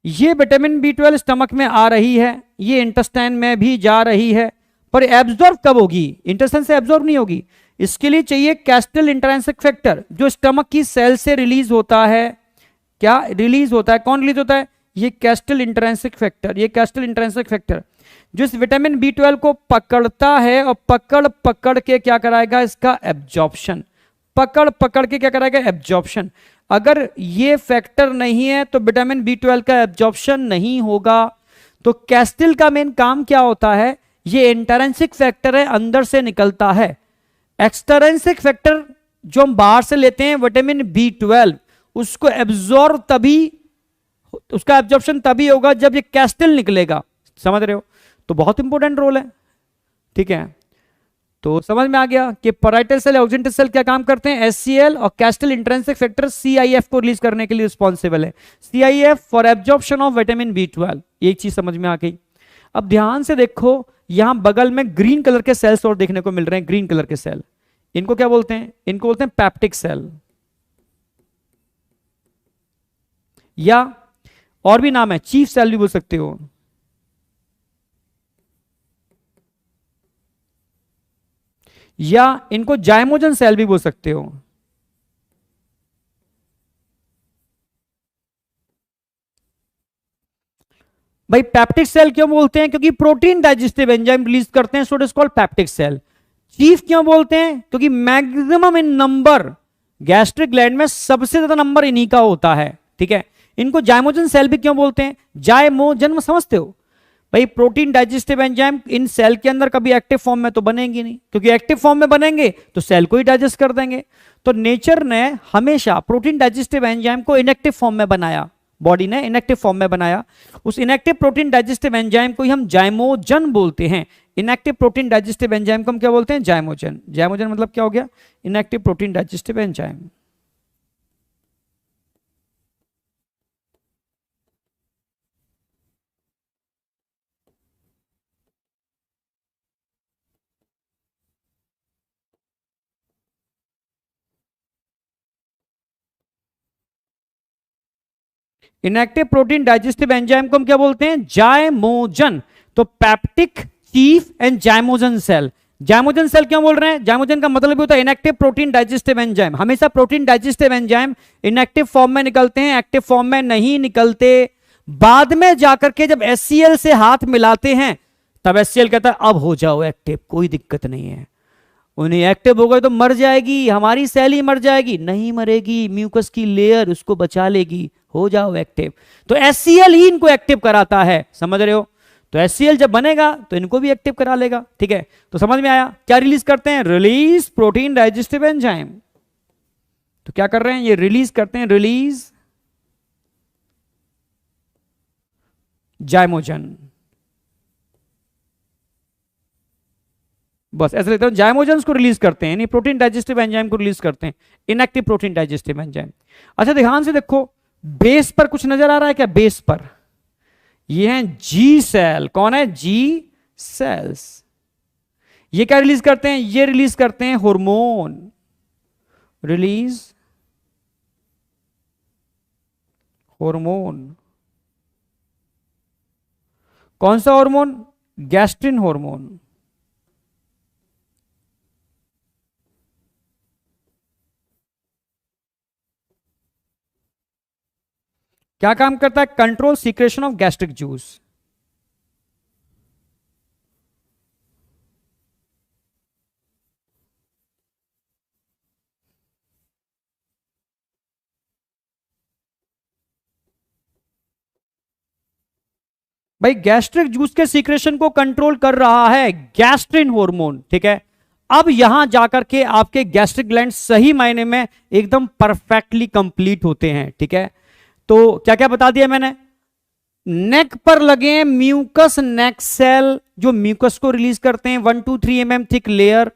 ये विटामिन B12 स्टमक में आ रही है, ये इंटेस्टाइन में भी जा रही है, पर एब्जॉर्ब कब होगी? इंटेस्टाइन से एब्जॉर्ब नहीं होगी। इसके लिए चाहिए कैस्टिल इंट्रांसिक फैक्टर, जो स्टमक की सेल से रिलीज होता है। क्या रिलीज होता है? कौन रिलीज होता है? ये कैस्टल इंट्रिंसिक फैक्टर, ये कैस्टल इंट्रिंसिक फैक्टर जो इस विटामिन B12 को पकड़ता है और पकड़ पकड़ के क्या कराएगा, इसका एब्जॉर्प्शन, पकड़ पकड़ के क्या कराएगा, एब्जॉर्प्शन। अगर ये फैक्टर नहीं है तो विटामिन B12 का एब्जॉर्प्शन नहीं होगा। तो कैस्टिल का मेन काम क्या होता है, ये इंट्रिंसिक फैक्टर है, अंदर से निकलता है। एक्सट्रिंसिक फैक्टर जो हम बाहर से लेते हैं विटामिन B12, उसको एब्जॉर्ब तभी, उसका एब्जॉर्प्शन तभी होगा जब ये कैस्टिल निकलेगा। समझ रहे हो? तो बहुत इंपॉर्टेंट रोल है, ठीक है। तो समझ में आ गया कि पैराइटल सेल, ऑक्सीडेंटिव सेल क्या काम करते हैं, HCl और कैस्टल इंट्रिंसिक फैक्टर CIF को रिलीज करने के लिए रिस्पॉन्सिबल है। CIF for absorption of vitamin B12, एक चीज समझ में आ गई। अब ध्यान से देखो, यहां बगल में ग्रीन कलर के सेल्स और देखने को मिल रहे हैं, ग्रीन कलर के सेल, इनको क्या बोलते हैं, इनको बोलते हैं पैप्टिक सेल, या और भी नाम है, चीफ सेल भी बोल सकते हो। या इनको जाइमोजन सेल भी बोल सकते हो। भाई पैप्टिक सेल क्यों बोलते हैं, क्योंकि प्रोटीन डाइजेस्टिव एंजाइम रिलीज करते हैं, so it is called peptic cell. Chief क्यों बोलते हैं, क्योंकि maximum in number, gastric gland में सबसे ज्यादा नंबर इन्हीं का होता है, ठीक है। इनको जाइमोजन सेल भी क्यों बोलते हैं, जाइमोजन समझते हो भाई, प्रोटीन डाइजेस्टिव एंजाइम इन सेल के अंदर कभी एक्टिव फॉर्म में तो बनेंगे नहीं, क्योंकि एक्टिव फॉर्म में बनेंगे तो सेल को ही डाइजेस्ट कर देंगे। तो नेचर ने हमेशा प्रोटीन डाइजेस्टिव एंजाइम को इनएक्टिव फॉर्म में बनाया, बॉडी ने इनएक्टिव फॉर्म में बनाया। उस इनएक्टिव प्रोटीन डाइजेस्टिव एंजाइम को ही हम जाइमोजन बोलते हैं। इनएक्टिव प्रोटीन डाइजेस्टिव एंजाइम को हम क्या बोलते हैं, जाइमोजन। जाइमोजन मतलब क्या हो गया, inactive protein digestive enzyme. Inactive protein digestive enzyme को हम क्या बोलते हैं, जाइमोजन। तो peptic, chief and zymogen cell. Zymogen cell क्यों बोल रहे हैं, जाइमोजन का मतलब भी होता है इनएक्टिव प्रोटीन डाइजेस्टिव एंजाइम। हमेशा protein digestive enzyme inactive form में निकलते हैं, एक्टिव फॉर्म में नहीं निकलते। बाद में जाकर के जब HCl से हाथ मिलाते हैं तब HCl कहता है अब हो जाओ एक्टिव, कोई दिक्कत नहीं है। उन्हें एक्टिव हो गए तो मर जाएगी, हमारी सेल ही मर जाएगी, नहीं मरेगी, म्यूकस की लेयर उसको बचा लेगी, हो जाओ एक्टिव। तो HCl ही इनको एक्टिव कराता है, समझ रहे हो। तो HCl जब बनेगा तो इनको भी एक्टिव करा लेगा, ठीक है। तो समझ में आया, क्या रिलीज करते हैं, रिलीज प्रोटीन डाइजेस्टिव एंजाइम। तो क्या कर रहे हैं, ये रिलीज करते हैं, रिलीज जाइमोजन। बस ऐसे लेते हैं, जाइमोजन को रिलीज करते हैं, यानी प्रोटीन डाइजेस्टिव एंजाइम को रिलीज करते हैं, इनएक्टिव प्रोटीन डाइजेस्टिव एंजाइम। अच्छा ध्यान से देखो, बेस पर कुछ नजर आ रहा है क्या, बेस पर ये है जी सेल। कौन है, जी सेल्स। ये क्या रिलीज करते हैं, ये रिलीज करते हैं हार्मोन, रिलीज हार्मोन। कौन सा हार्मोन, गैस्ट्रिन हार्मोन। क्या काम करता है, control secretion of gastric juice. भाई गैस्ट्रिक जूस के सीक्रेशन को कंट्रोल कर रहा है गैस्ट्रिन हार्मोन, ठीक है। अब यहां जाकर के आपके गैस्ट्रिक ग्लैंड सही मायने में एकदम परफेक्टली कंप्लीट होते हैं, ठीक है। तो क्या क्या बता दिया मैंने, नेक पर लगे म्यूकस नेक सेल जो म्यूकस को रिलीज करते हैं, 1 to 3 mm thick layer.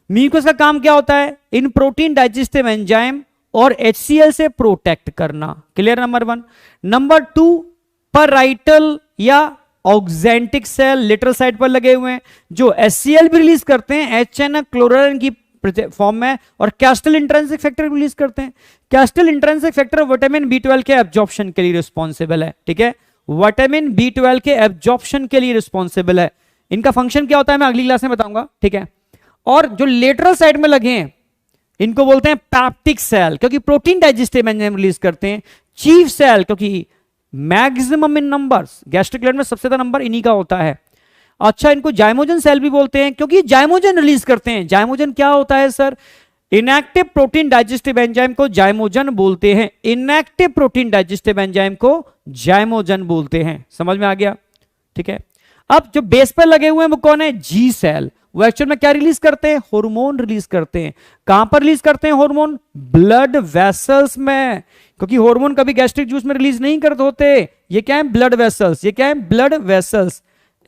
Mucus का काम क्या होता है, इन प्रोटीन डाइजेस्टिव एंजाइम और HCl से प्रोटेक्ट करना, क्लियर, नंबर 1। नंबर 2, पैराइटल या ऑक्जेंटिक सेल लिटरल साइड पर लगे हुए हैं जो HCl भी रिलीज करते हैं HN क्लोराइन की फॉर्म में, और कैस्टल इंट्रिंसिक फैक्टर रिलीज करते हैं। Castle intrinsic factor vitamin B12 के एब्जॉर्प्शन के लिए रिस्पॉन्सिबल है, ठीक है। विटामिन B12 के एब्जॉर्प्शन के लिए रिस्पॉन्सिबल है। इनका फंक्शन क्या होता है मैं अगली क्लास में बताऊंगा, ठीक है। और जो लेटरल साइड में लगे हैं इनको बोलते हैं पैप्टिक सेल, क्योंकि प्रोटीन डाइजेस्टिव एंजाइम रिलीज करते हैं। चीफ सेल क्योंकि मैक्सिमम इन नंबर्स, गैस्ट्रिक ग्लैंड में सबसे ज्यादा नंबर इन्हीं का होता है। अच्छा, इनको जाइमोजन सेल भी बोलते हैं क्योंकि जाइमोजन रिलीज करते हैं। जाइमोजन क्या होता है sir? Inactive protein digestive enzyme को जाइमोजन बोलते हैं। इनएक्टिव प्रोटीन डाइजेस्टिव एंजाइम को जाइमोजन बोलते हैं। समझ में आ गया? ठीक है। अब जो बेस पर लगे हुए हैं वो कौन है? जी सेल। वो एक्चुअल में क्या रिलीज करते हैं? हार्मोन रिलीज करते हैं। कहां पर रिलीज करते हैं हार्मोन? ब्लड वेसल्स में, क्योंकि हार्मोन कभी गैस्ट्रिक जूस में रिलीज नहीं करते होते। ये क्या है? Blood vessels. ये क्या है? Blood vessels.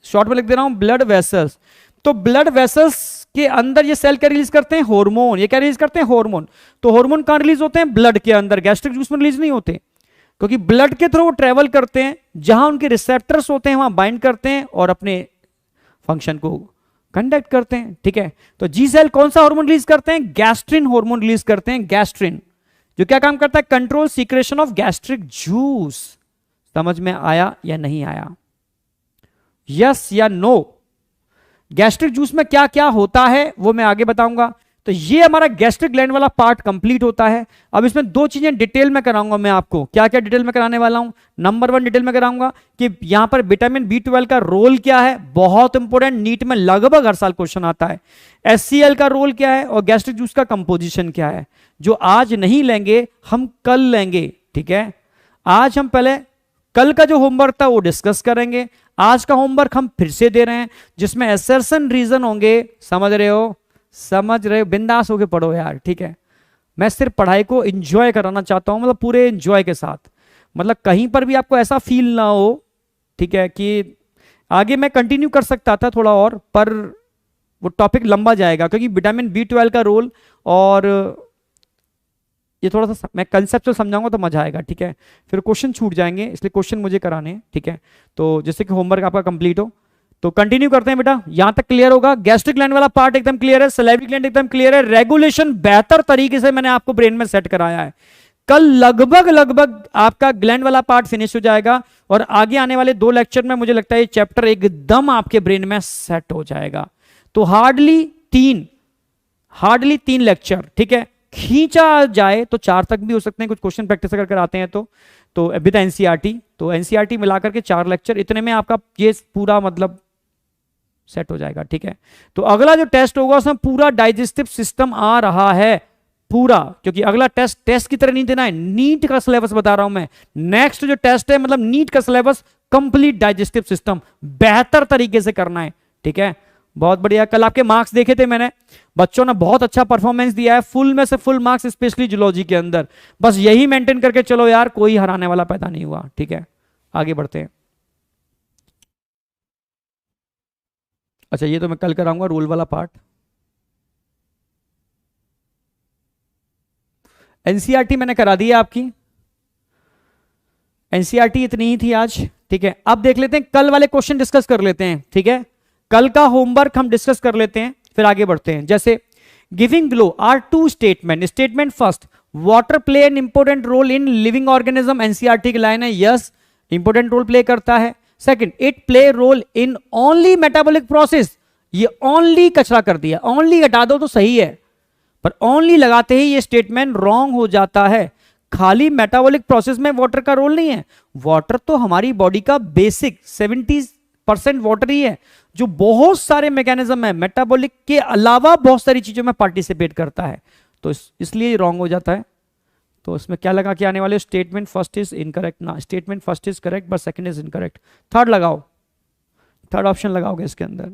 शॉर्ट में लिख दे रहा हूं, ब्लड वेसल्स। तो ब्लड वेसल्स के अंदर ये सेल क्या रिलीज करते हैं? हार्मोन। ये क्या रिलीज करते हैं? हार्मोन। तो हार्मोन कहां रिलीज होते हैं? ब्लड के अंदर। गैस्ट्रिक जूस में रिलीज नहीं होते, क्योंकि ब्लड के थ्रू वो ट्रेवल करते हैं, जहां उनके रिसेप्टर्स होते हैं वहां बाइंड करते हैं और अपने फंक्शन को कंडक्ट करते हैं। ठीक है। तो जी सेल कौन सा हार्मोन रिलीज करते हैं? गैस्ट्रिन हार्मोन रिलीज करते हैं। गैस्ट्रिन जो क्या काम करता है? Control secretion of gastric juice. समझ में आया या नहीं आया? यस या नो? गैस्ट्रिक जूस में क्या क्या होता है वो मैं आगे बताऊंगा। तो ये हमारा गैस्ट्रिक ग्लैंड वाला पार्ट कंप्लीट होता है। अब इसमें दो चीजें डिटेल में कराऊंगा मैं आपको। क्या क्या डिटेल में कराने वाला हूं? नंबर 1 डिटेल में कराऊंगा कि यहां पर विटामिन B12 का रोल क्या है। बहुत इंपॉर्टेंट, नीट में लगभग हर साल क्वेश्चन आता है। HCl का रोल क्या है और गैस्ट्रिक जूस का कंपोजिशन क्या है। जो आज नहीं लेंगे हम कल लेंगे। ठीक है। आज हम पहले कल का जो होमवर्क था वो डिस्कस करेंगे। आज का होमवर्क हम फिर से दे रहे हैं, जिसमें असर्शन रीजन होंगे। समझ रहे हो? समझ रहे हो? बिंदास होके पढ़ो यार। ठीक है। मैं सिर्फ पढ़ाई को एंजॉय कराना चाहता हूं, मतलब पूरे एंजॉय के साथ, मतलब कहीं पर भी आपको ऐसा फील ना हो, ठीक है, कि आगे मैं कंटिन्यू कर सकता था थोड़ा और, पर वो टॉपिक लंबा जाएगा, क्योंकि विटामिन B12 का रोल और ये थोड़ा सा मैं कंसेप्ट समझाऊंगा तो मजा आएगा। ठीक है। फिर क्वेश्चन छूट जाएंगे, इसलिए क्वेश्चन मुझे कराने हैं। ठीक है। तो जैसे कि होमवर्क आपका कंप्लीट हो तो कंटिन्यू करते हैं बेटा। यहां तक क्लियर होगा? गैस्ट्रिक ग्लैंड वाला पार्ट एकदम क्लियर है, सलाइवरी ग्लैंड एकदम क्लियर है, रेगुलेशन बेहतर तरीके से मैंने आपको ब्रेन में सेट कराया है। कल लगभग लगभग आपका ग्लैंड वाला पार्ट फिनिश हो जाएगा और आगे आने वाले 2 लेक्चर में मुझे लगता है ये चैप्टर एकदम आपके ब्रेन में सेट हो जाएगा। तो हार्डली 3 लेक्चर, ठीक है, खींचा जाए तो 4 तक भी हो सकते हैं, कुछ क्वेश्चन प्रैक्टिस अगर कराते हैं तो विद एनसीईआरटी, तो एनसीईआरटी मिलाकर के 4 लेक्चर, इतने में आपका ये पूरा मतलब सेट हो जाएगा। ठीक है। तो अगला जो टेस्ट होगा उसमें पूरा डाइजेस्टिव सिस्टम आ रहा है पूरा, क्योंकि अगला टेस्ट की तरह नहीं देना है, नीट का सिलेबस बता रहा हूं मैं। नेक्स्ट जो टेस्ट है मतलब नीट का सिलेबस, कंप्लीट डाइजेस्टिव सिस्टम बेहतर तरीके से करना है। ठीक है। बहुत बढ़िया। कल आपके मार्क्स देखे थे मैंने, बच्चों ने बहुत अच्छा परफॉर्मेंस दिया है, फुल में से फुल मार्क्स स्पेशली जूलॉजी के अंदर। बस यही मेंटेन करके चलो यार, कोई हराने वाला पैदा नहीं हुआ। ठीक है। आगे बढ़ते हैं। अच्छा, ये तो मैं कल कराऊंगा रोल वाला पार्ट। एनसीईआरटी मैंने करा दी है आपकी, एनसीईआरटी इतनी ही थी आज। ठीक है। अब देख लेते हैं कल वाले क्वेश्चन डिस्कस कर लेते हैं। ठीक है। कल का होमवर्क हम डिस्कस कर लेते हैं, फिर आगे बढ़ते हैं। जैसे giving below are 2 statement. Statement first, water play an important role in living organism. NCERT की लाइन है, यस इंपॉर्टेंट रोल प्ले करता है। Second, it play role in only metabolic process. ये ओनली कचरा कर दिया, ओनली हटा दो तो सही है, पर ओनली लगाते ही ये स्टेटमेंट रॉन्ग हो जाता है। खाली मेटाबॉलिक प्रोसेस में वाटर का रोल नहीं है। वाटर तो हमारी बॉडी का बेसिक 70% वाटर ही है, जो बहुत सारे मैकेनिज्म है मेटाबॉलिक के अलावा बहुत सारी चीजों में पार्टिसिपेट करता है, तो इसलिए रॉन्ग हो जाता है। तो इसमें क्या लगा के आने वाले? स्टेटमेंट फर्स्ट इज इनकरेक्ट ना, statement first is correct but second is incorrect. Third लगाओ, थर्ड ऑप्शन लगाओगे इसके अंदर।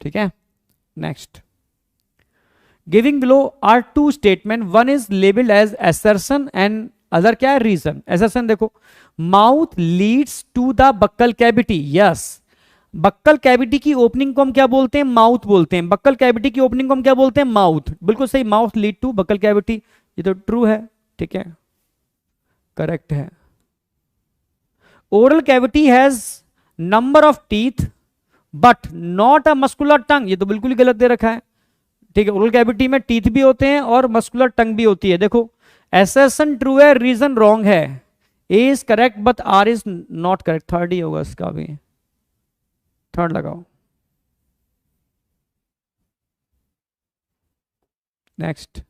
ठीक है। Next, giving below are 2 statement, one is labelled as assertion and other क्या है? रीजन। असर्शन देखो, mouth leads to the buccal cavity. Yes, buccal cavity की ओपनिंग को हम क्या बोलते हैं? माउथ बोलते हैं। बक्कल कैविटी की ओपनिंग को हम क्या बोलते हैं? माउथ। बिल्कुल सही, mouth lead to buccal cavity, ये तो ट्रू है। ठीक है, करेक्ट है। Oral cavity has number of teeth but not a muscular tongue, ये तो बिल्कुल ही गलत दे रखा है। ठीक है, ओरल कैविटी में टीथ भी होते हैं और मस्कुलर टंग भी होती है। देखो, असर्शन ट्रू है, रीजन रॉन्ग है। A is correct but R is not correct. Third ही होगा इसका भी, थर्ड लगाओ। Next,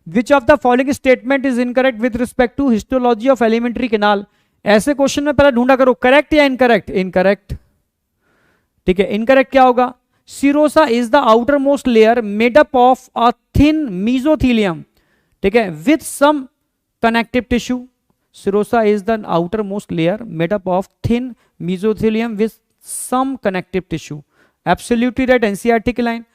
which of the following statement is incorrect with respect to histology of alimentary canal. ऐसे क्वेश्चन में पहले ढूंढा करो करेक्ट या इनकरेक्ट। इनकरेक्ट, ठीक है। इनकरेक्ट क्या होगा? Serosa is the outer most layer made up of a thin mesothelium, ठीक है, with some connective tissue. Serosa is the outer most layer made up of thin mesothelium with some connective tissue. Absolutely right, NCERT की line.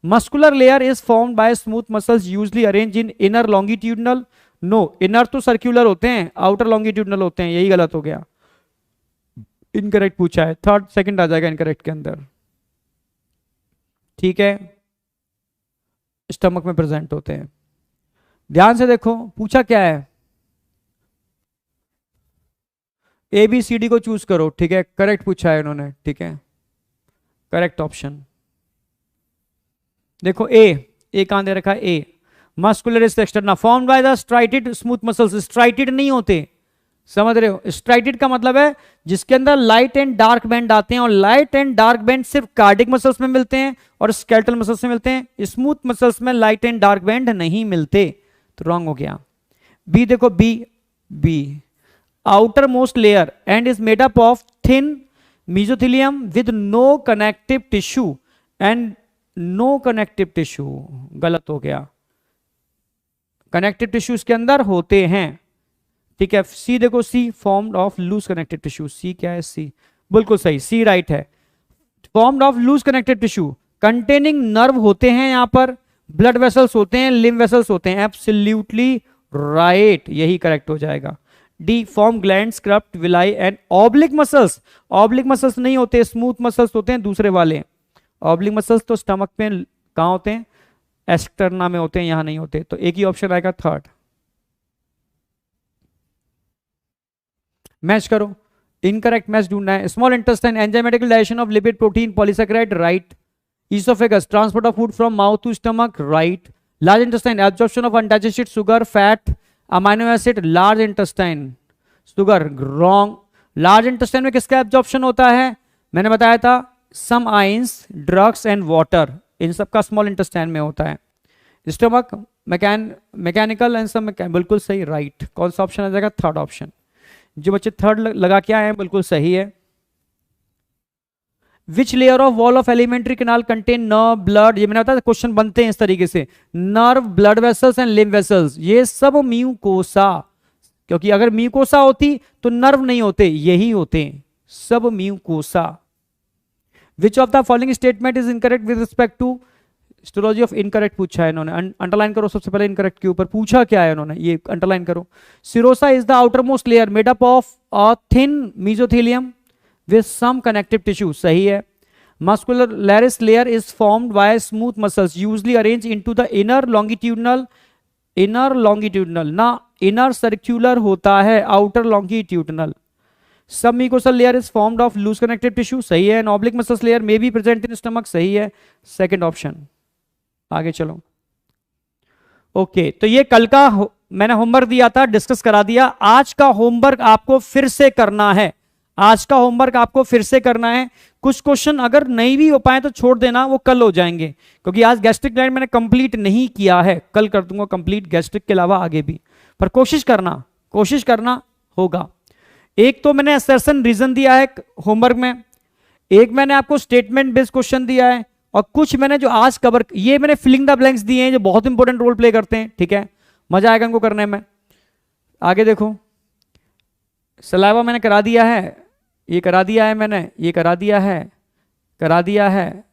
Muscular layer is formed by smooth muscles usually arrange in inner longitudinal. No, inner तो circular होते हैं, outer longitudinal होते हैं, यही गलत हो गया। इनकरेक्ट पूछा है, थर्ड सेकंड आ जाएगा इनकरेक्ट के अंदर, ठीक है। स्टमक में प्रेजेंट होते हैं। ध्यान से देखो पूछा क्या है, ए बी सी डी को चूज करो, ठीक है। करेक्ट पूछा है इन्होंने, ठीक है, करेक्ट ऑप्शन। देखो ए कहां दे रखा है? A muscularis externa formed by the striated smooth muscles. Striated नहीं होते, समझ रहे हो? स्ट्राइटेड का मतलब है जिसके अंदर लाइट एंड डार्क बैंड आते हैं, और लाइट एंड डार्क बैंड सिर्फ कार्डिक मसल्स में मिलते हैं और स्केलेटल मसल्स में मिलते हैं। स्मूथ मसल्स में लाइट एंड डार्क बैंड नहीं मिलते, तो रॉन्ग हो गया। बी देखो, B outer most layer and is made up of thin mesothelium with no connective tissue and no connective tissue, गलत हो गया। कनेक्टिव टिश्यू इसके अंदर होते हैं, ठीक है। सी देखो, C formed of loose connective tissue. C क्या है? सी बिल्कुल सही, सी राइट है। Formed of loose connective tissue containing nerve होते हैं, यहां पर ब्लड वेसल्स होते हैं, लिम्फ वेसल्स होते हैं। एब्सोल्युटली राइट, यही करेक्ट हो जाएगा। D form glands, crypt, villi and oblique muscles. Oblique muscles नहीं होते, स्मूथ मसल्स होते हैं दूसरे वाले। ऑब्लिक मसल्स तो स्टमक में कहां होते हैं? एस्टर्ना में होते हैं, यहां नहीं होते। तो एक ही ऑप्शन आएगा थर्ड। मैच करो, इनकरेक्ट मैच ढूंढना है। Small intestine enzymatical digestion of lipid, protein, polysaccharide, right. Oesophagus transport of food from mouth to stomach, right. Large intestine absorption of undigested sugar, fat, amino acid. Large intestine sugar, wrong. Large intestine में किसका absorption होता है? मैंने बताया था some ions, drugs and water, इन सबका small intestine में होता है। स्टमक मैकेनिकल एंड सब बिल्कुल सही, राइट। कौन सा ऑप्शन आ जाएगा? Third option. जो बच्चे थर्ड लगा के आए हैं बिल्कुल सही है। Which layer of wall of alimentary canal contain nerve, blood. ये मैंने बताया क्वेश्चन बनते हैं इस तरीके से, nerve, blood vessels and lymph vessels. ये सब म्यूकोसा, क्योंकि अगर म्यूकोसा होती तो नर्व नहीं होते, यही होते हैं सब mucosa. Which of the following statement is incorrect with respect to histology of. Incorrect पूछा है इन्होंने, अंडरलाइन करो सबसे पहले इनकरेक्ट के ऊपर पूछा क्या है इन्होंने, ये अंडरलाइन करो। Serosa is the outer most layer made up of a thin mesothelium with some connective tissue, सही है। Muscularis layer is formed by smooth muscles usually arrange into the inner longitudinal ना, inner circular होता है, outer longitudinal. Submucosal layer is formed of loose connective tissue, सही है। And oblique muscles layer may be present in stomach, सही है, second option. आगे चलो। Okay, तो ये कल का मैंने होमवर्क दिया था, डिस्कस करा दिया। आज का होमवर्क आपको फिर से करना है, आज का होमवर्क आपको फिर से करना है। कुछ क्वेश्चन अगर नहीं भी हो पाए तो छोड़ देना, वो कल हो जाएंगे, क्योंकि आज गैस्ट्रिक ग्लैंड मैंने कंप्लीट नहीं किया है, कल कर दूंगा कंप्लीट गैस्ट्रिक के अलावा आगे भी। पर कोशिश करना होगा। एक तो मैंने असर्शन रीजन दिया है होमवर्क में, एक मैंने आपको स्टेटमेंट बेस्ड क्वेश्चन दिया है, और कुछ मैंने जो आज कवर, ये मैंने फिलिंग द ब्लैंक्स दिए हैं जो बहुत इंपॉर्टेंट रोल प्ले करते हैं, ठीक है। मजा आएगा इनको करने में। आगे देखो, सलाइवा मैंने करा दिया है, ये करा दिया है मैंने, ये करा दिया है।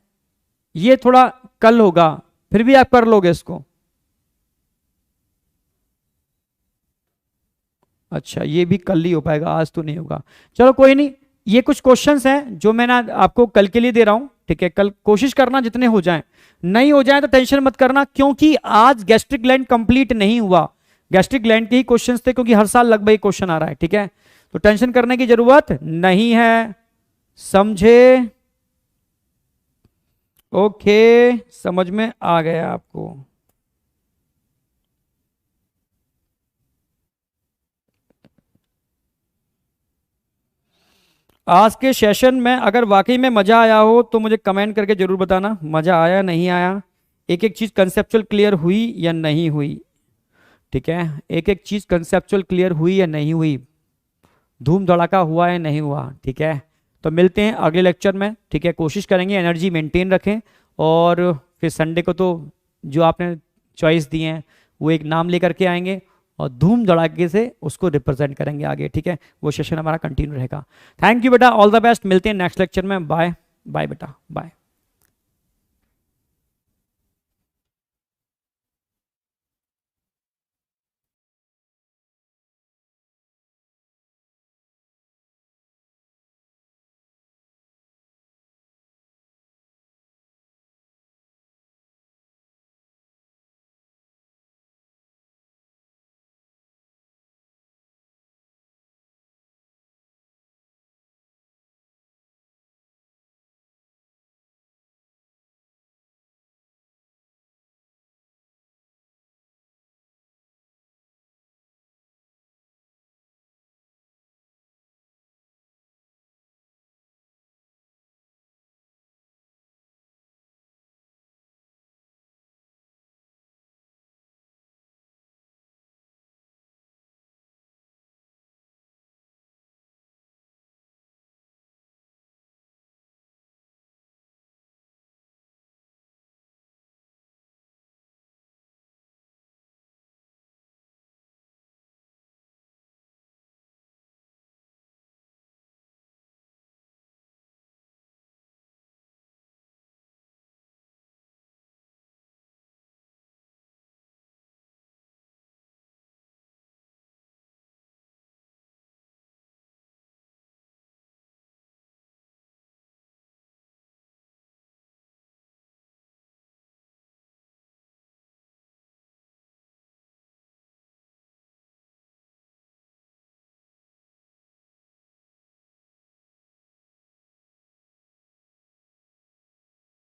ये थोड़ा कल होगा, फिर भी आप कर लोगे इसको। अच्छा, ये भी कल ही हो पाएगा, आज तो नहीं होगा। चलो कोई नहीं, ये कुछ क्वेश्चंस हैं जो मैंने आपको कल के लिए दे रहा हूं, ठीक है। कल कोशिश करना जितने हो जाएं, नहीं हो जाए तो टेंशन मत करना, क्योंकि आज गैस्ट्रिक ग्लैंड कंप्लीट नहीं हुआ। गैस्ट्रिक ग्लैंड के ही क्वेश्चंस थे, क्योंकि हर साल लगभग क्वेश्चन आ रहा है, ठीक है। तो टेंशन करने की जरूरत नहीं है, समझे? ओके, समझ में आ गया आपको। आज के सेशन में अगर वाकई में मजा आया हो तो मुझे कमेंट करके जरूर बताना, मजा आया नहीं आया, एक एक चीज कंसेप्चुअल क्लियर हुई या नहीं हुई। ठीक है, एक एक चीज कंसेप्चुअल क्लियर हुई या नहीं हुई, धूम धड़ाका हुआ या नहीं हुआ, ठीक है। तो मिलते हैं अगले लेक्चर में, ठीक है। कोशिश करेंगे एनर्जी मेंटेन रखें, और फिर संडे को तो जो आपने चॉइस दी है वो एक नाम लेकर के आएंगे और धूम धड़ाके से उसको रिप्रेजेंट करेंगे आगे, ठीक है। वो सेशन हमारा कंटिन्यू रहेगा। थैंक यू बेटा, ऑल द बेस्ट, मिलते हैं नेक्स्ट लेक्चर में। बाय बाय बेटा, बाय।